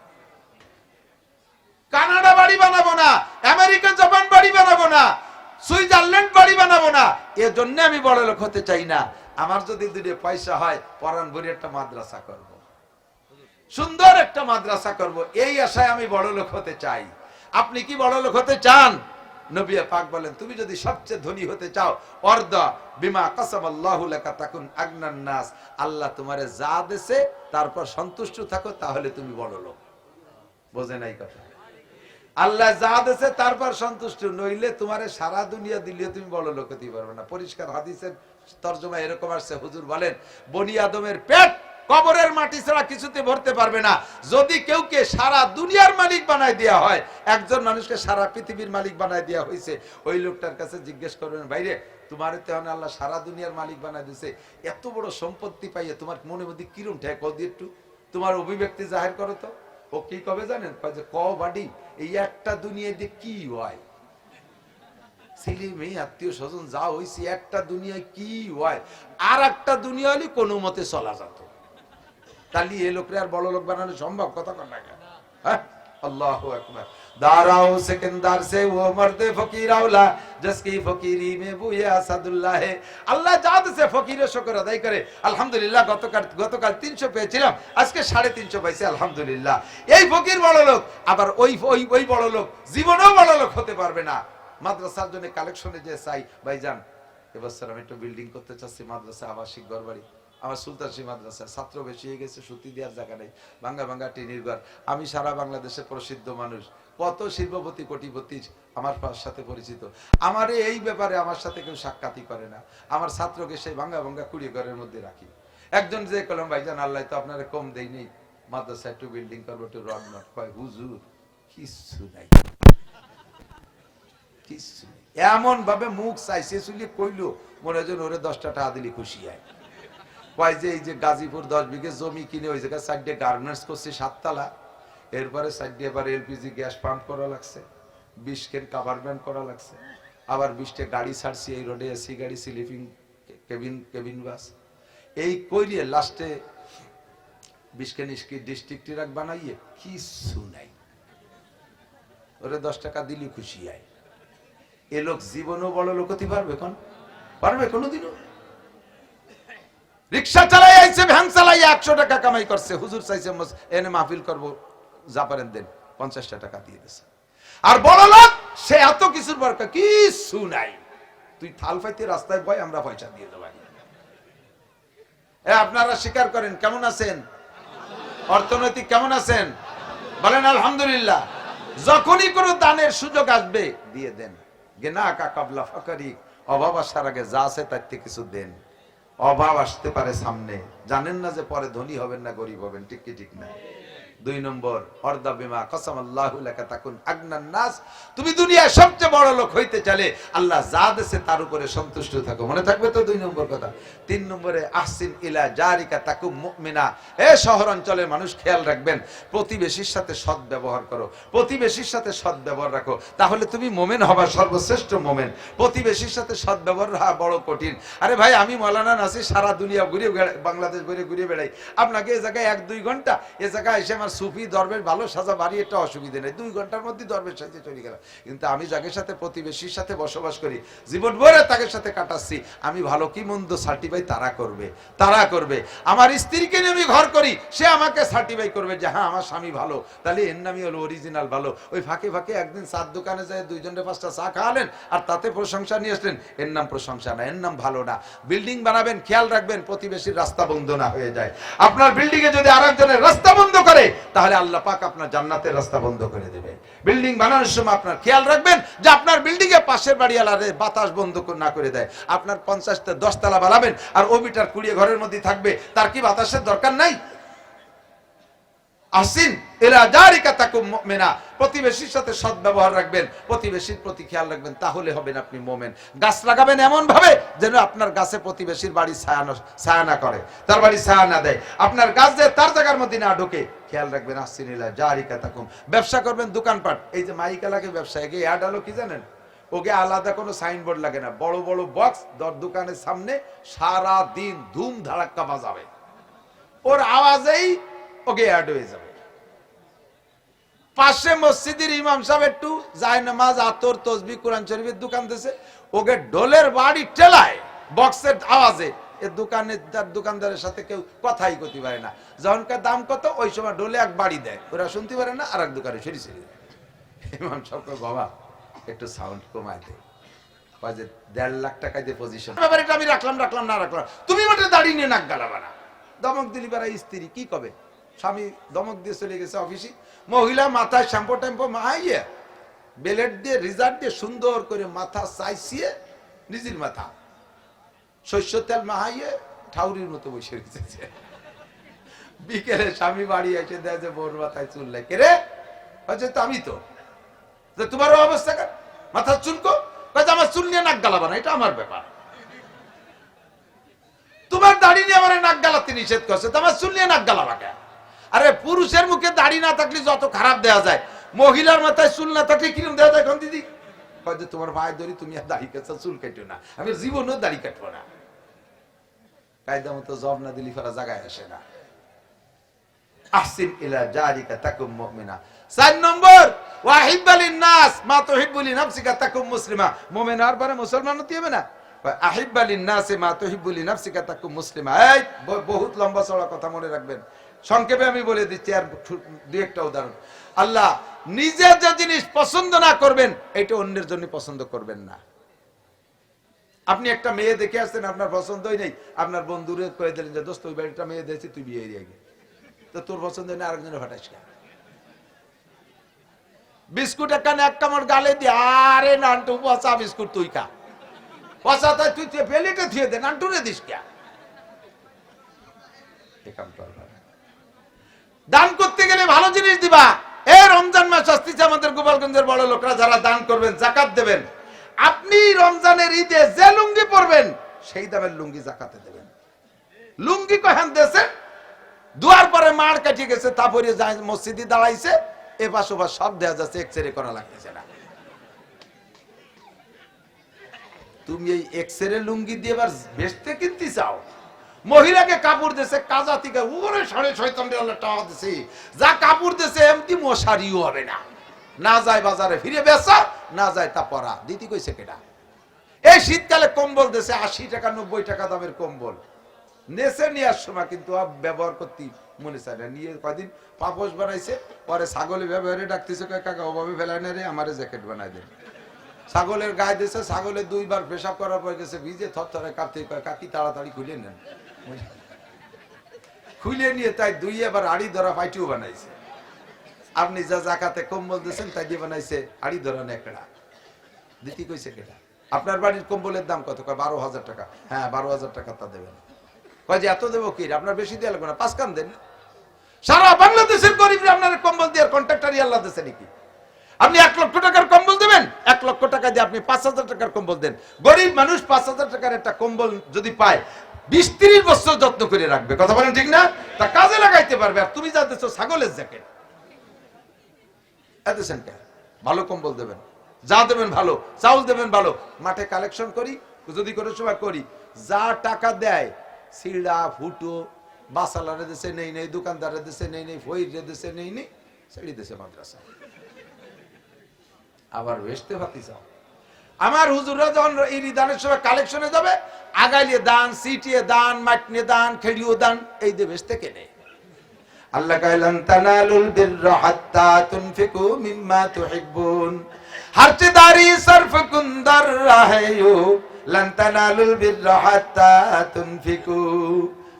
কানাডা বাড়ি বানাবো না, আমেরিকা জাপান বাড়ি বানাবো না, সুইজারল্যান্ড বাড়ি বানাবো না। এর জন্য আমি বড় লোক হতে চাই না। আমার যদি 2 পয়সা হয় পরান ভরে একটা মাদ্রাসা করব, সুন্দর একটা মাদ্রাসা করব, এই আশায় আমি বড় লোক হতে চাই। আপনি কি বড় লোক হতে চান? নবী পাক বলেন তুমি যদি সবচেয়ে ধনী হতে চাও, অর্দা বিমা কাসাবাল্লাহু লাকা তাকুন আগনান নাস, আল্লাহ তোমারে যা দেছে তারপর সন্তুষ্ট থাকো, তাহলে তুমি বড় লোক। বোঝে নাই কথা? আল্লাহ যা দেছে তারপর সন্তুষ্ট, নইলে তোমারে সারা দুনিয়া দিলে তুমি বড় লোক হতে পারবে না। পরিষ্কার হাদিসের তরজমা এরকম আসছে, হুজুর বলেন বনি আদমের পেট কবরের মাটি ছাড়া কিছুতে ভরতে পারবে না। যদি কেউকে সারা দুনিয়ার মালিক বানায় দেওয়া হয়, একজন মানুষকে সারা পৃথিবীর মালিক বানায় দেওয়া হয়েছে, ওই লোকটার কাছে জিজ্ঞেস করবেন, ভাইরে তোমার তেমন আল্লাহ সারা দুনিয়ার মালিক বানায় দিয়েছে, এত বড় সম্পত্তি পাইয়ে তোমার মনের মধ্যে কিরম ঠেক দিয়ে একটু তোমার অভিব্যক্তি জাহির করো তো। ও কি কবে জানেন? যে ক বাড়ি এই একটা দুনিয়ায় দিয়ে কি হয়, ছেলে মেয়ে আত্মীয় স্বজন যা হয়েছে একটা দুনিয়ায় কি হয়, আর একটা দুনিয়া হলে কোনো মতে চলা যেত। তাহলে এ লোকরে আর বড় লোক বানানো সম্ভব? কথা কর না কেন? হ্যাঁ, আল্লাহু আকবার। দারাও সেকেন্দার সে ও মর্দে ফকির আওলা জসকি ফকিরি মে বুয়ে আসাদুল্লাহ। আল্লাহ জাদ সে ফকিরের শুকর আদায় করে। আলহামদুলিল্লাহ, গতকাল 300 পেয়েছিলাম, আজকে 350 পাইছি, আলহামদুলিল্লাহ। এই ফকির বড় লোক, আবার ওই বড় লোক জীবনেও বড় লোক হতে পারবে না। মাদ্রাসার জন্য কালেকশনে যে চাই, ভাইজান এবছর আমি একটা বিল্ডিং করতে চাচ্ছি, মাদ্রাসা আবাসিক ঘরবাড়ি। আমার সুলতানশী মাদ্রাসা ছাত্র বেশি হয়ে গেছে, সুতি দেওয়ার জায়গা নেই, ভাঙ্গা ভাঙ্গা টিনির ঘর। আমি সারা বাংলাদেশে প্রসিদ্ধ মানুষ, কত শিল্পপতি কোটিপতি আমার সাথে পরিচিত। আমার এই ব্যাপারে আমার সাথে কেউ সাক্ষাৎই করে না। আমার ছাত্রকে সেই ভাঙ্গা ভাঙ্গা কুড়ি ঘরের মধ্যে রাখি। একজন যে কলম, ভাইজান আল্লাহ তো আপনারা কম দেই নেই, মাদ্রাসা একটু বিল্ডিং করবো, একটু রড নট কয়, হুজুর কিচ্ছু নাই, কিচ্ছু নেই। এমন ভাবে মুখ চাইছে চুলি কইলো, মনে হয় ওরে 10টা টাকা দিলি খুশি হয়। কয় যে এই যে গাজীপুর 10 বিঘে জমি কিনে ওই জায়গায় 4টে গার্মেন্টস করছে 7 তলা, এরপরে 4টে এবার এলপিজি গ্যাস পাম্প করা লাগছে, 20 কেন কাভারম্যান্ট করা লাগছে, আবার 20টে গাড়ি ছাড়ছি এই রোডে, এসি গাড়ি, স্লিপিং কেবিন বাস, এই কইরিয়ে লাস্টে 20 কেন ডিস্ট্রিক্ট ট্রাক বানাইয়ে কিছু নাই, ওরে 10 টাকা দিলি খুশি হয়। এ লোক জীবনও বড় লোক হতে পারবে? কোন পারবে কোনোদিনও? রিক্সা চালাই আইছে, ভ্যান চালাই 100 টাকা কামাই করছে, হুজুর চাইছে এনে মাহফিল করবো, যা পারেন দেন, 50টা টাকা দিয়ে দিছে। আর বড় লোক সে এত কিছুর পর কিছু নাই, তুই থাল পাইতে রাস্তায় বয়, আমরা পয়সা দিয়ে দেব। আপনারা স্বীকার করেন, কেমন আছেন? অর্থনৈতিক কেমন আছেন? বলেন আলহামদুলিল্লাহ। যখনই কোনো দানের সুযোগ আসবে দিয়ে দেন। গেনা কা কাবলা ফাকারি, অভাব আসার আগে যা আছে তার থেকে কিছু দেন। অভাব আসতে পারে সামনে, জানেন না যে পরে ধনী হবেন না গরিব হবেন, ঠিক কি ঠিক না? 2 নম্বর, অর্দা বিমা কসামাল্লাহু লাকা তাকুন আগনান নাস। তুমি দুনিয়ায় সবচেয়ে বড় লোক হইতে চাইলে আল্লাহ যা দেছে তার উপরে সন্তুষ্ট থাকো, মনে থাকবে তো? 2 নম্বর কথা। 3 নম্বরে, আহসিন ইলা জারিকা তাকুম মুমিনা। এ শহর অঞ্চলের মানুষ খেয়াল রাখবেন, প্রতিবেশীর সাথে সৎ ব্যবহার করো, প্রতিবেশীর সাথে সৎ ব্যবহার রাখো, তাহলে তুমি মোমেন হবা, সর্বশ্রেষ্ঠ মোমেন। প্রতিবেশীর সাথে সৎ ব্যবহার হওয়া বড় কঠিন। আরে ভাই, আমি মৌলানা নাসির সারা দুনিয়া ঘুরে বাংলাদেশ ঘুরে বেড়াই, আপনাকে এ জায়গায় 1-2 ঘন্টা এ জায়গায় এসে আমার সুফি দরবেশ ভালো সাজা বাড়ি, একটা অসুবিধা নেই, 2 ঘন্টার মধ্যে দরবেশ সাজে চলে গেল। কিন্তু আমি যাদের সাথে প্রতিবেশীর সাথে বসবাস করি, জীবন ভরে তাদের সাথে কাটাচ্ছি, আমি ভালো কি মন্দ সার্টিফাই তারা করবে। আমার স্ত্রীকে নিয়ে আমি ঘর করি, সে আমাকে সার্টিফাই করবে যে হ্যাঁ আমার স্বামী ভালো, তাহলে এর নামই হলো অরিজিনাল ভালো। ওই ফাঁকে ফাঁকে একদিন চার দোকানে যায় 2 জনে 5টা চা খাওয়ালেন আর তাতে প্রশংসা নিয়ে আসলেন, এর নাম প্রশংসা না, এর নাম ভালো না। বিল্ডিং বানাবেন, খেয়াল রাখবেন প্রতিবেশীর রাস্তা বন্ধ না হয়ে যায়। আপনার বিল্ডিং এ যদি আরেকজনের রাস্তা বন্ধ করে, তাহলে আল্লাহ পাক আপনার জান্নাতের রাস্তা বন্ধ করে দেবে। বিল্ডিং বানানোর সময় আপনার খেয়াল রাখবেন যে আপনার বিল্ডিং এ পাশের বাড়িওয়ালারে বাতাস বন্ধ না করে দেয়। আপনার 50টা 10 তলা বানাবেন আর ওবিটার 20 ঘরের মধ্যে থাকবে, তার কি বাতাসের দরকার নাই? আসিন ইলা জারিকা তাকুম মুমিনা। প্রতিবেশীর সাথে সৎ ব্যবহার রাখবেন, প্রতিবেশীর প্রতি খেয়াল রাখবেন, তাহলে হবেন আপনি মুমিন। গাছ লাগাবেন এমন ভাবে যেন আপনার গাছে প্রতিবেশীর বাড়ি ছায়া না করে, তার বাড়ি ছায়া না দেয়, আপনার গাছ যে তার জায়গার মধ্যে না ঢোকে, খেয়াল রাখবেন। আসিন ইলা জারিকা তাকুম। ব্যবসা করবেন, দোকানপাট, এই যে মাইকা লাগে ব্যবসায়, অ্যাড হলো কি জানেন? ওকে আলাদা কোনো সাইনবোর্ড লাগে না, বড় বড় বক্স দোকানের সামনে সারা দিন ধুম ধাড়াক্কা বাজাবে, ওর আওয়াজেই ওকে অ্যাড হয়ে যাবে। পাশে মসজিদের ইমাম সাহেব একটু জায়নামাজ, আতর, তসবিহ, কোরআন শরীফের দোকান দিয়েছে, ওকে ঢোলের বাড়ি টেলায় বক্সের আওয়াজে, এ দোকানদারের সাথে কেউ কথাই করতে পারে না। যখনকার দাম কত, ওই সময় ঢোলে এক বাড়ি দেয়, ওরা শুনতে পারে না, আর এক দোকানে সরি দেয়। ইমাম সাহেব বাবা একটু সাউন্ড কমায় দেয়, 1.5 লাখ টাকা দিয়ে পজিশন, আমি রাখলাম না রাখলাম, তুমি মাঠে দাঁড়িয়ে নিয়ে নাক গালাবা না। দমক দিলি বেড়া স্ত্রী কি কবে, স্বামী দমক দিয়ে চলে গেছে অফিসে, মহিলা মাথায় শ্যাম্পু ট্যাম্পু মাহাইয়ে বেলেট দিয়ে রিজার্ভ দিয়ে সুন্দর করে মাথা চাইছিয়ে, নিজের মাথা শস্য তেল মাহাইয়ে ঠাউরির মতো বসে রেখেছে। বিকেলে স্বামী বাড়ি এসে দেয় যে বোর মাথায় চুল নাই, কে রে? বলছে তো আমি তো। তোমারও অবস্থা কেন, মাথার চুল কো? আমার চুল নিয়ে নাক গালাবা না, এটা আমার ব্যাপার। তোমার দাড়ি নিয়ে আমার নাক গালাতে নিষেধ করছে, তো আমার চুল নিয়ে নাক গালাবা কেন? আরে পুরুষের মুখে দাড়ি না থাকলে যত খারাপ দেওয়া যায়, মহিলার মাথায় চুল না থাকলে কিরম দেওয়া যায়? দিদি যে তোমার ভাই ধরি তুমি আর দাড়ি কাটছো, চুল কাটো না, আমি জীবনেও দাড়ি কাটবো না। কায়দা মতো জব না দিলি ফেরা জায়গায় আসে না। আহসিন ইলা জারিকা তাকুম মুমিনা। 4 নম্বর ওয়াহিব্বালিন নাস মা তুহিব্বুলি নাফসিকা তাকুম মুসলিমা। মুমিন আর পরে মুসলমান হতে হবে না? আহিব্বালিন নাস মা তুহিব্বুলি নাফসিকা তাকুম মুসলিমা। এই বহুত লম্বা চড়া কথা মনে রাখবেন, সংক্ষেপে আমি বলে দিচ্ছি আর দুই একটা উদাহরণ। আল্লাহ নিজে যে জিনিস পছন্দ না করবেন, এটা অন্যের জন্য পছন্দ করবেন না। আপনি একটা মেয়ে দেখে আসছেন, আপনার পছন্দই নেই, আপনার বন্ধুরে কয়ে দিলেন যে দোস্ত ওই বাড়িটা মেয়ে দেখছি, তুই বিয়ে দিয়ে গে, তো তোর পছন্দ নেই, আরেকজনের ফাটাইস কেন? বিস্কুট একখানে এক কামড় গালে দিয়ে, আরে নান্টু পচা বিস্কুট তুই খা, পচা তাই তুই পেলেটে ধুয়ে দে, নান্টুরে দিস কে? দান করতে গেলে ভালো জিনিস দিবা। এই রমজান মাস আসতেছে, আমাদের গোপালগঞ্জের বড় লোকরা যারা দান করবেন, জাকাত দেবেন, আপনি রমজানের ঈদে যে লুঙ্গি পরবেন সেই দামের লুঙ্গি জাকাতে দেবেন। লুঙ্গি কহেন দেশে দুয়ার পরে মার কাটিয়ে গেছে, তারপরে মসজিদে দাঁড়াইছে, এ পাশ ওপাশ সব দেয়া যাচ্ছে, এক্সরে করা লাগতেছে না। তুমি এই এক্সরে লুঙ্গি দিয়ে এবার বেচতে কিনতে চাও? মহিলাকে কাপড় দিয়েছে কাজা থেকে ওরে 6.5 টাকা দিছে, যা কাপড় দিয়েছে এমনি মশারিও হবে না, না যায় বাজারে ফিরে বেচা, না যায় তা পরা দিতে কইছে কেডা? এই শীতকালে কম্বল দিয়েছে 80 টাকা 90 টাকা দামের কম্বল, নেছে নেওয়ার সময় কিন্তু ব্যবহার করতে মনে চায় না। নিয়ে কদিন পাপোশ বানাইছে, পরে ছাগলে ব্যবহারে ডাকতেছে, কাকা ওভাবে ফেলায় না রে, আমার জ্যাকেট বানাই দেন। ছাগলের গায়ে দিয়েছে, ছাগলে 2 বার পেশাব করার পর গেছে ভিজে থরথরে কাঁপতে, কাকি তাড়াতাড়ি খুলে নেন। খুলে নিয়ে তাই 2 এবার আড়ি ধরা পাইটিও বানাইছে। আপনি যা জাকাতে কম্বল দিয়েছেন তাই দিয়ে বানাইছে আড়ি ধরা নেকড়া, দিতে কইছে কেডা? আপনার বাড়ির কম্বলের দাম কত? 12,000 টাকা। হ্যাঁ 12,000 টাকা তা দেবেন। কয় যে এত দেবো কি, আপনার বেশি দিয়ে লাগবে না, 5 কান দেন। সারা বাংলাদেশের গরিবরা আপনার কম্বল দিয়ে কন্ট্রাক্টরই আল্লাহ দিয়েছে নাকি? আপনি 1 লক্ষ টাকার কম্বল দেবেন, 1 লক্ষ টাকা দিয়ে আপনি 5,000 টাকার কম্বল দেন। গরিব মানুষ 5,000 টাকার একটা কম্বল যদি পায় 20-30 বছর যত্ন করে রাখবে, কথা বলেন ঠিক না? তা কাজে লাগাইতে পারবে। আর তুমি যা দিচ্ছ ছাগলের জ্যাকেট, এতেছেন কেন? ভালো কম্বল দেবেন, যা দেবেন ভালো, চাউল দেবেন ভালো। মাঠে কালেকশন করি, যদি কোনো সময় করি, যা টাকা দেয় সিড়া ফুটো বাসালারে দেশে নেই নেই, দোকানদারে দেশে নেই নেই, ফইরে দেশে নেই নেই, ছেড়ে দেশে মাদ্রাসা। আবার বেচতে পাতি চাও। আমার হুজুররা যখন এই দানের সময় কালেকশনে যাবে, আগাইলে দান, সিটিয়ে দান, মাটনে দান, খেড়িও দান, এই দিয়ে বেচতে কেনে। আল্লাহ কইলেন তানালুল বিররা হাত্তা তুনফিকু মিম্মা তুহিব্বুন, হারচেদারি সরফ কুন্দর রাহেয়ু লান তানালুল বিররা হাত্তা তুনফিকু।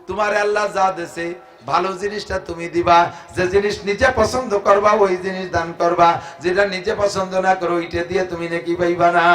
তোমার আল্লাহ যা দেছে ভালো জিনিসটা তুমি দিবা, যে জিনিস নিজে পছন্দ করবা ওই জিনিস দান করবা, যেটা নিজে পছন্দ না করো ওইটা দিয়ে তুমি নাকি পাইবা না।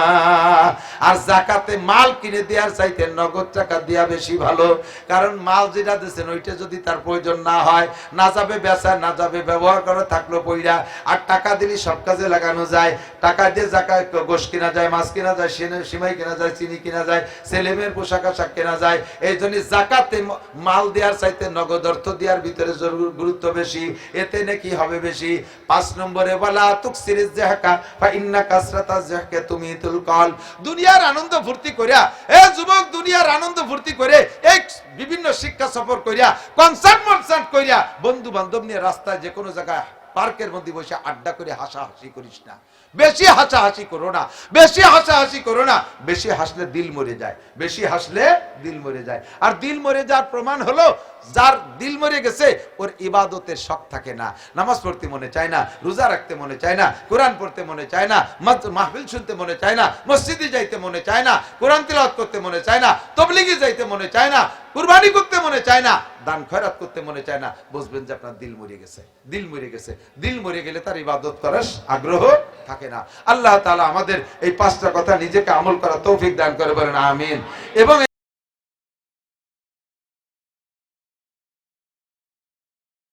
আর যাকাতে মাল কিনে দেওয়ার চাইতে নগদ টাকা দেওয়া বেশি ভালো, কারণ মাল যেটা দিচ্ছেন ওইটা যদি তার প্রয়োজন না হয়, না যাবে বেচা, না যাবে ব্যবহার করা, থাকলো পইরা। আর টাকা দিলে সব কাজে লাগানো যায়, টাকা দিয়ে জাকাত গোশ কিনা যায়, মাছ কিনা যায়, সিমাই কিনা যায়, চিনি কিনা যায়, ছেলেমেয়ের পোশাক আশাক কেনা যায়। এই জন্য জাকাতে মাল দেওয়ার চাইতে নগদ অর্থ দেওয়ার ভিতরে গুরুত্ব বেশি, এতে নাকি হবে বেশি। 5 নম্বরে বলা তুকসিরিজ জাহকা ফা ইন্না কাসরাতাজ জাহকা তুমিতুল কল। দুনিয়ার আনন্দ ফুর্তি করিয়া, এ যুবক দুনিয়ার আনন্দ ফুর্তি করে, এই বিভিন্ন শিক্ষা সফর করিয়া, কনসার্ট করিয়া, বন্ধু বান্ধব নিয়ে রাস্তায় যে কোনো জায়গায় পার্কের মধ্যে বসে আড্ডা করে হাসাহাসি করিস না। বেশি হাসাহাসি করো না, বেশি হাসাহাসি করো না। বেশি হাসলে দিল মরে যায়, বেশি হাসলে দিল মরে যায়। আর দিল মরে যাওয়ার প্রমাণ হলো, যার দিল মরে গেছে ওর ইবাদতের শখ থাকে না, নামাজ পড়তে মনে চায় না, রোজা রাখতে মনে চায় না, কোরআন পড়তে মনে চায় না, মাহফিল শুনতে মনে চায় না, মসজিদে যাইতে মনে চায় না, কোরআন তিলাওয়াত করতে মনে চায় না, তবলিগে যাইতে মনে চায় না, কুরবানি করতে মনে চায় না, দান খয়রাত করতে মনে চায় না। বুঝবেন যে আপনার দিল মরে গেছে, দিল মরে গেছে। দিল মরে গেলে তার ইবাদত করার আগ্রহ থাকে না। আল্লাহ তাআলা আমাদের এই 5টা কথা নিজেকে আমল করা তৌফিক দান করে, বলেন আমিন। এবং